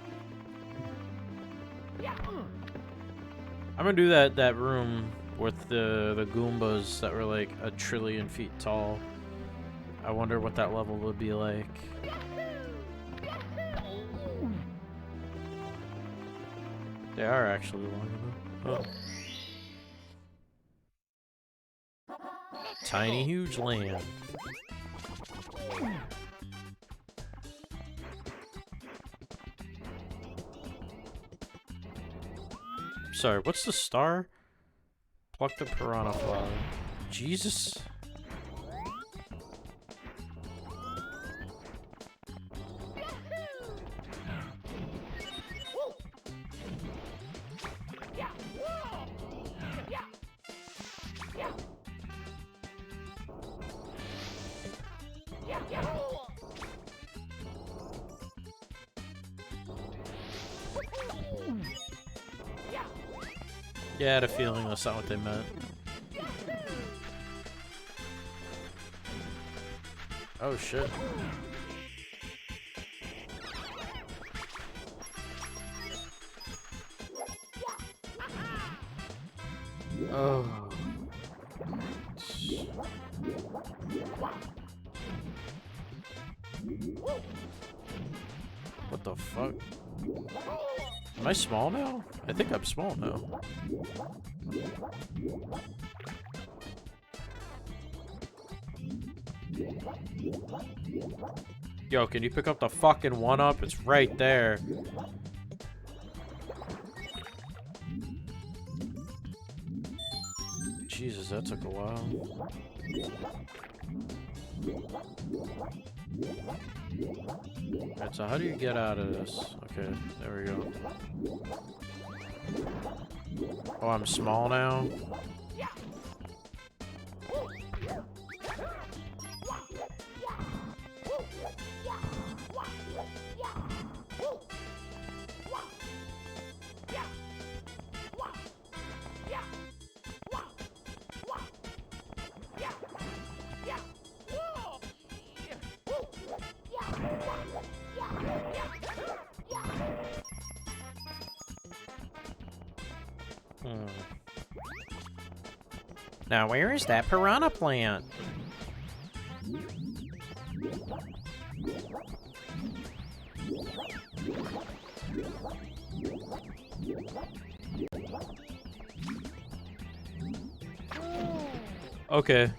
I'm gonna do that room with the Goombas that were like 1,000,000,000,000 feet tall. I wonder what that level would be like. They are actually long enough. Oh. Tiny, huge land. Sorry, what's the star? Pluck the piranha flower. Jesus. Yeah, I had a feeling that's not what they meant. Oh shit. Oh. What the fuck? Am I small now? I think I'm small now. Yo, can you pick up the fucking 1-up? It's right there. Jesus, that took a while. Alright, so how do you get out of this? Okay, there we go. Oh, I'm small now? Now, where is that piranha plant? Okay.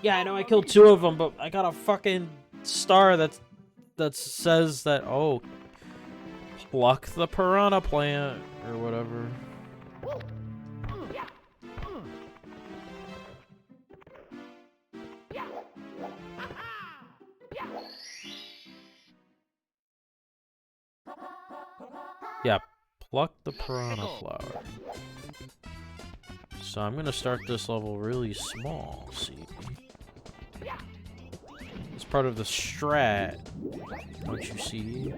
Yeah, I know I killed 2 of them, but I got a fucking star that says that, oh, pluck the piranha plant or whatever. Yeah, pluck the piranha flower. So I'm gonna start this level really small, see? It's part of the strat, don't you see?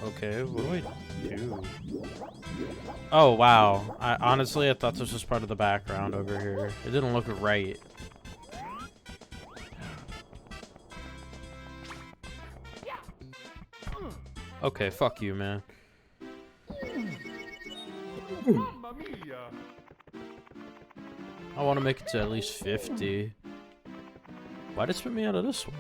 Okay, what do I do? Oh, wow. Honestly, I thought this was part of the background over here. It didn't look right. Okay, fuck you, man. Mamma mia! I want to make it to at least 50. Why did it spit me out of this one?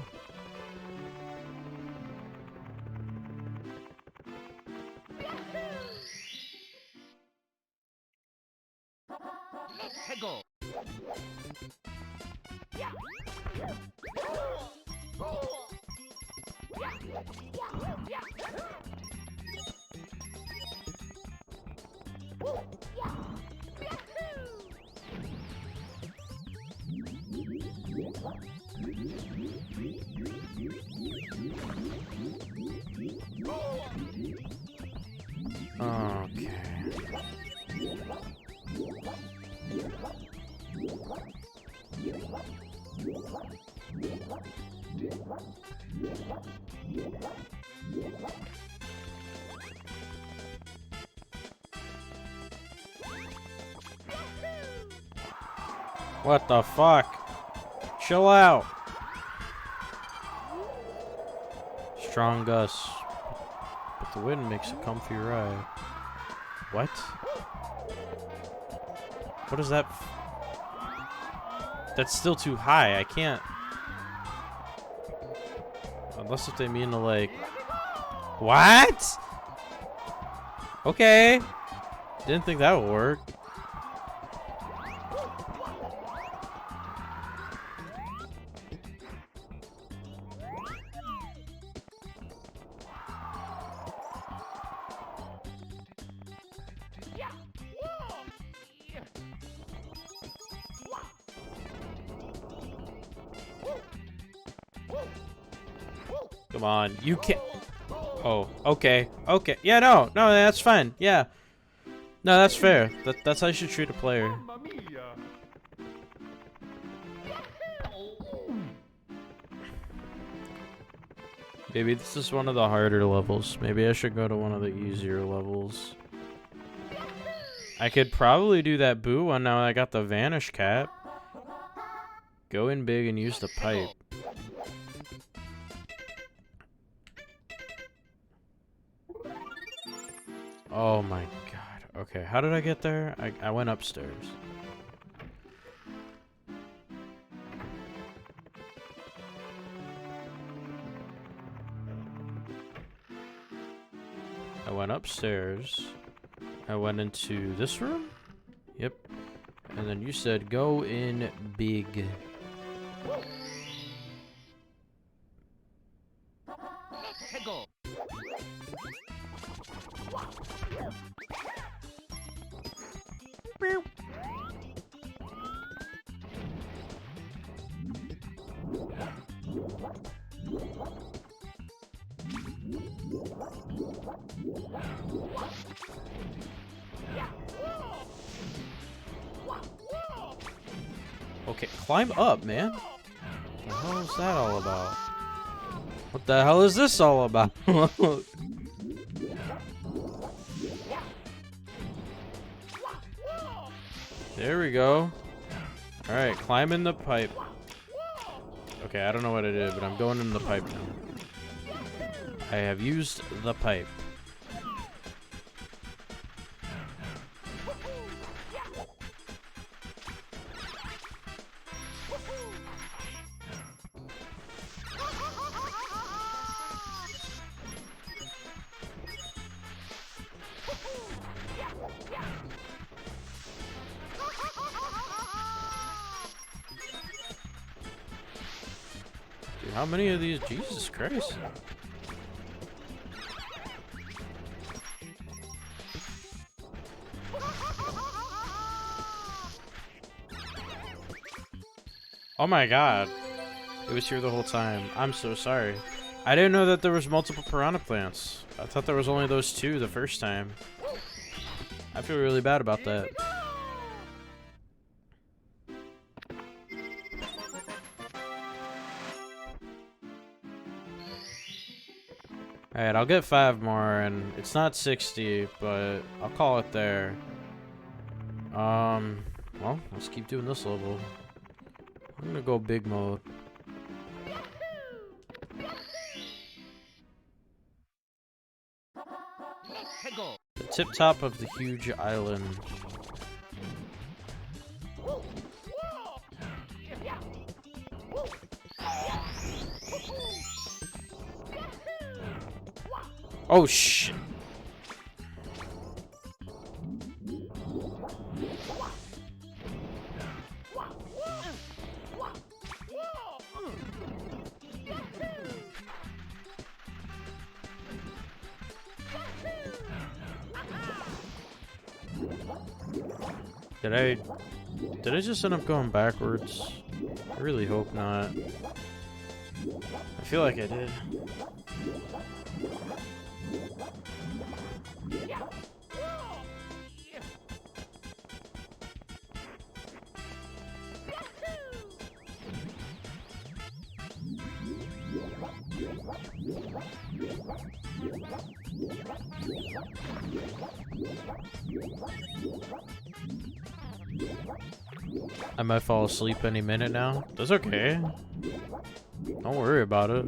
Okay. What the fuck? Chill out. Strong gusts. But the wind makes a comfy ride. What? What is that? That's still too high. I can't. Unless if they mean to like. What? Okay. Didn't think that would work. Come on, you can't. Oh, okay, okay. Yeah, no, that's fine. Yeah, no, that's fair. That's how you should treat a player. Mamma mia. Maybe this is one of the harder levels. Maybe I should go to one of the easier levels. I could probably do that boo one now that I got the vanish cap. Go in big and use the pipe. Oh my god. Okay, how did I get there? I went upstairs. I went upstairs. I went into this room? Yep. And then you said go in big. Okay, climb up, man. What the hell is that all about? What the hell is this all about? There we go. Alright, climb in the pipe. Okay, I don't know what I did, but I'm going in the pipe now. I have used the pipe. Dude, how many of these? Jesus Christ. Oh my god. It was here the whole time. I'm so sorry. I didn't know that there was multiple piranha plants. I thought there was only those two the first time. I feel really bad about that. Alright, I'll get 5 more, and it's not 60, but I'll call it there. Well, let's keep doing this level. I'm gonna go big mode. The tip top of the huge island. Oh shit. Did I just end up going backwards? I really hope not. I feel like I did. I might fall asleep any minute now. That's okay. Don't worry about it.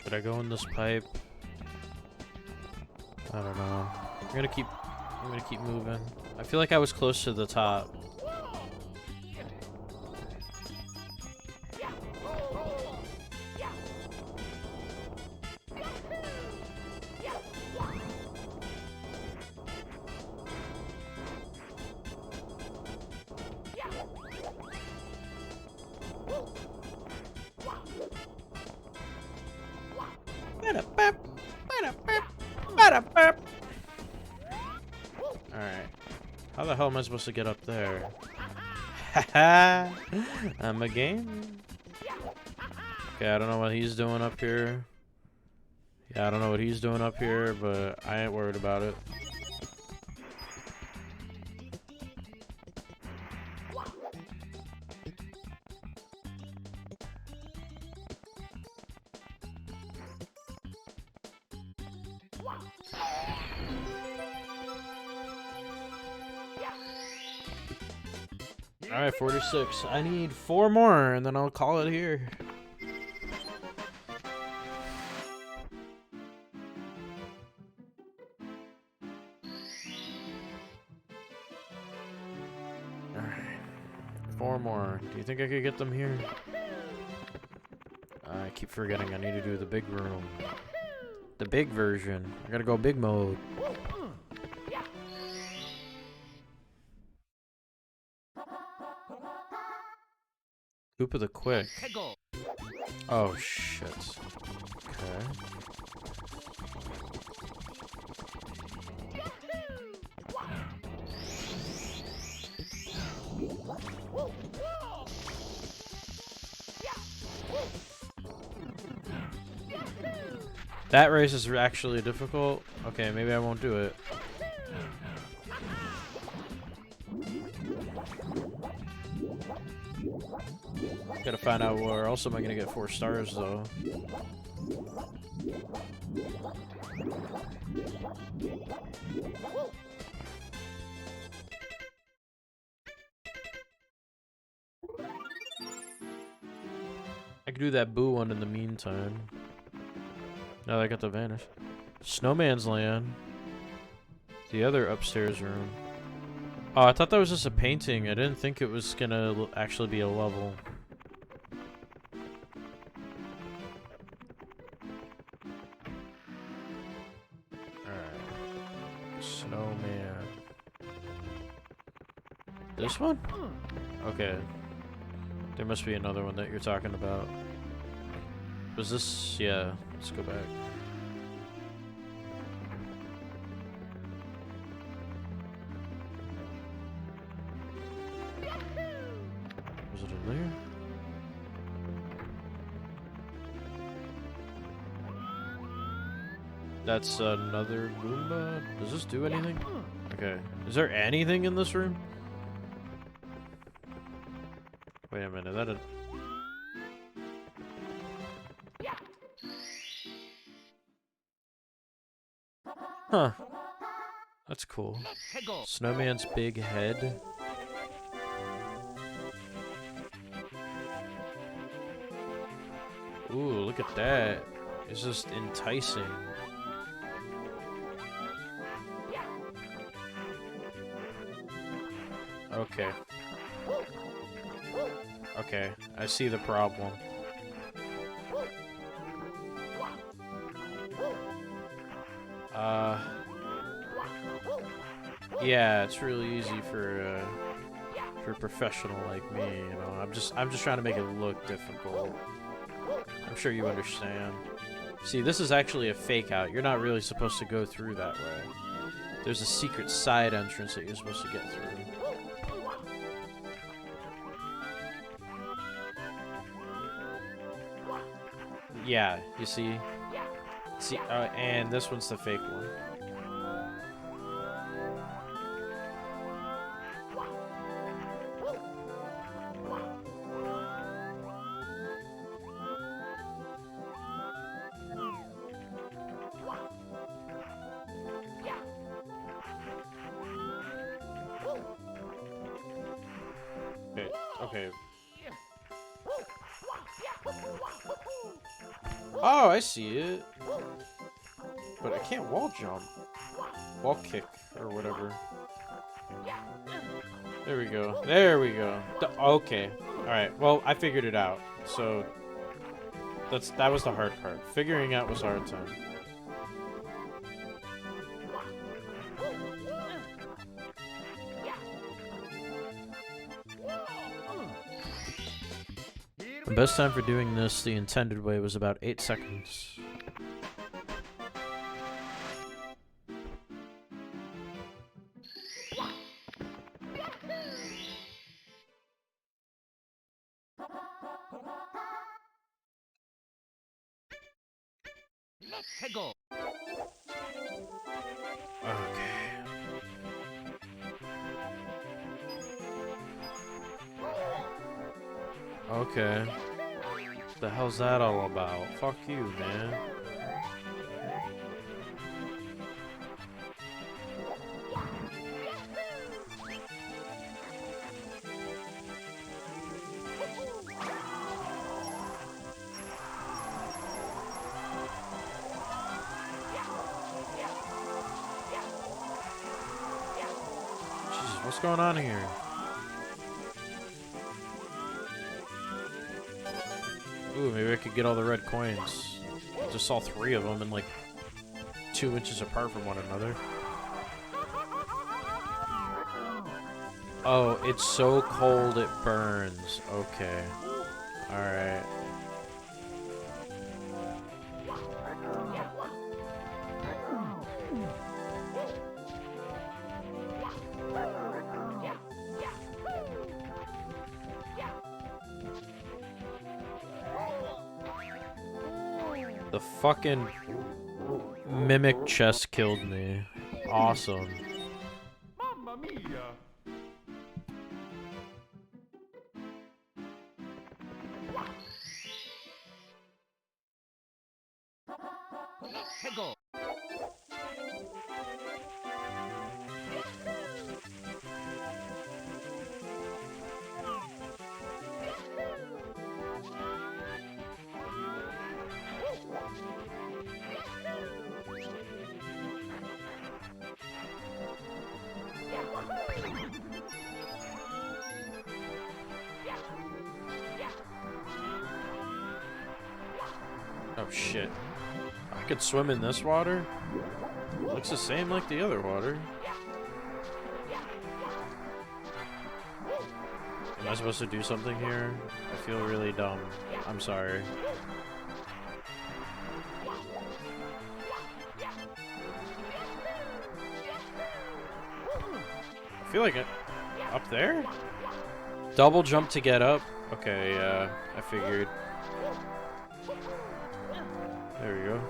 Should I go in this pipe? I don't know. I'm gonna keep moving. I feel like I was close to the top. Alright. How the hell am I supposed to get up there? Haha! I'm a game. Okay, I don't know what he's doing up here. Yeah, I don't know what he's doing up here, but I ain't worried about it. Alright, 46. I need 4 more, and then I'll call it here. Alright. 4 more. Do you think I could get them here? I keep forgetting I need to do the big room. The big version. I gotta go big mode. Koopa the Quick. Oh, shit. Okay. That race is actually difficult. Okay, maybe I won't do it. Gotta find out where else am I gonna get 4 stars though. I could do that boo one in the meantime. Now I got to vanish. Snowman's Land. The other upstairs room. Oh, I thought that was just a painting. I didn't think it was gonna actually be a level. Alright. Snowman. This one? Okay. There must be another one that you're talking about. Was this? Yeah. Let's go back. Was it in there? That's another Goomba? Does this do anything? Okay. Is there anything in this room? Wait a minute, that... Huh. That's cool. Snowman's big head. Ooh, look at that. It's just enticing. Okay. Okay, I see the problem. Yeah, it's really easy for a professional like me, you know. I'm just trying to make it look difficult. I'm sure you understand. See, this is actually a fake out. You're not really supposed to go through that way. There's a secret side entrance that you're supposed to get through. Yeah, you see? See, and this one's the fake one. Okay, okay. Oh, I see it. But I can't wall jump. Wall kick, or whatever. There we go. There we go. Okay. Alright, well, I figured it out. So, that was the hard part. Figuring out was hard time. The best time for doing this the intended way was about 8 seconds. Let's go. Okay. Okay. What the hell's that all about? Fuck you, man. Jesus, what's going on here? Ooh, maybe I could get all the red coins. Just saw 3 of them and like 2 inches apart from one another. Oh, it's so cold it burns. Okay. Alright. The fucking mimic chest killed me. Awesome. Mamma mia. Let's go. Oh shit. I could swim in this water? Looks the same like the other water. Am I supposed to do something here? I feel really dumb. I'm sorry. I feel like it... Up there? Double jump to get up? Okay, yeah, I figured. There we go.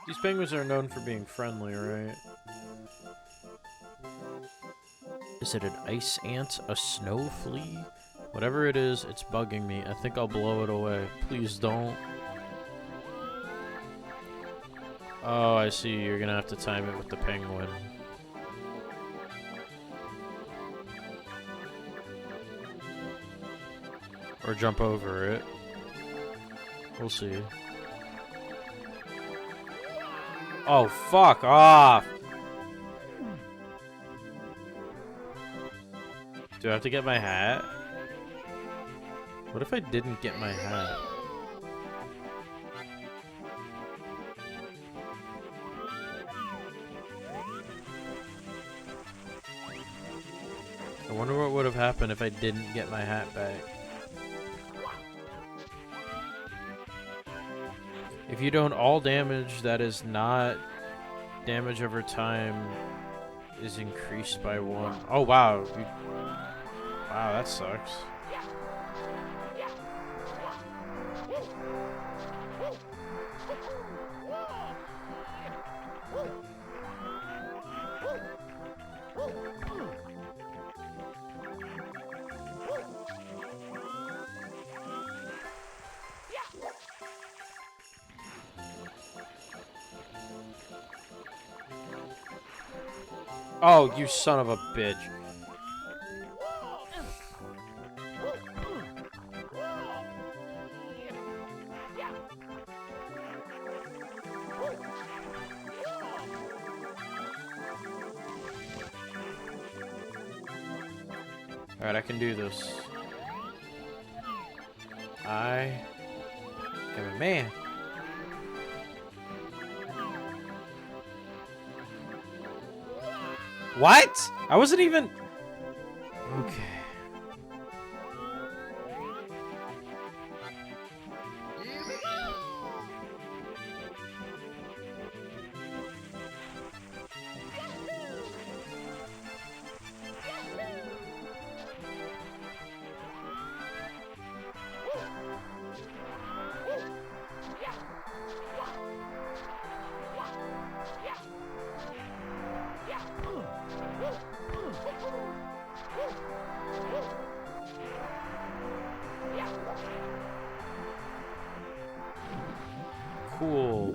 These penguins are known for being friendly, right? Is it an ice ant? A snow flea? Whatever it is, it's bugging me. I think I'll blow it away. Please don't. Oh, I see. You're gonna have to time it with the penguin. Or jump over it. We'll see. Oh, fuck off. Do I have to get my hat? What if I didn't get my hat? I wonder what would have happened if I didn't get my hat back. If you don't all damage that is not damage over time is increased by 1. Oh wow. Wow, that sucks. Oh, you son of a bitch. Alright, I can do this. I am a man. What? I wasn't even... Okay. Cool.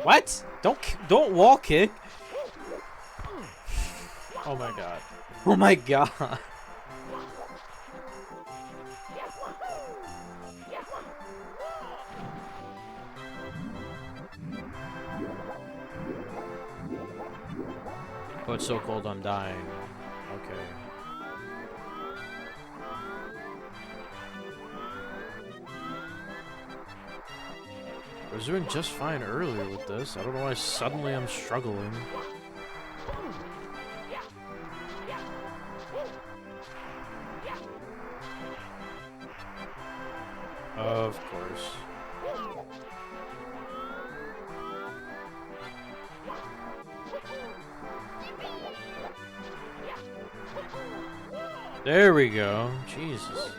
What? Don't wall kick. Oh my god. Oh my god. Oh, it's so cold I'm dying. Okay. I was doing just fine earlier with this. I don't know why suddenly I'm struggling. Of course. There we go. Jesus.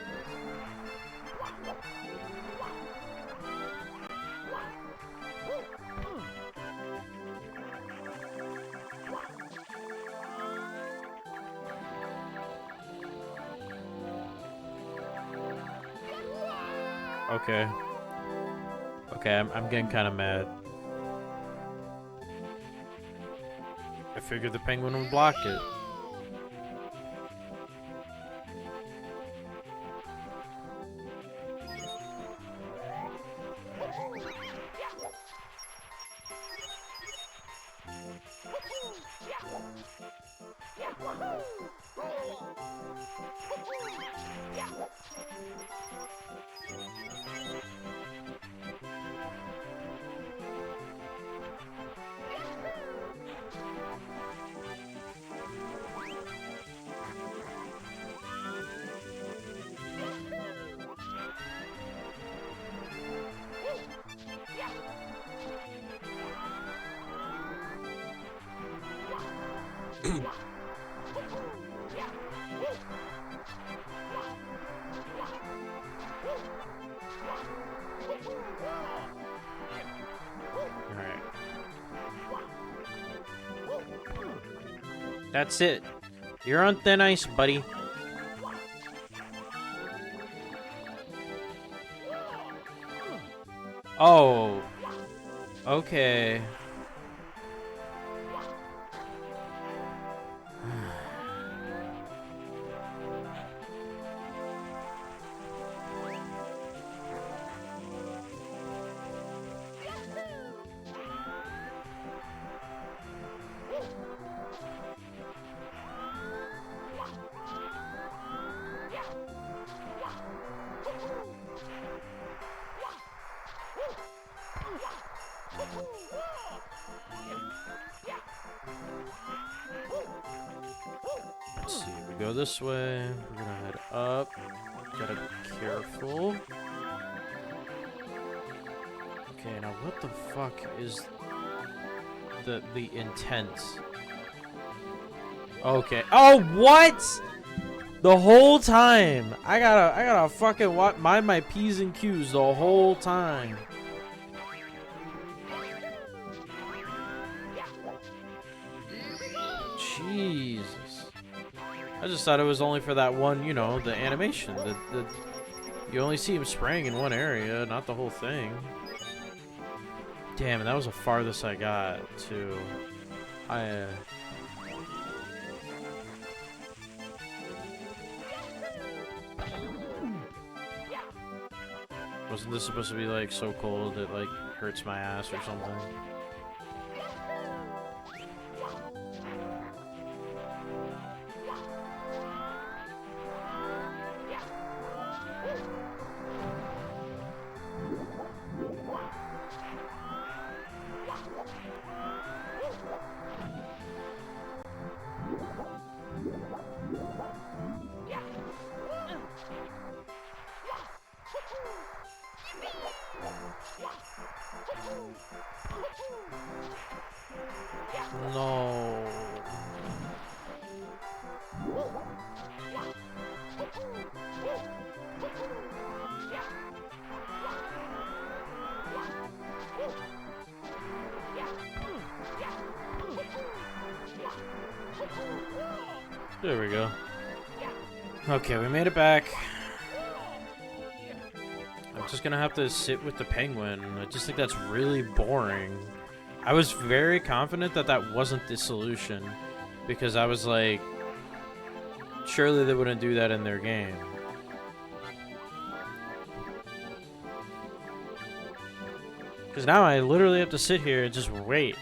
Okay. Okay, I'm getting kind of mad. I figured the penguin would block it. Alright. That's it. You're on thin ice, buddy. Oh. Okay. let's see. We go this way. We're gonna head up. Gotta be careful. Okay, now what the fuck is the intent? Okay. Oh, what? The whole time. I gotta fucking mind my P's and Q's the whole time. Jesus. I just thought it was only for that one, you know, the animation. You only see him spraying in one area, not the whole thing. Damn, and that was the farthest I got, too. Wasn't this supposed to be, like, so cold it, like, hurts my ass or something? No. There we go. Okay, we made it back. I'm just gonna have to sit with the penguin. I just think that's really boring. I was very confident that that wasn't the solution, because I was like, surely they wouldn't do that in their game. Because now I literally have to sit here and just wait.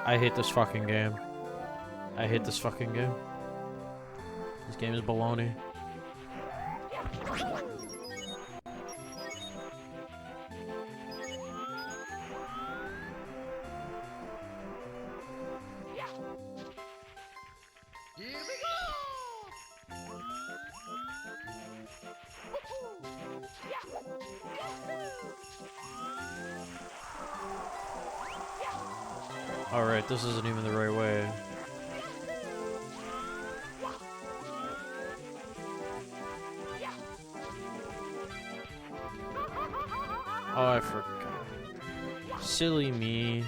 I hate this fucking game. I hate this fucking game. This game is baloney. Alright, this isn't even the right way. Oh, I forgot. Silly me.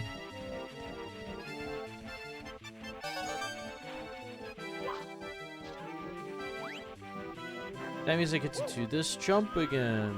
That means I get to do this jump again.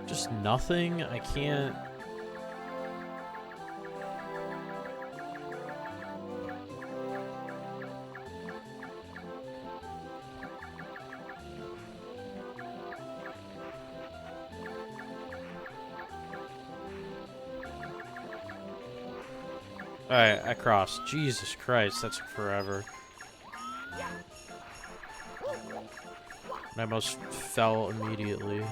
Just nothing? I can't... Alright, I crossed. Jesus Christ, that took forever. And I almost fell immediately.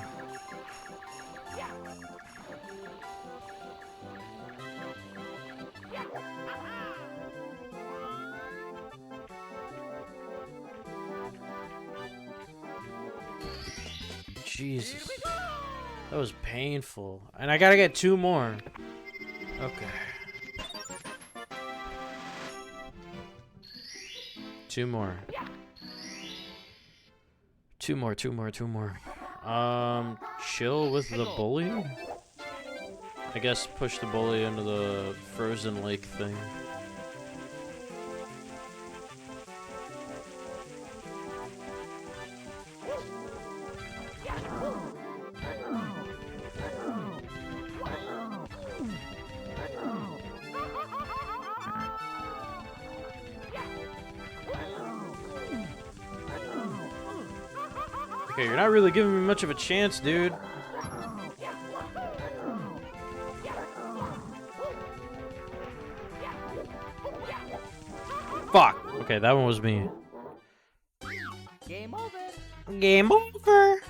Jesus. That was painful. And I gotta get 2 more. Okay. 2 more. 2 more, 2 more, 2 more. Chill with the bully? I guess push the bully into the frozen lake thing. Okay, you're not really giving me much of a chance, dude. Fuck. Okay, that one was me. Game over. Game over.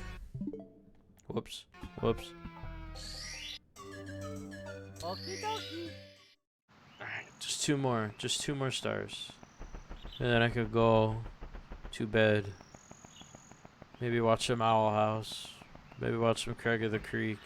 Whoops. Whoops. Okie dokie. Alright, just two more. Just 2 more stars. And then I could go to bed. Maybe watch some Owl House. Maybe watch some Craig of the Creek.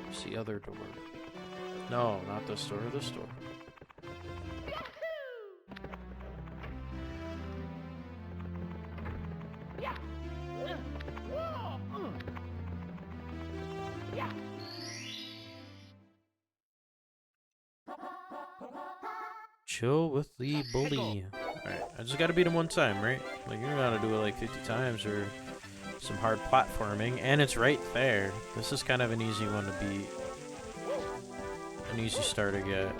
Where's the other door? No, not this door. This door. Chill with the bully. Alright, I just gotta beat him one time, right? Like, you're gonna do it like 50 times or some hard platforming, and it's right there. This is kind of an easy one to beat. An easy star to get.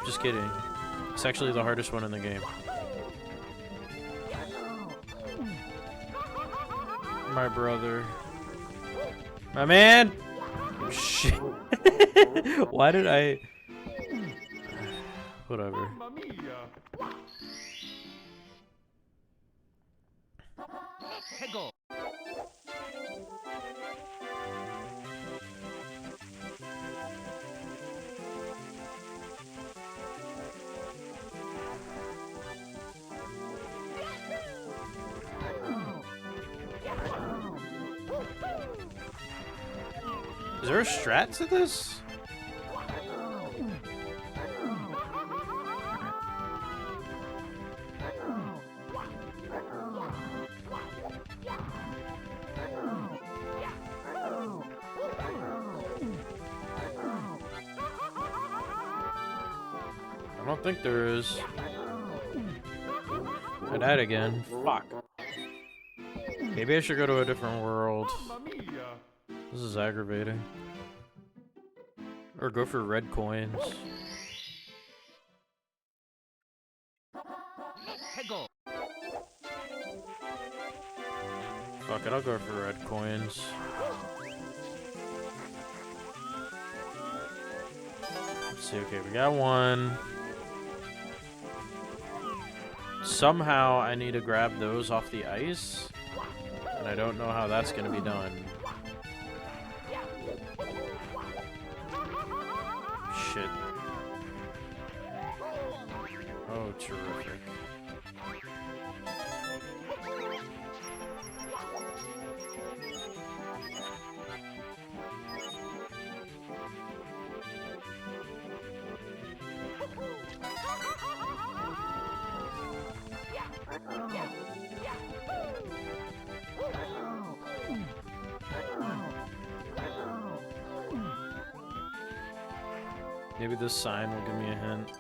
Just kidding. It's actually the hardest one in the game. My brother. My man! Shit. Why did I... Whatever. Mamma mia. Hego. Is there a strat to this? I don't think there is. I died again. Fuck. Maybe I should go to a different world. Mamma mia. This is aggravating. Or go for red coins. Hego. Fuck it, I'll go for red coins. Let's see, okay, we got one. Somehow I need to grab those off the ice. And I don't know how that's gonna be done. Shit. Oh, terrific. Maybe this sign will give me a hint.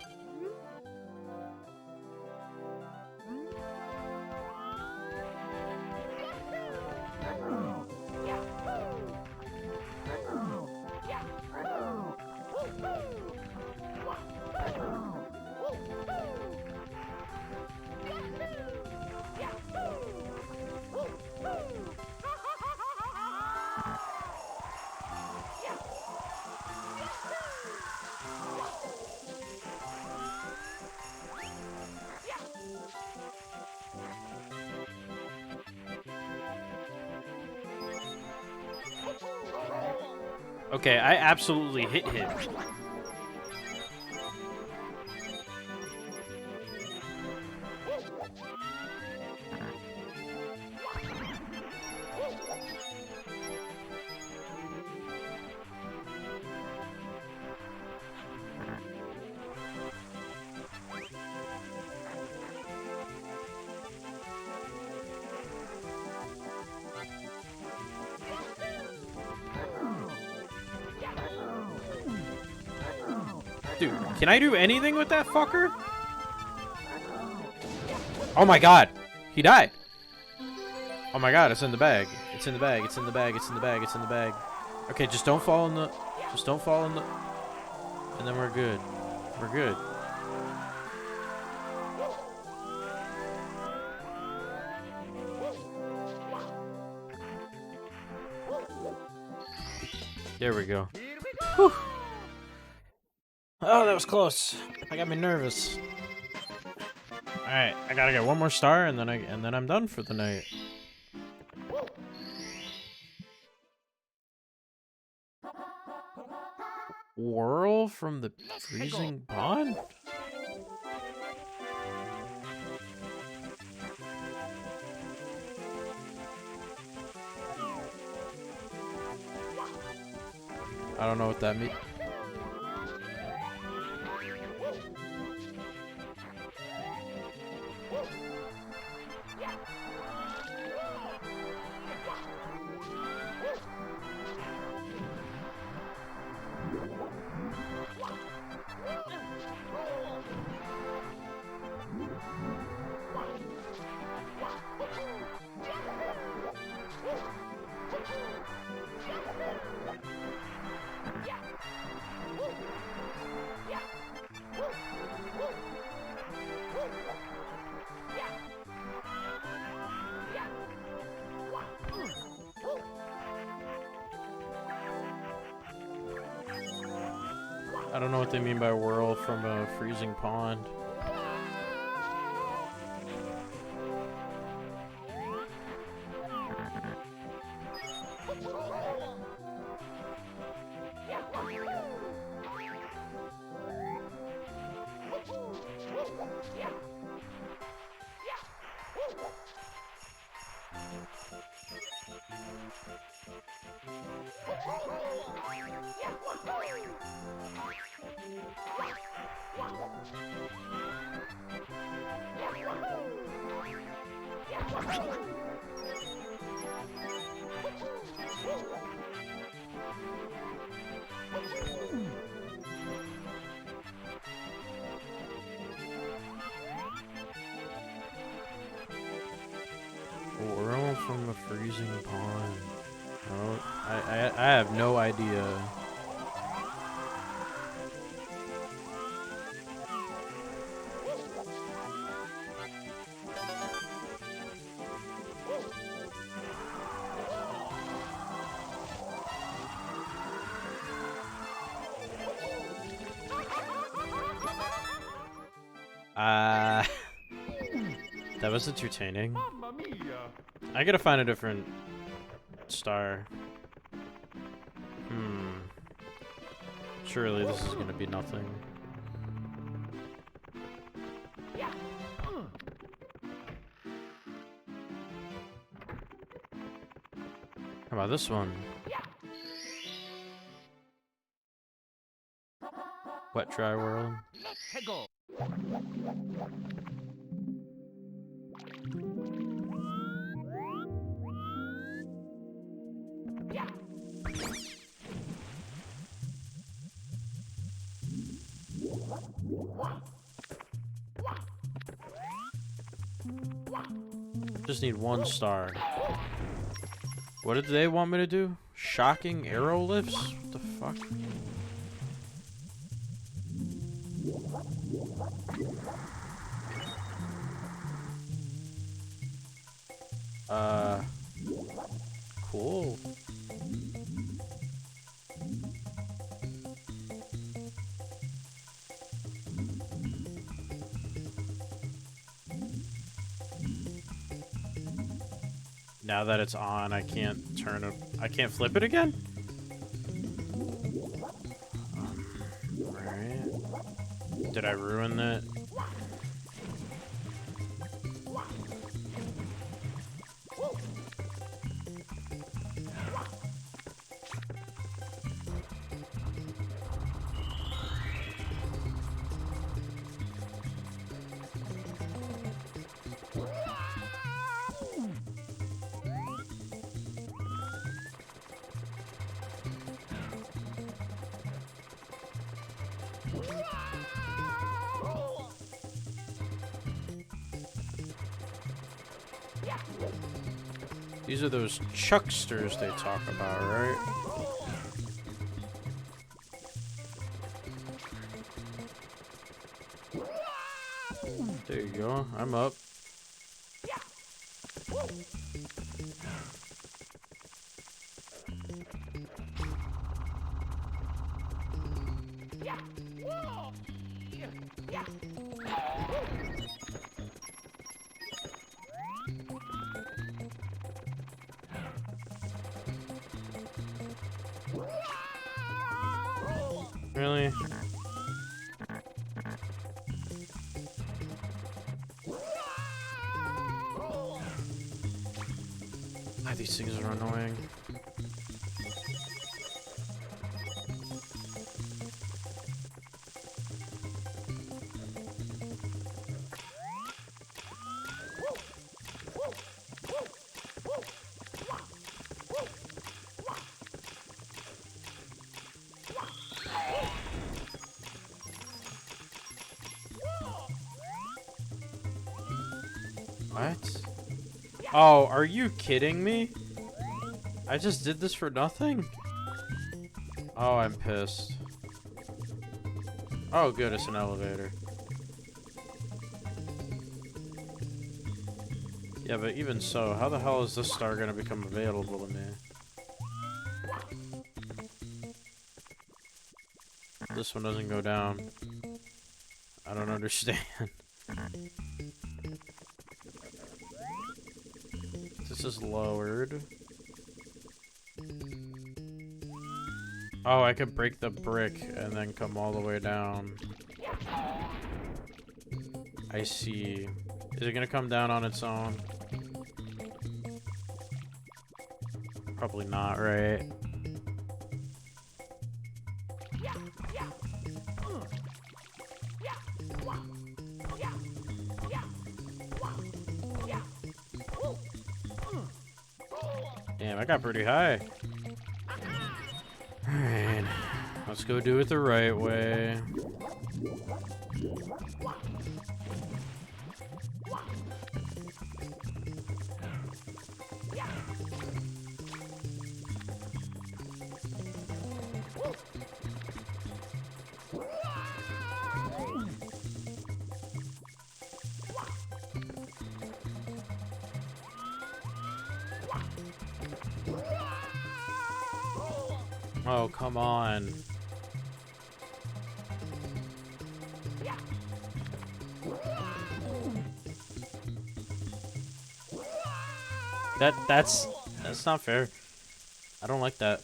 Okay, I absolutely hit him. Dude, can I do anything with that fucker? Oh my god. He died. Oh my god, it's in the bag. It's in the bag. It's in the bag. It's in the bag. It's in the bag. Okay, just don't fall in the... Just don't fall in the... And then we're good. We're good. There we go. Here we go. Whew. Oh, that was close. I got me nervous. Alright, I gotta get one more star and then I'm done for the night. Whirl from the freezing pond? I don't know what that means. I don't know what they mean by whirl from a freezing pond. Whirl from a freezing pond. Oh, I have no idea. That was entertaining. Mamma mia. I gotta find a different star. Surely this is gonna be nothing. How about this one? Wet, dry whirl. Let's go. Just need one star. What did they want me to do? Shocking arrow lifts? What the fuck? Cool. Now that it's on, I can't turn it. I can't flip it again? Alright. Did I ruin that? These are those chucksters they talk about, right? There you go. I'm up. Really? God, these things are annoying. What? Oh, are you kidding me? I just did this for nothing? Oh, I'm pissed. Oh, good, it's an elevator. Yeah, but even so, how the hell is this star gonna become available to me? This one doesn't go down. I don't understand. This is lowered. Oh, I could break the brick and then come all the way down. I see. Is it gonna come down on its own? Probably not, right? Damn, I got pretty high. Alright. Let's go do it the right way. Oh, come on. That's not fair. I don't like that.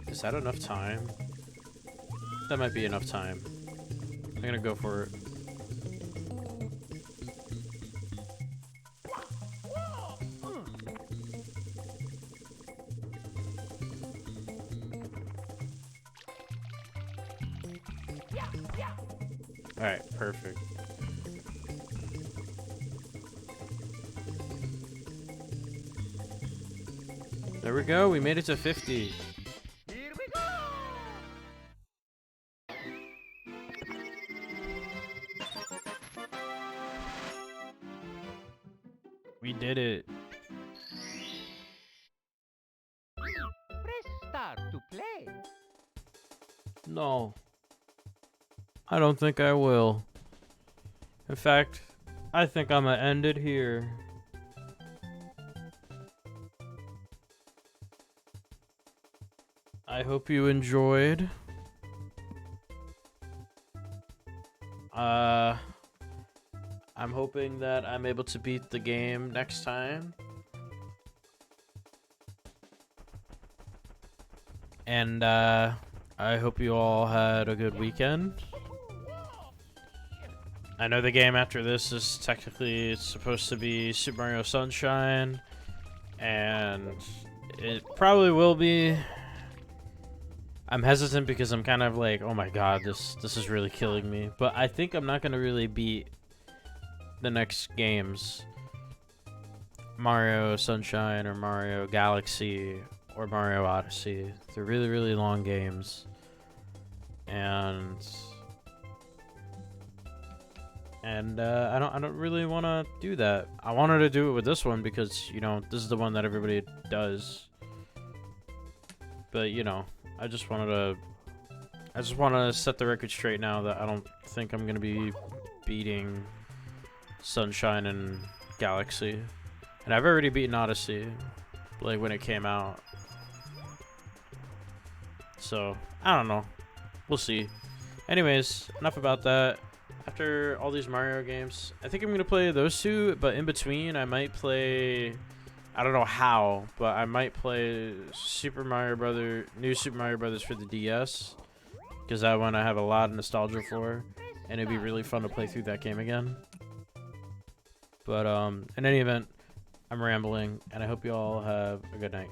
Is that enough time? That might be enough time. I'm gonna go for it. Alright, perfect. There we go, we made it to 50. Here we go! We did it. Press start to play. No. I don't think I will. In fact, I think I'm gonna end it here. I hope you enjoyed. I'm hoping that I'm able to beat the game next time. And I hope you all had a good weekend. I know the game after this is technically supposed to be Super Mario Sunshine, and it probably will be. I'm hesitant because I'm kind of like, oh my god, this is really killing me. But I think I'm not gonna really beat the next games, Mario Sunshine or Mario Galaxy or Mario Odyssey. They're really, really long games, and I don't really want to do that. I wanted to do it with this one because, you know, this is the one that everybody does. But, you know, I just want to set the record straight now that I don't think I'm going to be beating Sunshine and Galaxy. And I've already beaten Odyssey, like, when it came out. So, I don't know. We'll see. Anyways, enough about that. After all these Mario games, I think I'm going to play those two, but in between, I might play... I don't know how, but I might play New Super Mario Brothers for the DS, because that one I have a lot of nostalgia for, and it'd be really fun to play through that game again. But in any event, I'm rambling, and I hope you all have a good night.